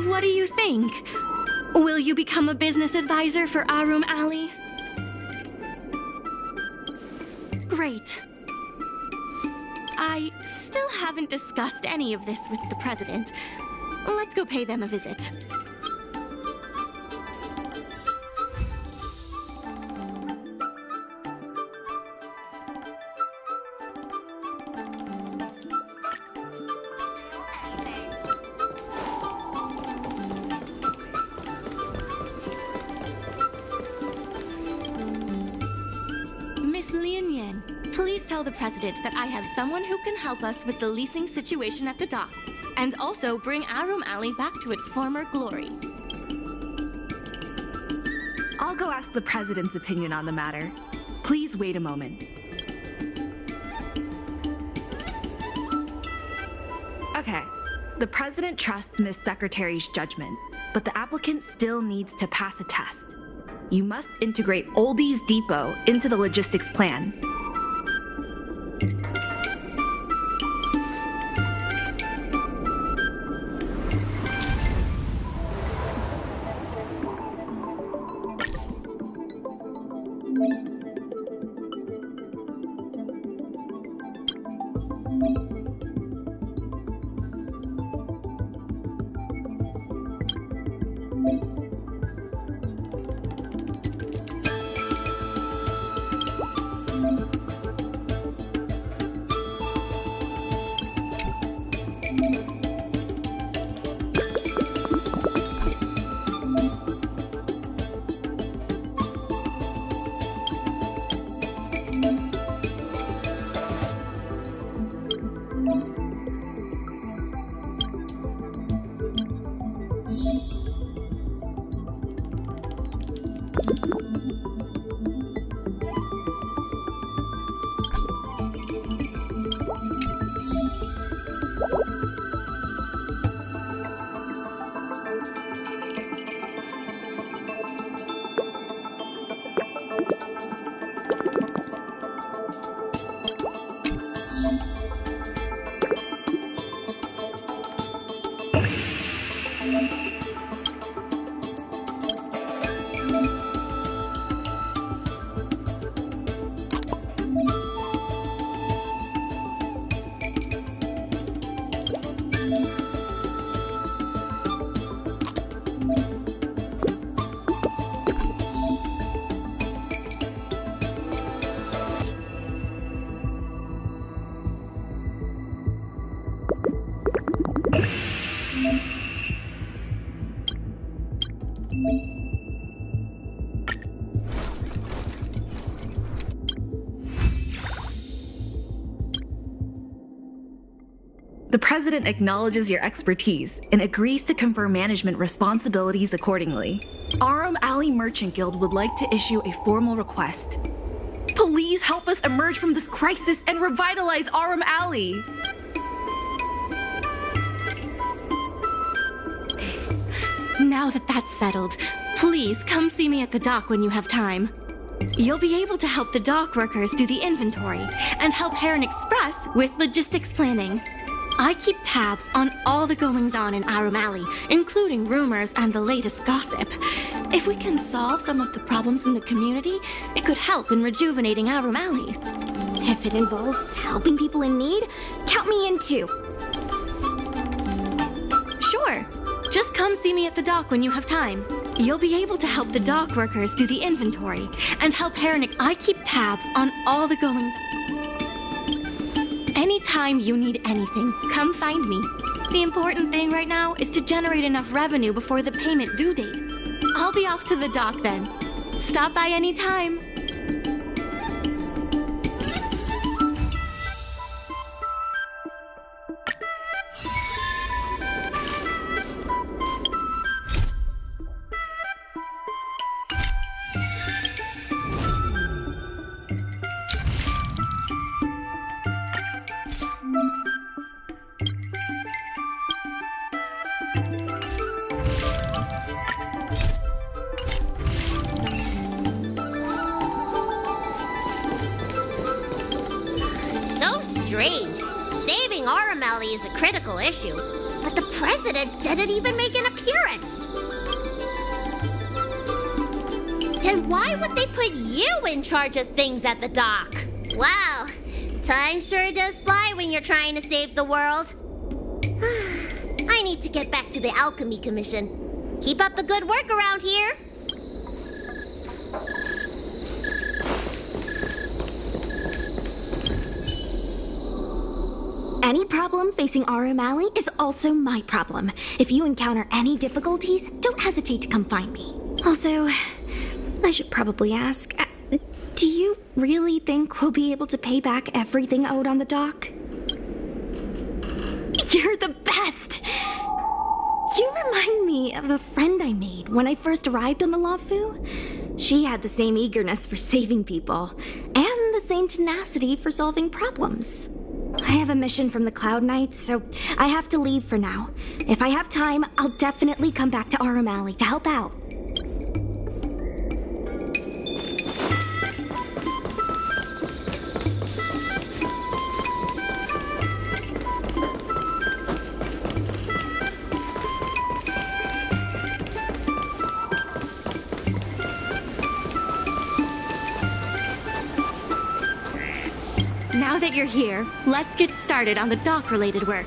What do you think? Will you become a business advisor for Arum Alley? Great. I still haven't discussed any of this with the president. Let's go pay them a visit. Miss Lian, please tell the president that I have someone who can help us with the leasing situation at the dock, and also bring Arum Alley back to its former glory. I'll go ask the president's opinion on the matter. Please wait a moment. Okay, the president trusts Miss Secretary's judgment, but the applicant still needs to pass a test. You must integrate Oldie's Depot into the logistics plan. The President acknowledges your expertise and agrees to confer management responsibilities accordingly. Arum Alley Merchant Guild would like to issue a formal request. Please help us emerge from this crisis and revitalize Arum Alley! Now that that's settled, please come see me at the dock when you have time. You'll be able to help the dock workers do the inventory and help Heron Express with logistics planning. I keep tabs on all the goings-on in Arum Alley, including rumors and the latest gossip. If we can solve some of the problems in the community, it could help in rejuvenating Arum Alley. If it involves helping people in need, count me in too. Sure. Just come see me at the dock when you have time. You'll be able to help the dock workers do the inventory and help Heron. I keep tabs on all the goings. Anytime you need anything, come find me. The important thing right now is to generate enough revenue before the payment due date. I'll be off to the dock then. Stop by anytime. Strange. Saving Arum Alley is a critical issue, but the President didn't even make an appearance. Then why would they put you in charge of things at the dock? Wow, time sure does fly when you're trying to save the world. I need to get back to the Alchemy Commission. Keep up the good work around here. Any problem facing Arum Alley is also my problem. If you encounter any difficulties, don't hesitate to come find me. Also, I should probably ask, do you really think we'll be able to pay back everything owed on the dock? You're the best! You remind me of a friend I made when I first arrived on the Luofu. She had the same eagerness for saving people, and the same tenacity for solving problems. I have a mission from the Cloud Knights, so I have to leave for now. If I have time, I'll definitely come back to Arum Alley to help out. Now that you're here, let's get started on the dock-related work.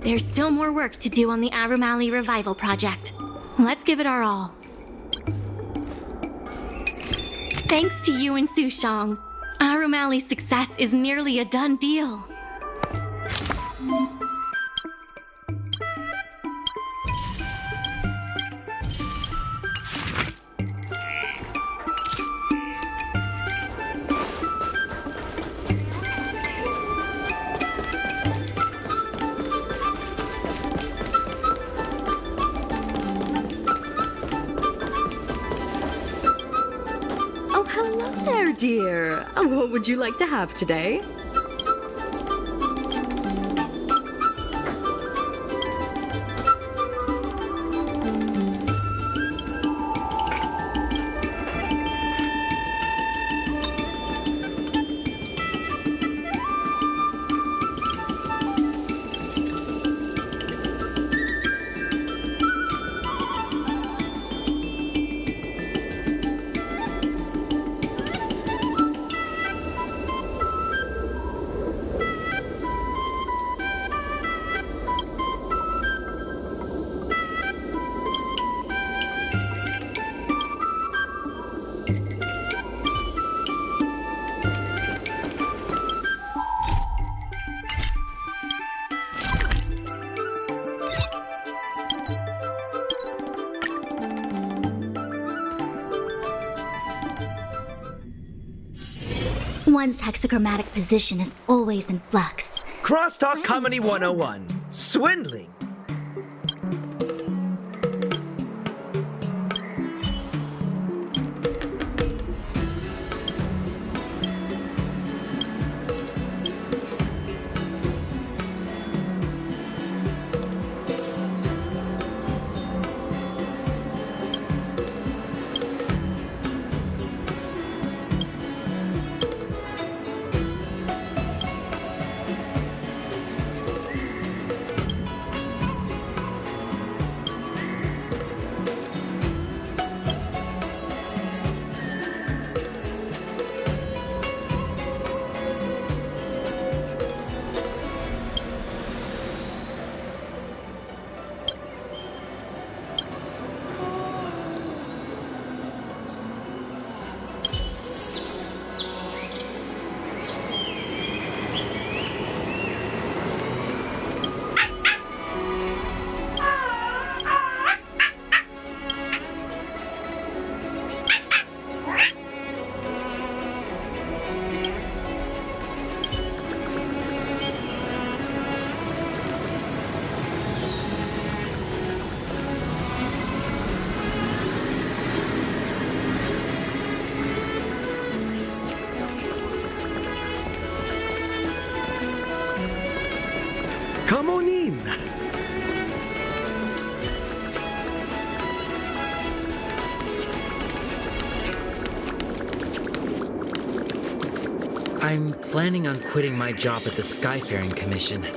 There's still more work to do on the Arum Alley Revival Project. Let's give it our all. Thanks to you and Sushong, Arum Alley's success is nearly a done deal. Oh, hello there, dear. What would you like to have today? One's hexagrammatic position is always in flux. Crosstalk Comedy 101. Swindling. Come on in. I'm planning on quitting my job at the Skyfaring Commission.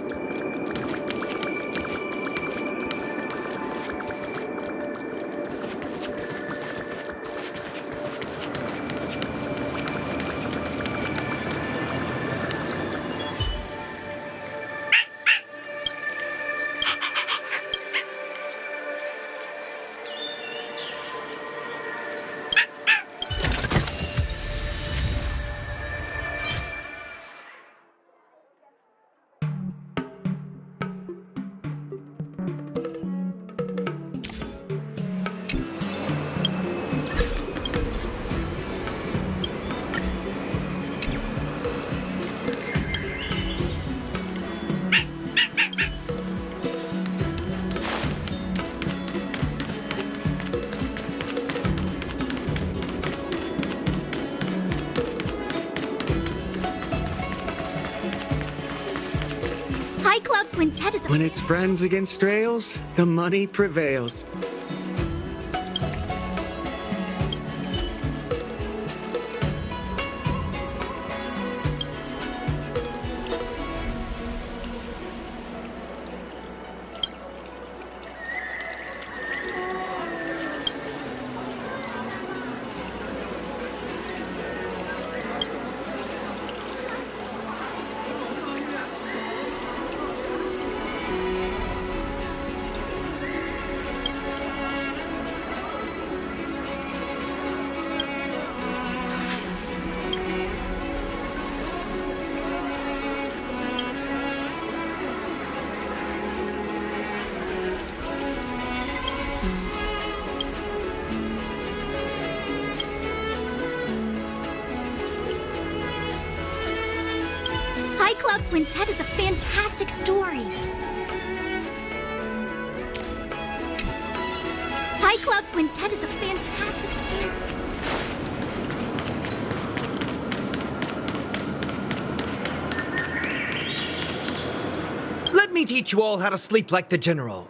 Cloud Quintet is a... When it's friends against trails, the money prevails. Cloud Quintet is a fantastic story. High Cloud Quintet is a fantastic story. Let me teach you all how to sleep like the General.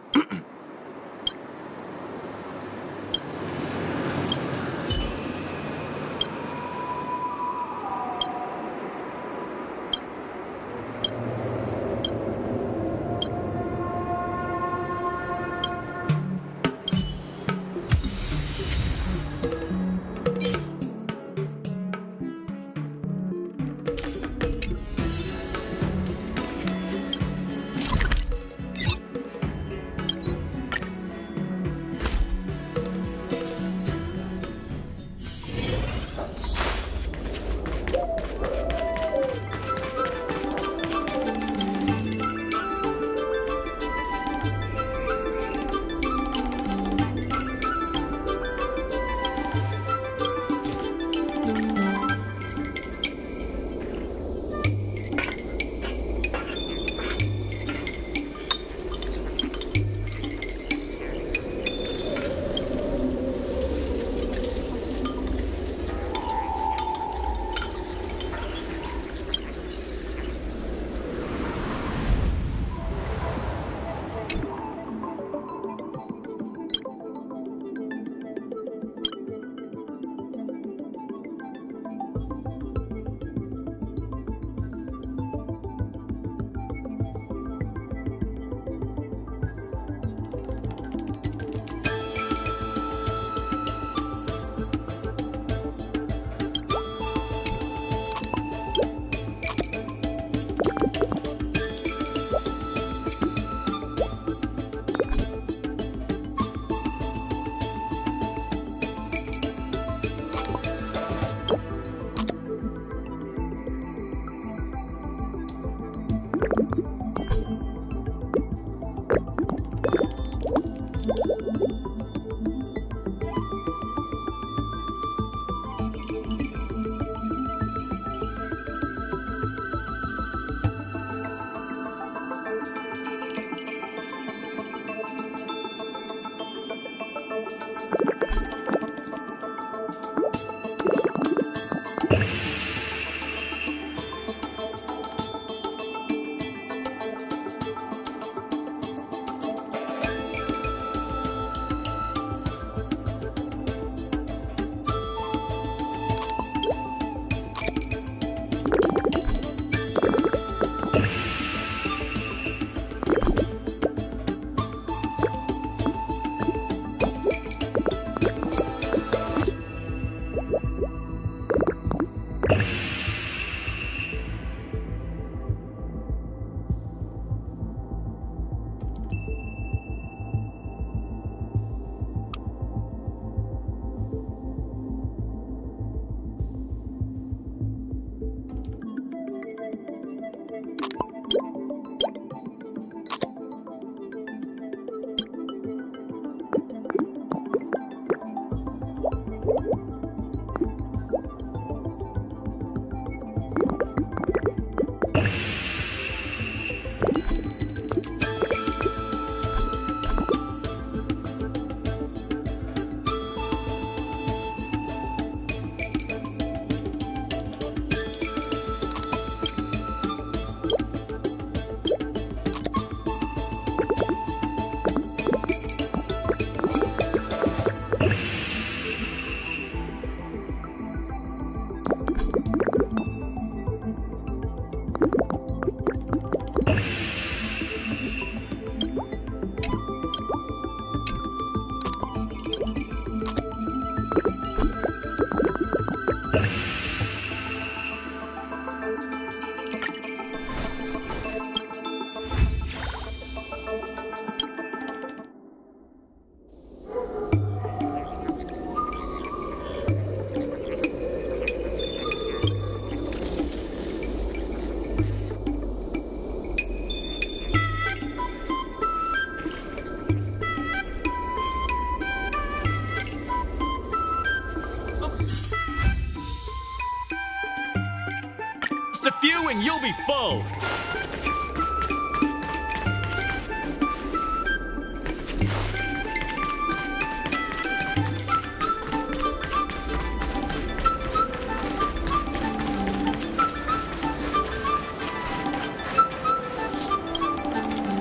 Just a few and you'll be full.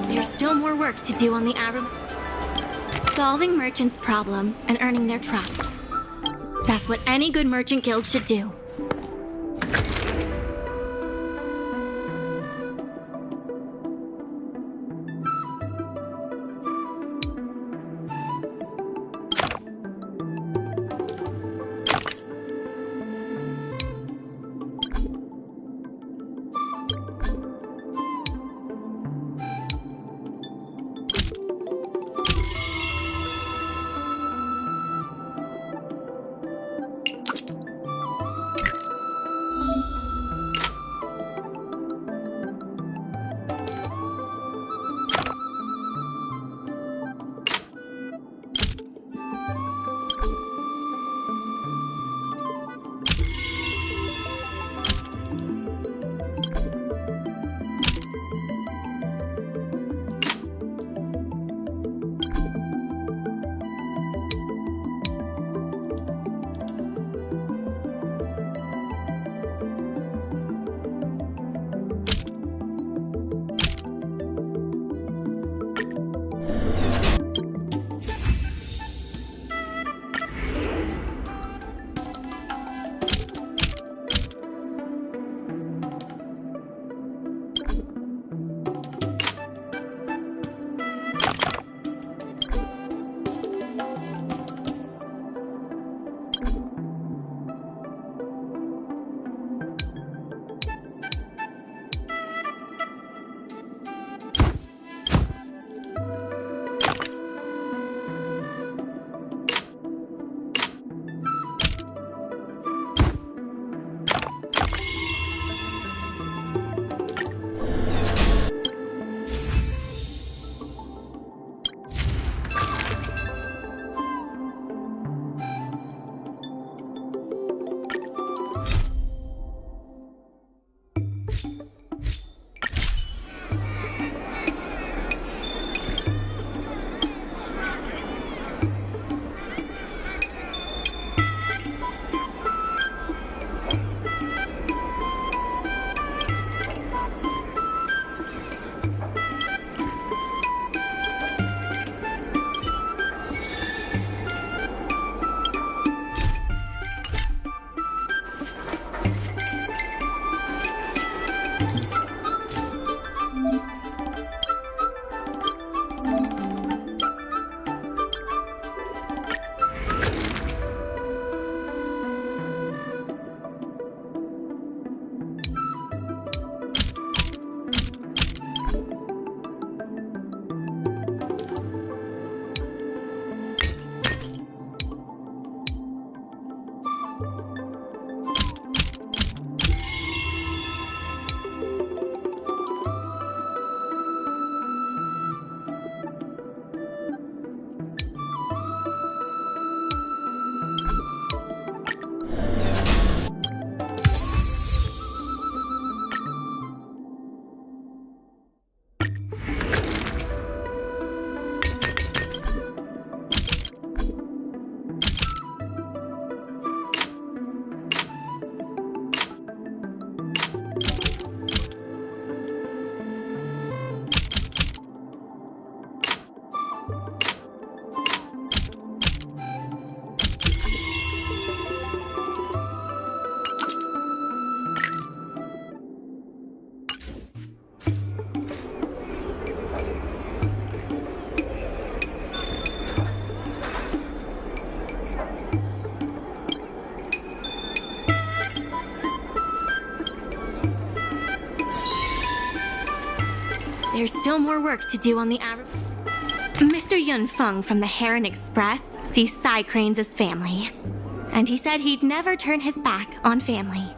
There's still more work to do on the Arum. Solving merchants' problems and earning their trust. That's what any good merchant guild should do. there's still more work to do on the Mr. Yun Feng from the Heron Express sees Psy Cranes as family. And he said he'd never turn his back on family.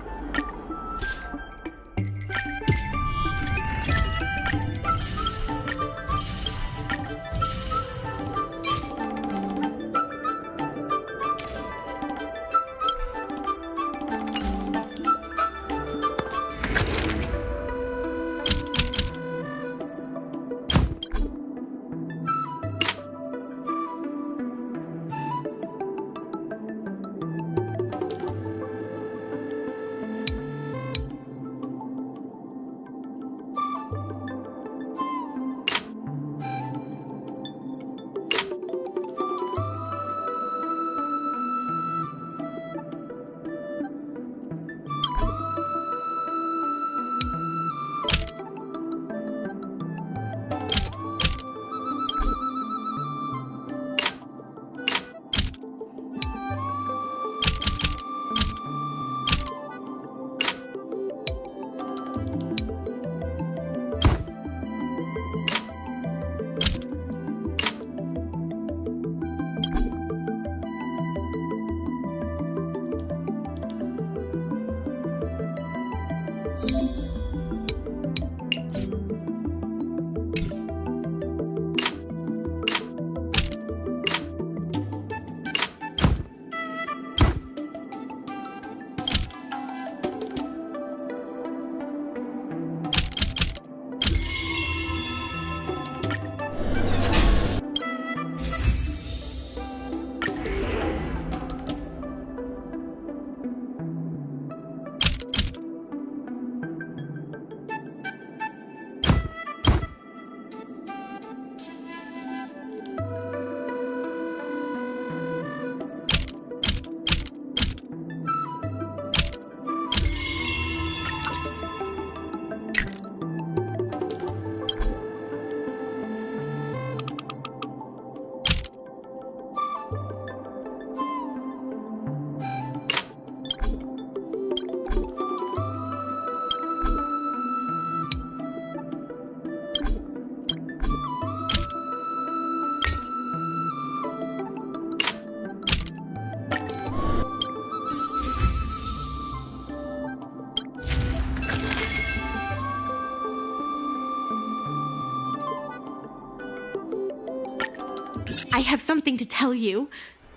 I have something to tell you.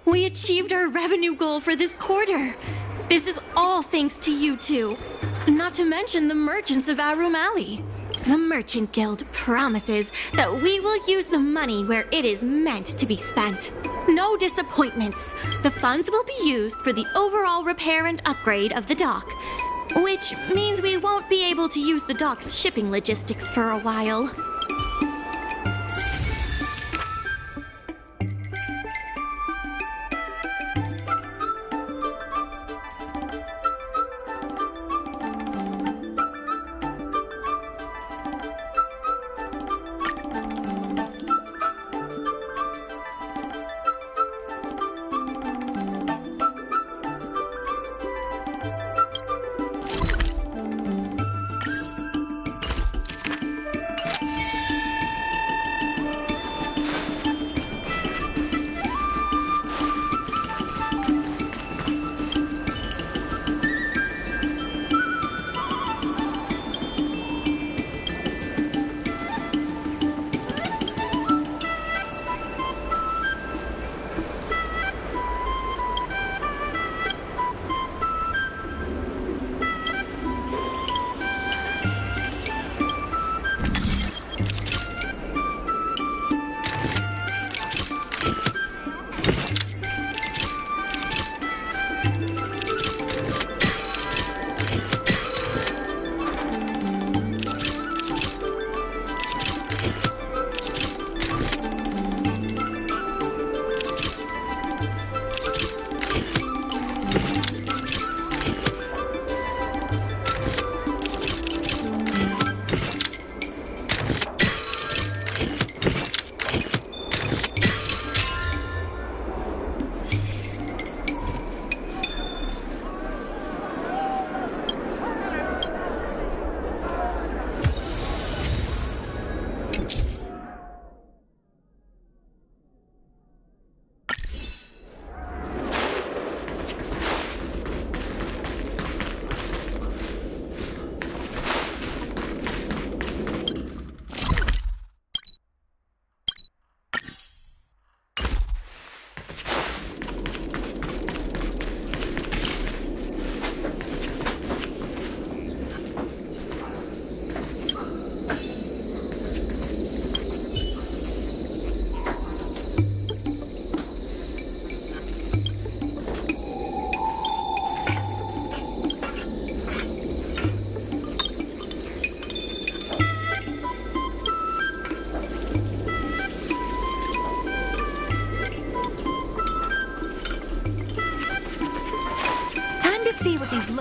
We achieved our revenue goal for this quarter. This is all thanks to you two. Not to mention the merchants of Arum Alley. The Merchant Guild promises that we will use the money where it is meant to be spent. No disappointments. The funds will be used for the overall repair and upgrade of the dock, which means we won't be able to use the dock's shipping logistics for a while.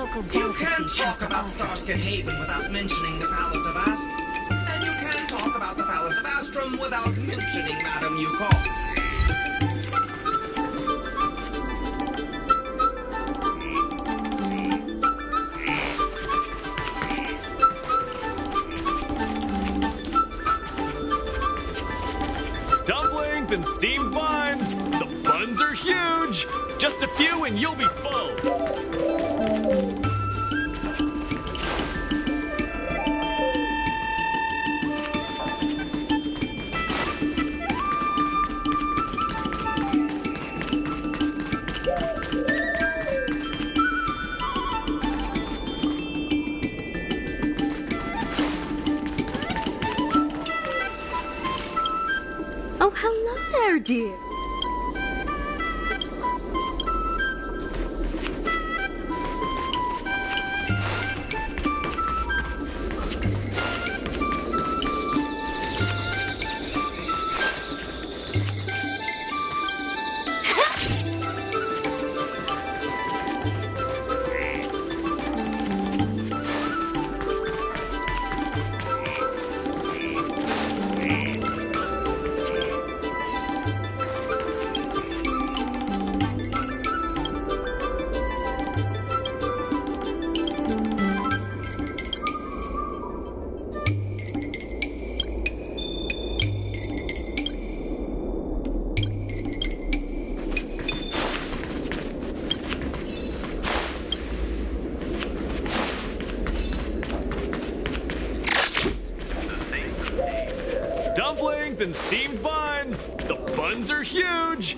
local You delicacies can't talk about Starskip Haven without mentioning the Palace of Astrum. And you can't talk about the Palace of Astrum without mentioning Madame Yukon. Dumplings and steamed buns. The buns are huge. Just a few and you'll be full. Oh, hello there, dear. Dumplings and steamed buns. The buns are huge.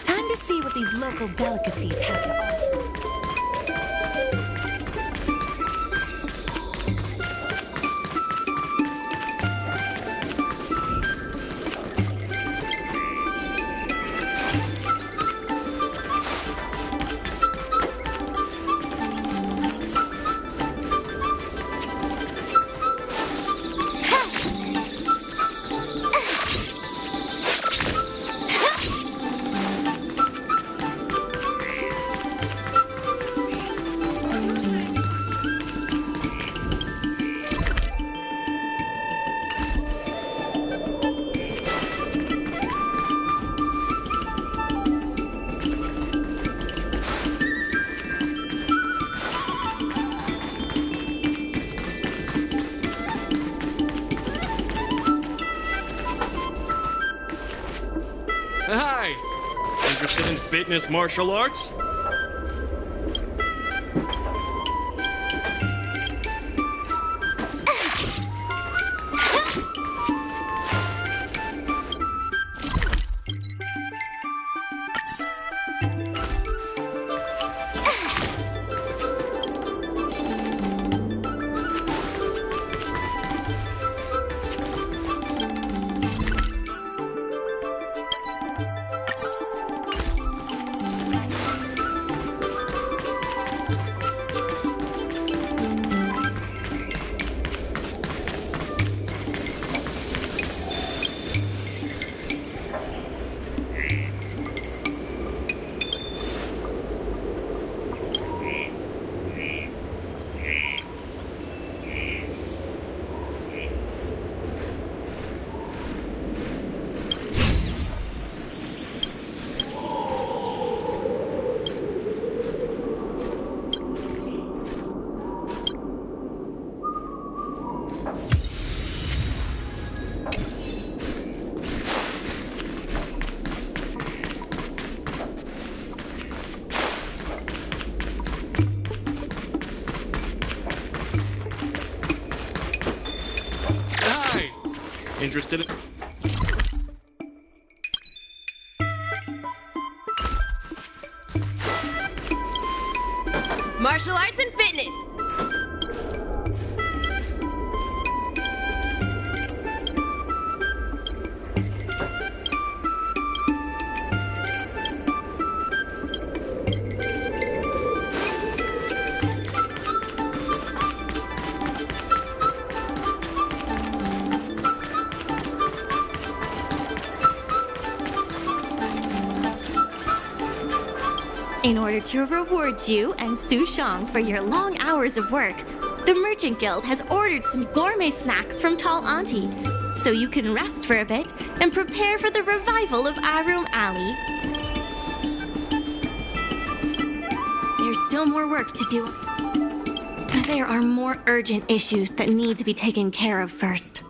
Time to see what these local delicacies have to offer. Hi. Interested in fitness martial arts? Interested in... Martial arts and fitness. In order to reward you and Su Shang for your long hours of work, the Merchant Guild has ordered some gourmet snacks from Tall Auntie, so you can rest for a bit and prepare for the revival of Arum Alley. There's still more work to do. There are more urgent issues that need to be taken care of first.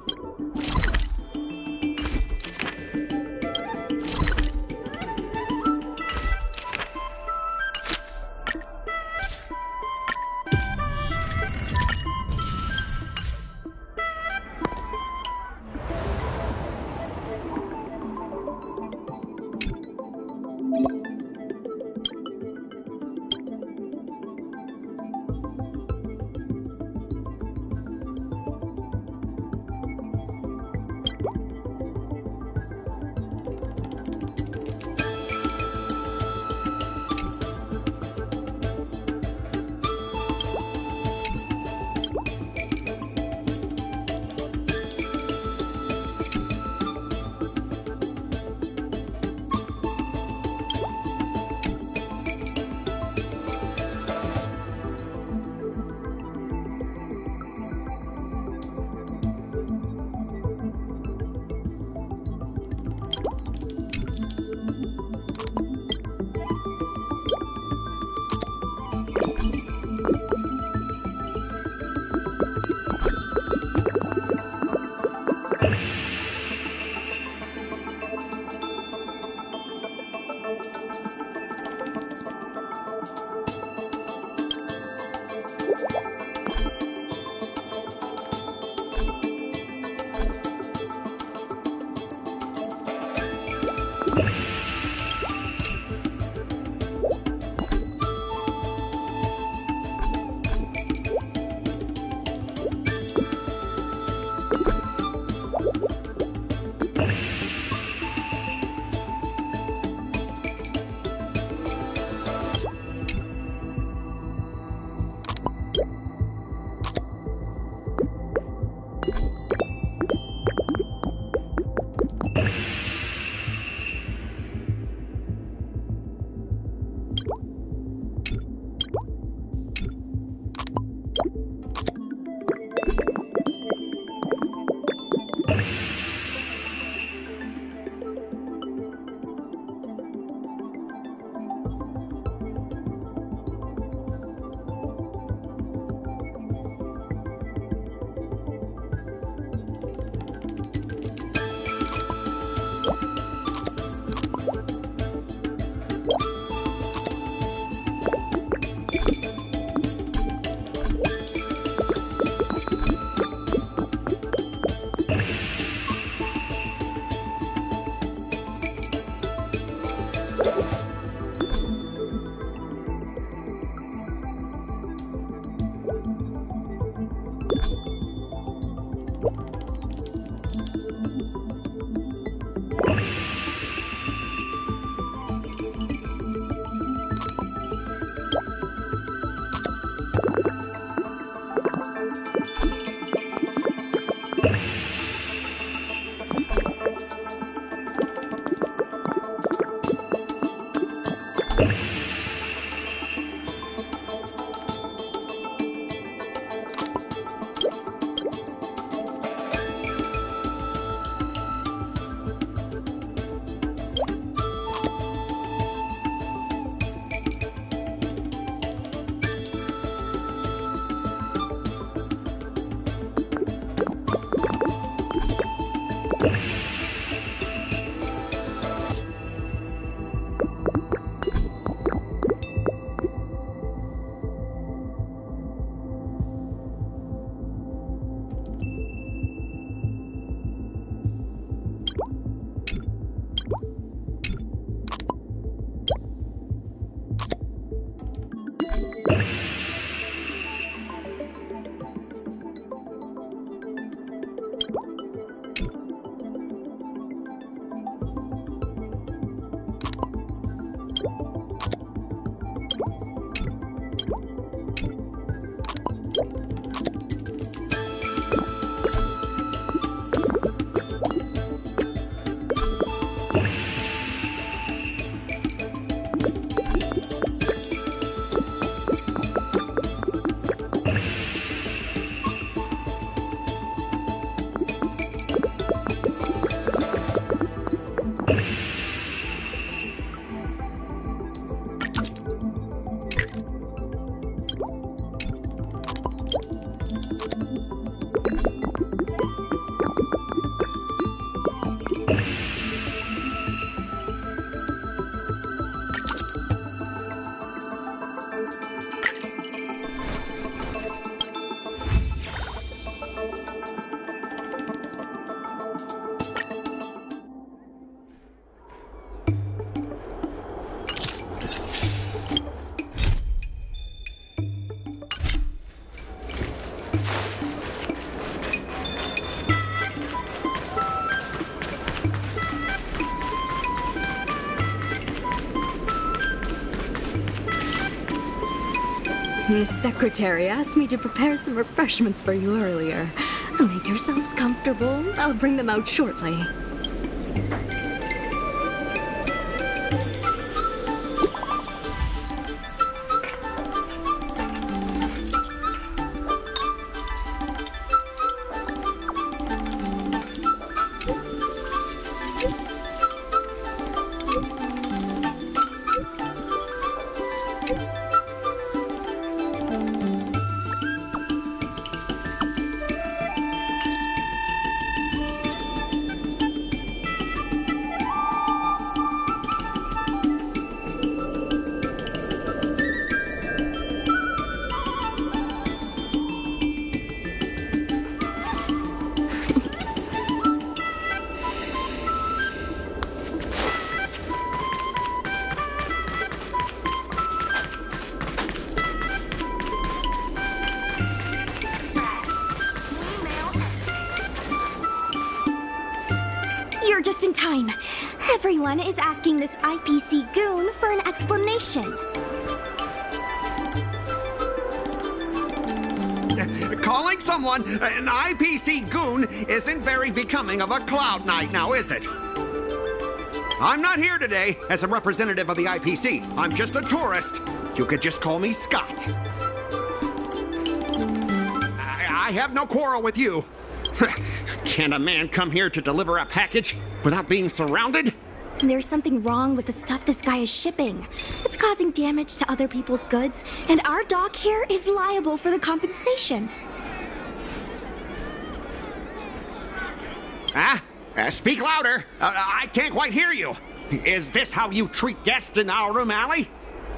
Miss Secretary asked me to prepare some refreshments for you earlier. Make yourselves comfortable. I'll bring them out shortly. You're just in time. Everyone is asking this IPC goon for an explanation. Calling someone an IPC goon isn't very becoming of a Cloud Knight now, is it? I'm not here today as a representative of the IPC. I'm just a tourist. You could just call me Scott. I have no quarrel with you. Can a man come here to deliver a package without being surrounded? There's something wrong with the stuff this guy is shipping. It's causing damage to other people's goods, and our dock here is liable for the compensation. Speak louder. I can't quite hear you. Is this how you treat guests in our room alley?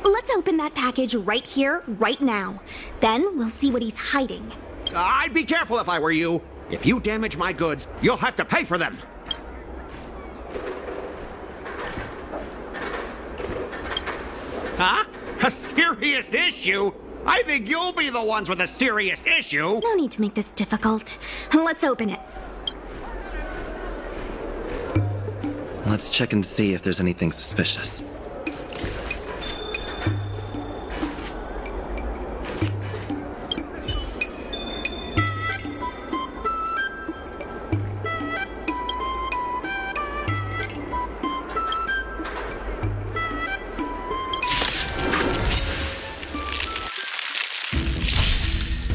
Let's open that package right here, right now. Then we'll see what he's hiding. I'd be careful if I were you. If you damage my goods, you'll have to pay for them. Huh? A serious issue? I think you'll be the ones with a serious issue. No need to make this difficult. Let's open it. Let's check and see if there's anything suspicious.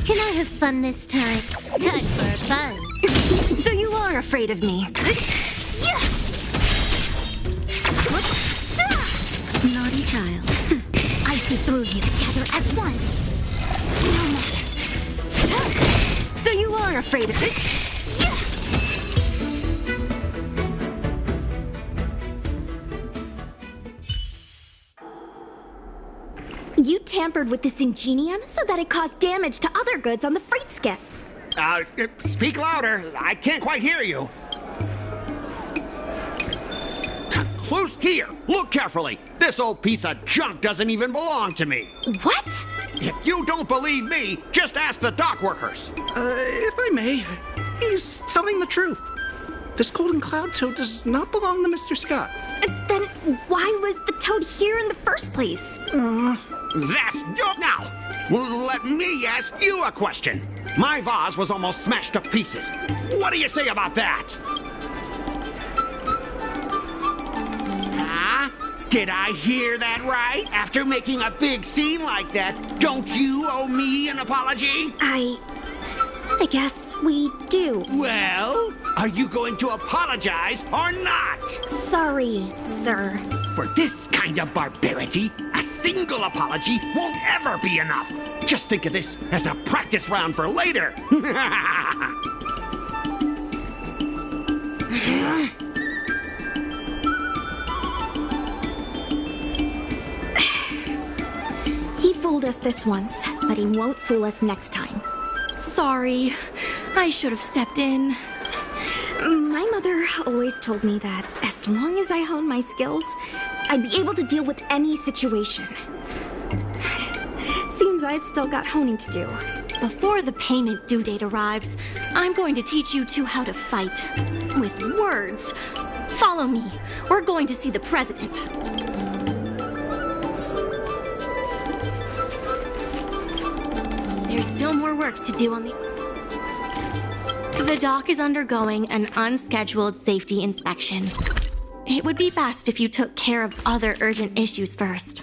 Can I have fun this time? Time for a buzz. So you are afraid of me. Naughty child. I see through you together as one. No matter. So you are afraid of it. You tampered with this ingenium so that it caused damage to other goods on the freight skiff. Speak louder. I can't quite hear you. Who's here? Look carefully. This old piece of junk doesn't even belong to me. What? If you don't believe me, just ask the dock workers. If I may, he's telling the truth. This golden cloud toad does not belong to Mr. Scott. Then why was the toad here in the first place? That's now. Let me ask you a question. My vase was almost smashed to pieces. What do you say about that? Huh? Did I hear that right? After making a big scene like that, don't you owe me an apology? I guess we do. Well, are you going to apologize or not? Sorry, sir. For this kind of barbarity, a single apology won't ever be enough. Just think of this as a practice round for later. He fooled us this once, but he won't fool us next time. Sorry. I should have stepped in. My mother always told me that as long as I hone my skills, I'd be able to deal with any situation. Seems I've still got honing to do. Before the payment due date arrives, I'm going to teach you two how to fight. With words. Follow me. We're going to see the president. more work to do on the... The dock is undergoing an unscheduled safety inspection. It would be best if you took care of other urgent issues first.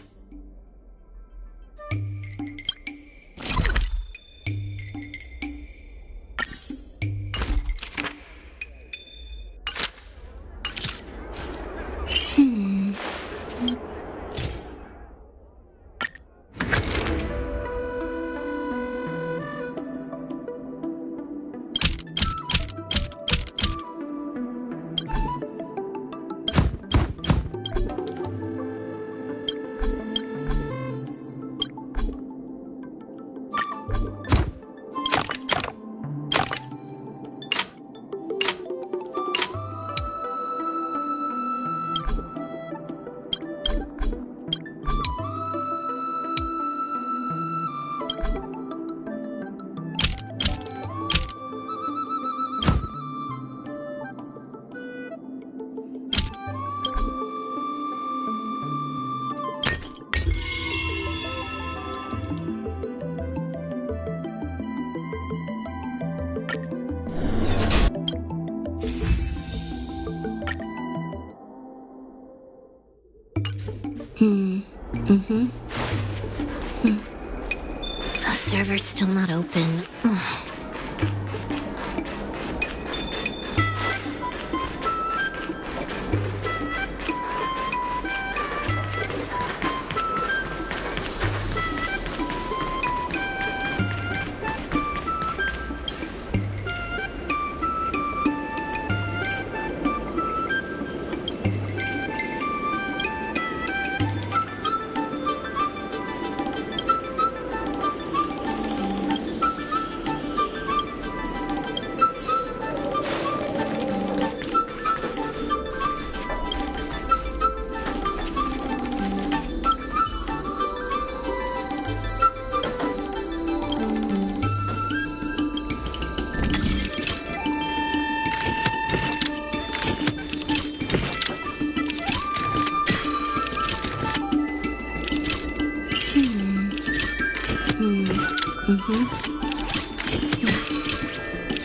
The server's still not open. Ugh.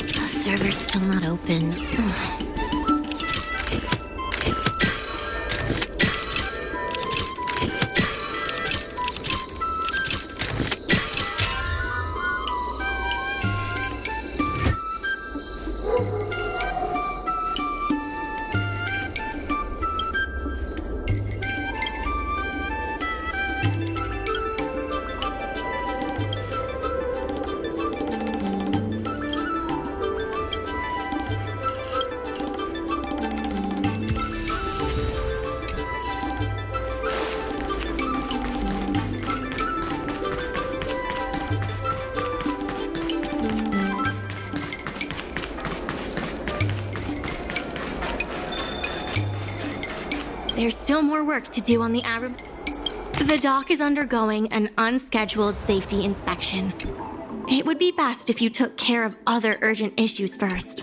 The server's still not open. Ugh. There's still more work to do on the Arab... The dock is undergoing an unscheduled safety inspection. It would be best if you took care of other urgent issues first.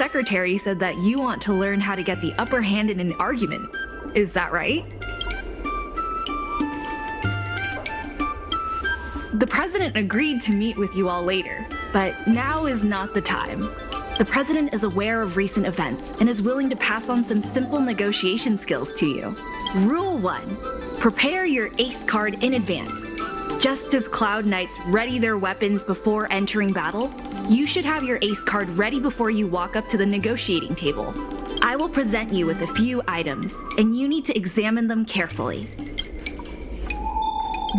secretary said that you want to learn how to get the upper hand in an argument. Is that right? The president agreed to meet with you all later, but now is not the time. The president is aware of recent events and is willing to pass on some simple negotiation skills to you. Rule 1. Prepare your ace card in advance. Just as Cloud Knights ready their weapons before entering battle, you should have your ace card ready before you walk up to the negotiating table. I will present you with a few items, and you need to examine them carefully.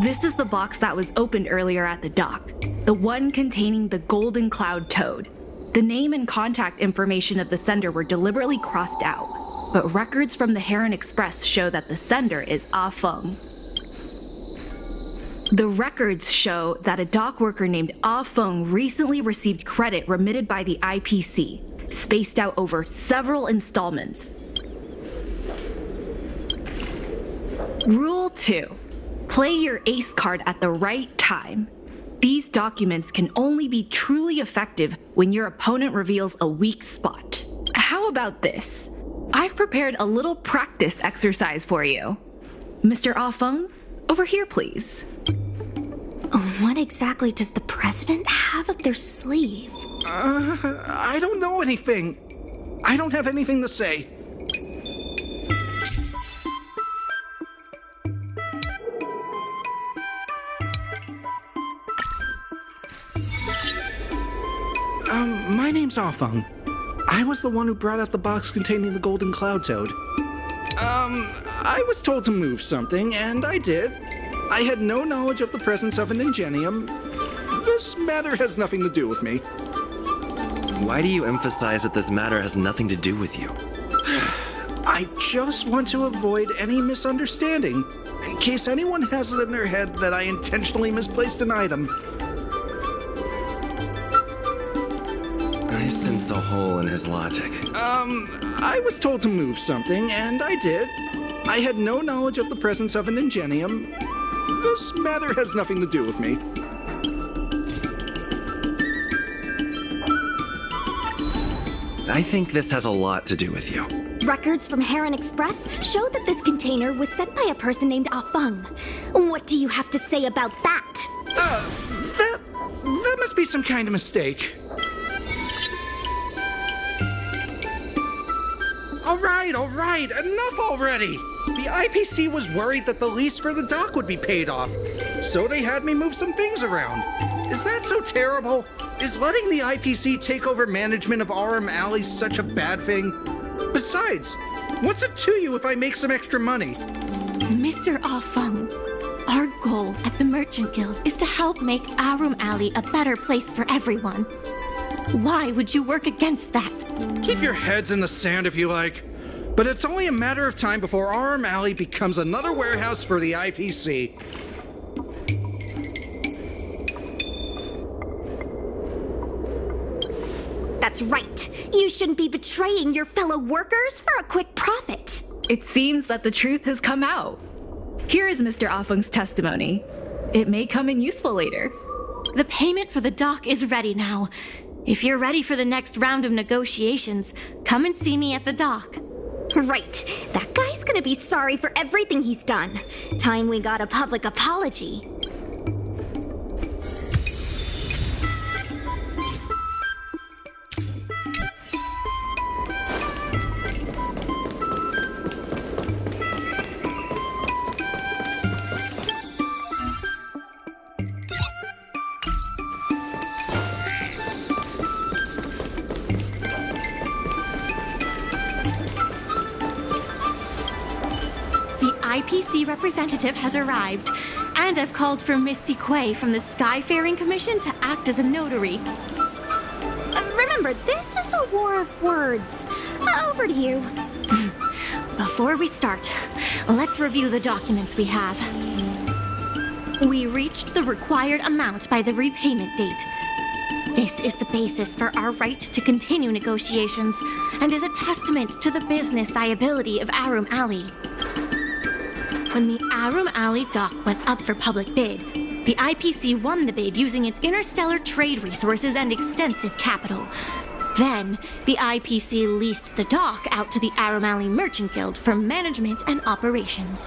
This is the box that was opened earlier at the dock, the one containing the Golden Cloud Toad. The name and contact information of the sender were deliberately crossed out, but records from the Heron Express show that the sender is Ah Feng. The records show that a dock worker named Ah Feng recently received credit remitted by the IPC, spaced out over several installments. Rule 2. Play your ace card at the right time. These documents can only be truly effective when your opponent reveals a weak spot. How about this? I've prepared a little practice exercise for you. Mr. Ah Feng, over here please. What exactly does the president have up their sleeve? I don't know anything. I don't have anything to say. My name's Ah Feng. I was the one who brought out the box containing the Golden Cloud Toad. I was told to move something, and I did. I had no knowledge of the presence of an ingenium. This matter has nothing to do with me. Why do you emphasize that this matter has nothing to do with you? I just want to avoid any misunderstanding, in case anyone has it in their head that I intentionally misplaced an item. I sense a hole in his logic. I was told to move something, and I did. I had no knowledge of the presence of an ingenium. This matter has nothing to do with me. I think this has a lot to do with you. Records from Heron Express show that this container was sent by a person named Ah Feng. What do you have to say about that? That must be some kind of mistake. All right, enough already! The IPC was worried that the lease for the dock would be paid off, so they had me move some things around. Is that so terrible? Is letting the IPC take over management of Aurum Alley such a bad thing? Besides, what's it to you if I make some extra money? Mr. Ah Feng, our goal at the Merchant Guild is to help make Aurum Alley a better place for everyone. Why would you work against that? Keep your heads in the sand if you like. But it's only a matter of time before Aurum Alley becomes another warehouse for the IPC. That's right. You shouldn't be betraying your fellow workers for a quick profit. It seems that the truth has come out. Here is Mr. Ah Feng's testimony. It may come in useful later. The payment for the dock is ready now. If you're ready for the next round of negotiations, come and see me at the dock. Right. That guy's gonna be sorry for everything he's done. Time we got a public apology. IPC representative has arrived, and I've called for Miss Siquei from the Skyfaring Commission to act as a notary. Remember, this is a war of words. Over to you. Before we start, let's review the documents we have. We reached the required amount by the repayment date. This is the basis for our right to continue negotiations, and is a testament to the business viability of Aurum Alley. When the Aurum Alley dock went up for public bid, the IPC won the bid using its interstellar trade resources and extensive capital. Then, the IPC leased the dock out to the Arum Alley Merchant Guild for management and operations.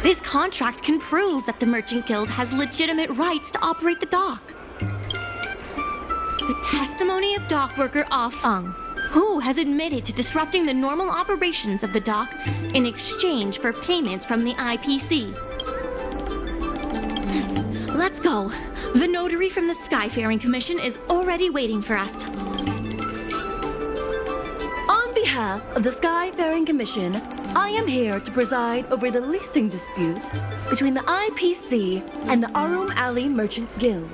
This contract can prove that the Merchant Guild has legitimate rights to operate the dock. The testimony of dock worker Ah Feng, who has admitted to disrupting the normal operations of the dock in exchange for payments from the IPC. Let's go. The notary from the Skyfaring Commission is already waiting for us. On behalf of the Skyfaring Commission, I am here to preside over the leasing dispute between the IPC and the Arum Alley Merchant Guild.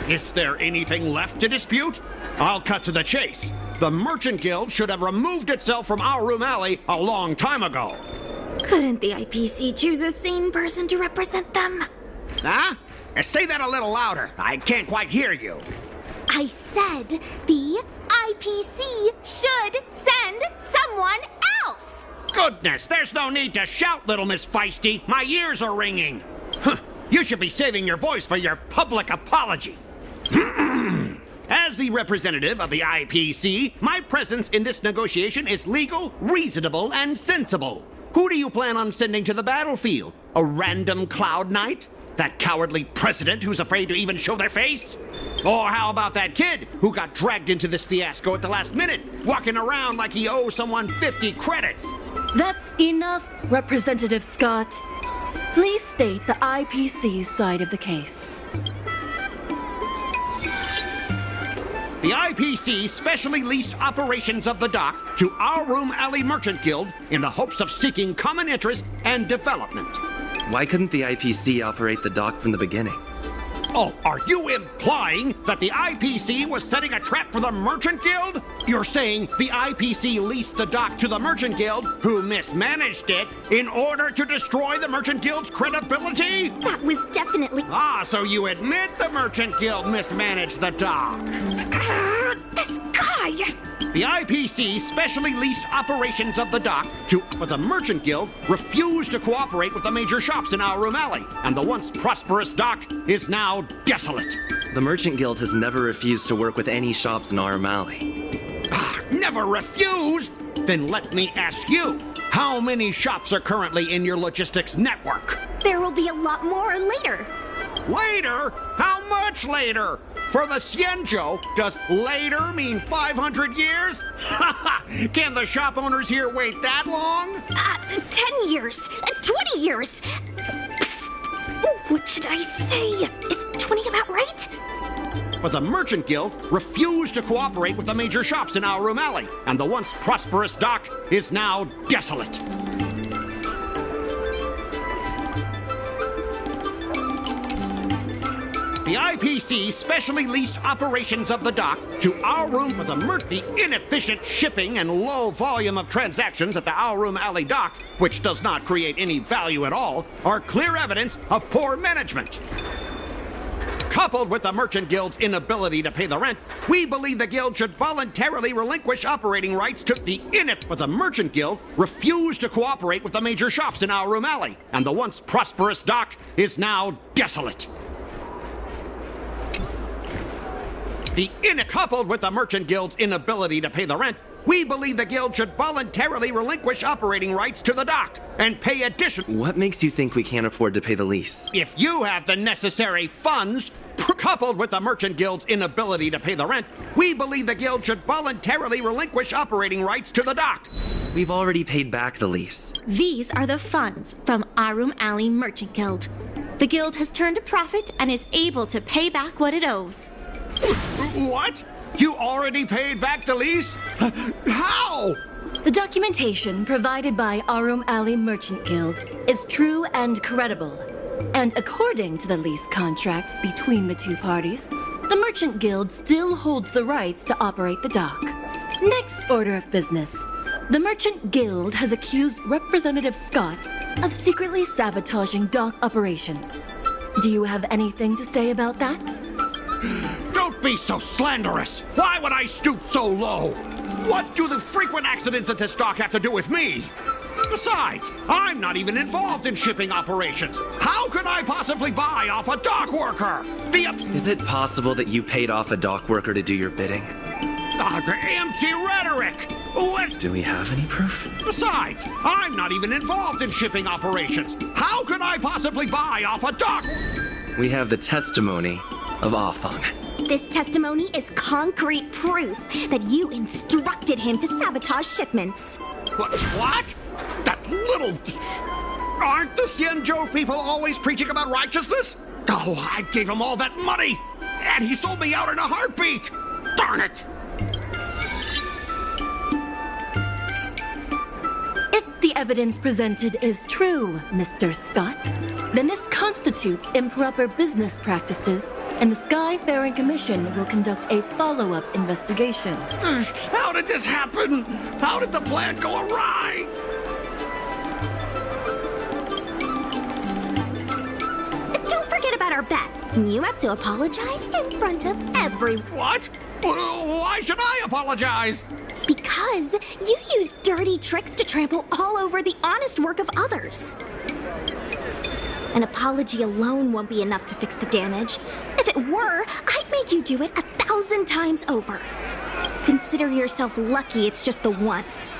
Is there anything left to dispute? I'll cut to the chase. The Merchant Guild should have removed itself from Arum Alley a long time ago. Couldn't the IPC choose a sane person to represent them? Huh? Say that a little louder. I can't quite hear you. I said the IPC should send someone else! Goodness, there's no need to shout, little Miss Feisty. My ears are ringing. You should be saving your voice for your public apology. As the representative of the IPC, my presence in this negotiation is legal, reasonable, and sensible. Who do you plan on sending to the battlefield? A random Cloud Knight? That cowardly president who's afraid to even show their face? Or how about that kid who got dragged into this fiasco at the last minute, walking around like he owes someone 50 credits? That's enough, Representative Scott. Please state the IPC's side of the case. The IPC specially leased operations of the dock to Arum Alley Merchant Guild in the hopes of seeking common interest and development. Why couldn't the IPC operate the dock from the beginning? Oh, are you implying that the IPC was setting a trap for the Merchant Guild? You're saying the IPC leased the dock to the Merchant Guild, who mismanaged it, in order to destroy the Merchant Guild's credibility? That was definitely... Ah, so you admit the Merchant Guild mismanaged the dock. This guy! The IPC specially leased operations of the dock but the Merchant Guild refused to cooperate with the major shops in Arum Alley, and the once prosperous dock is now desolate. The Merchant Guild has never refused to work with any shops in Arum Alley. Never refused? Then let me ask you, how many shops are currently in your logistics network? There will be a lot more later. Later? How much later? For the Xianzhou, does later mean 500 years? Can the shop owners here wait that long? 10 years, 20 years. Psst. What should I say? Is 20 about right? But the Merchant Guild refused to cooperate with the major shops in Arum Alley, and the once prosperous dock is now desolate. The IPC specially leased operations of the dock to Arum for the inefficient shipping and low volume of transactions at the Arum Alley dock, which does not create any value at all, are clear evidence of poor management. Coupled with the Merchant Guild's inability to pay the rent, we believe the Guild should voluntarily relinquish operating rights to the But the Merchant Guild refused to cooperate with the major shops in Arum Alley, and the once prosperous dock is now desolate. Coupled with the Merchant Guild's inability to pay the rent, we believe the Guild should voluntarily relinquish operating rights to the dock and pay additional... What makes you think we can't afford to pay the lease? If you have the necessary funds, coupled with the Merchant Guild's inability to pay the rent, we believe the Guild should voluntarily relinquish operating rights to the dock. We've already paid back the lease. These are the funds from Arum Alley Merchant Guild. The Guild has turned a profit and is able to pay back what it owes. What? You already paid back the lease? How? The documentation provided by Arum Alley Merchant Guild is true and credible. And according to the lease contract between the two parties, the Merchant Guild still holds the rights to operate the dock. Next order of business. The Merchant Guild has accused Representative Scott of secretly sabotaging dock operations. Do you have anything to say about that? Don't be so slanderous! Why would I stoop so low? What do the frequent accidents at this dock have to do with me? Besides, I'm not even involved in shipping operations. How could I possibly buy off a dock worker? Is it possible that you paid off a dock worker to do your bidding? Empty rhetoric! Let's... Do we have any proof? Besides, I'm not even involved in shipping operations. How could I possibly buy off a dock? We have the testimony of Afang. This testimony is concrete proof that you instructed him to sabotage shipments. What? That little... Aren't the Xianzhou people always preaching about righteousness? Oh, I gave him all that money! And he sold me out in a heartbeat! Darn it! If the evidence presented is true, Mr. Scott, then this constitutes improper business practices, and the Skyfaring Commission will conduct a follow-up investigation. How did this happen? How did the plan go awry? Don't forget about our bet. You have to apologize in front of everyone. What? Why should I apologize? Because you use dirty tricks to trample all over the honest work of others. An apology alone won't be enough to fix the damage. If it were, I'd make you do it 1,000 times over. Consider yourself lucky it's just the once.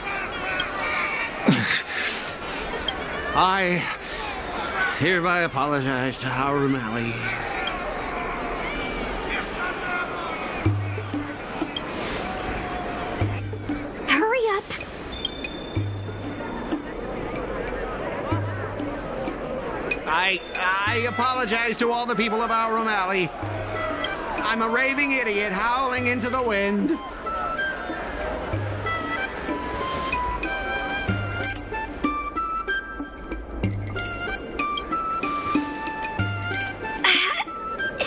I hereby apologize to Harum Ali. Hurry up. I apologize to all the people of Harum Ali. I'm a raving idiot howling into the wind.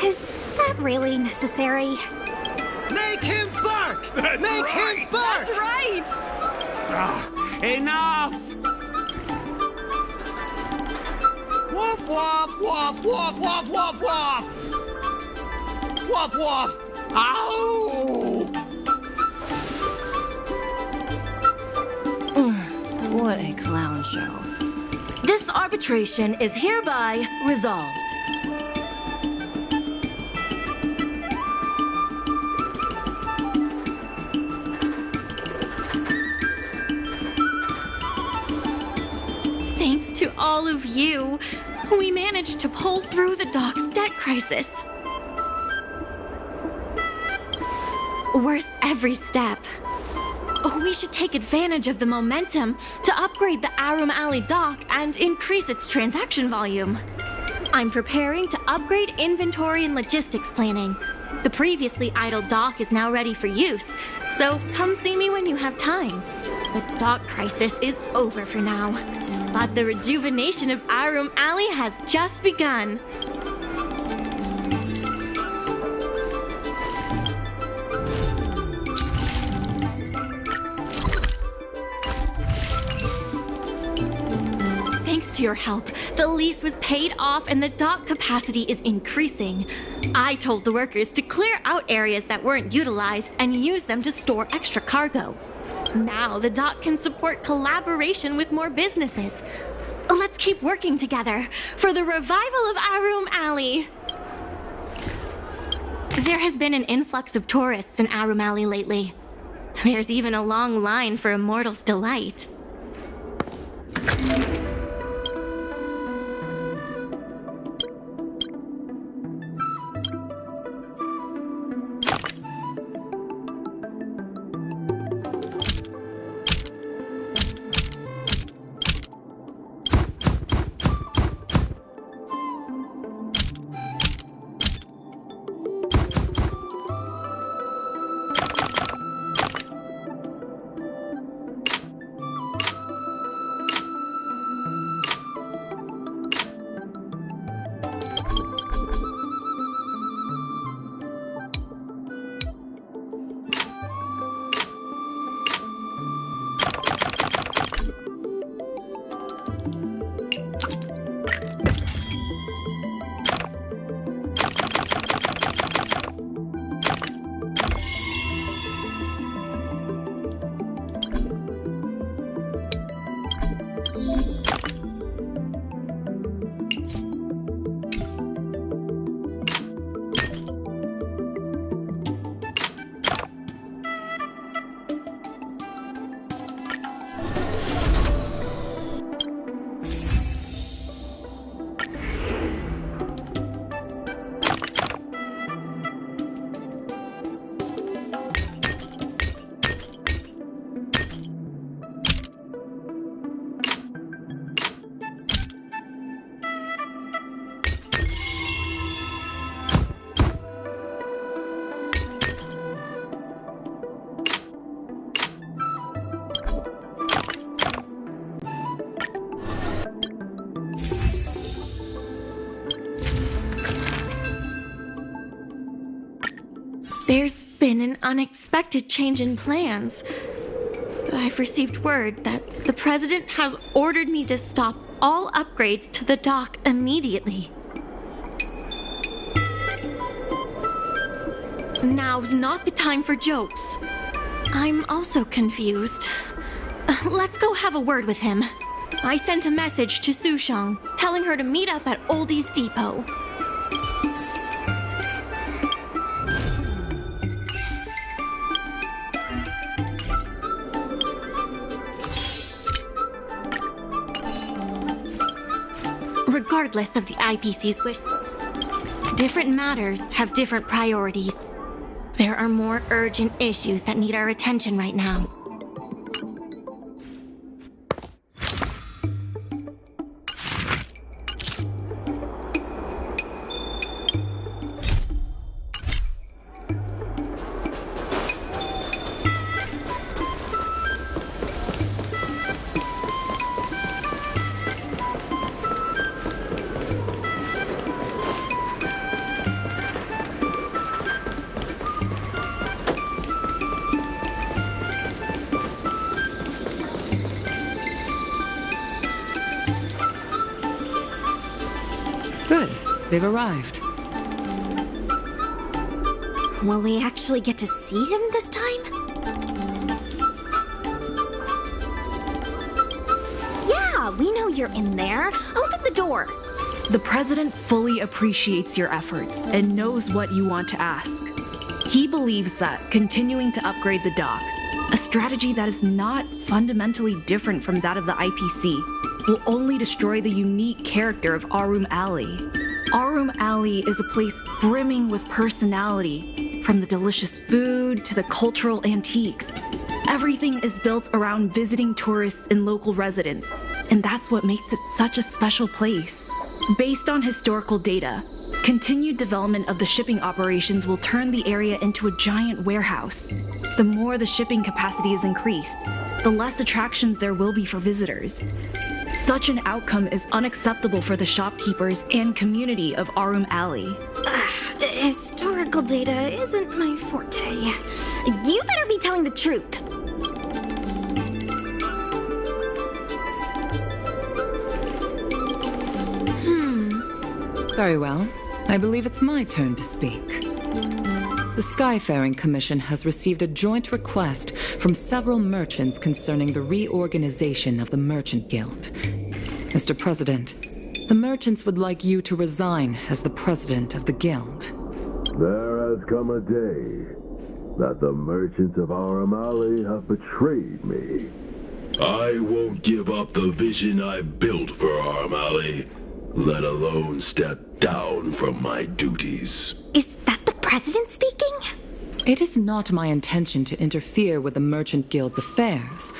Is that really necessary? Make him bark! That's Make right. him bark! That's right! Enough! Woof, woof, woof, woof, woof, woof, woof! Woof, woof! Ow! What a clown show. This arbitration is hereby resolved. Thanks to all of you, we managed to pull through the dock's debt crisis. Worth every step. We should take advantage of the momentum to upgrade the Harum Ali dock and increase its transaction volume. I'm preparing to upgrade inventory and logistics planning. The previously idle dock is now ready for use, so come see me when you have time. The dock crisis is over for now, but the rejuvenation of Harum Ali has just begun. Thanks to your help, the lease was paid off and the dock capacity is increasing. I told the workers to clear out areas that weren't utilized and use them to store extra cargo. Now the dock can support collaboration with more businesses. Let's keep working together for the revival of Harum Ali. There has been an influx of tourists in Harum Ali lately. There's even a long line for Immortal's Delight. There's been an unexpected change in plans. I've received word that the President has ordered me to stop all upgrades to the dock immediately. Now's not the time for jokes. I'm also confused. Let's go have a word with him. I sent a message to Sushang, telling her to meet up at Oldie's Depot. Regardless of the IPC's wish, different matters have different priorities. There are more urgent issues that need our attention right now. Good. They've arrived. Will we actually get to see him this time? Yeah, we know you're in there. Open the door. The President fully appreciates your efforts and knows what you want to ask. He believes that continuing to upgrade the dock, a strategy that is not fundamentally different from that of the IPC, will only destroy the unique character of Arum Alley. Arum Alley is a place brimming with personality, from the delicious food to the cultural antiques. Everything is built around visiting tourists and local residents, and that's what makes it such a special place. Based on historical data, continued development of the shipping operations will turn the area into a giant warehouse. The more the shipping capacity is increased, the less attractions there will be for visitors. Such an outcome is unacceptable for the shopkeepers and community of Arum Alley. Historical data isn't my forte. You better be telling the truth. Very well. I believe it's my turn to speak. The Skyfaring Commission has received a joint request from several merchants concerning the reorganization of the Merchant Guild. Mr. President, the merchants would like you to resign as the president of the guild. There has come a day that the merchants of Arum Alley have betrayed me. I won't give up the vision I've built for Arum Alley, let alone step down from my duties. Is that the president speaking? It is not my intention to interfere with the Merchant Guild's affairs,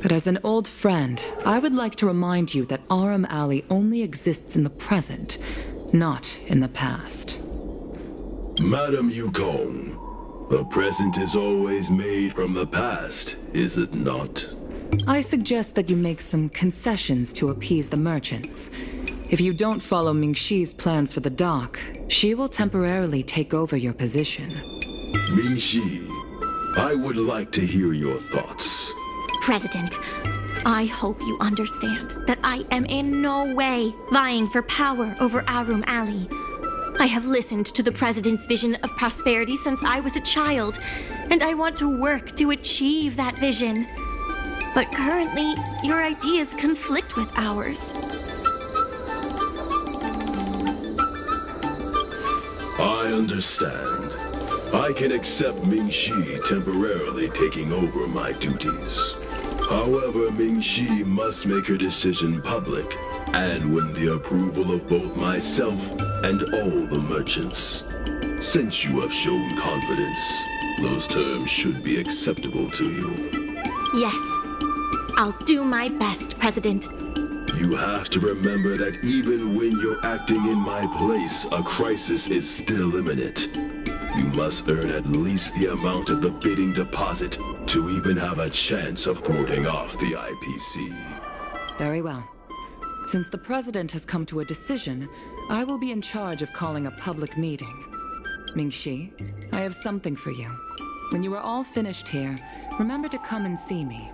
but as an old friend, I would like to remind you that Arum Alley only exists in the present, not in the past. Madam Yukong, the present is always made from the past, is it not? I suggest that you make some concessions to appease the merchants. If you don't follow Mingxi's plans for the dock, she will temporarily take over your position. Mingxi, I would like to hear your thoughts. President, I hope you understand that I am in no way vying for power over Arum Alley. I have listened to the President's vision of prosperity since I was a child, and I want to work to achieve that vision. But currently, your ideas conflict with ours. I understand. I can accept Mingxi temporarily taking over my duties. However, Mingxi must make her decision public and win the approval of both myself and all the merchants. Since you have shown confidence, those terms should be acceptable to you. Yes, I'll do my best, President. You have to remember that even when you're acting in my place, a crisis is still imminent. You must earn at least the amount of the bidding deposit to even have a chance of thwarting off the IPC. Very well. Since the President has come to a decision, I will be in charge of calling a public meeting. Ming-Shi, I have something for you. When you are all finished here, remember to come and see me.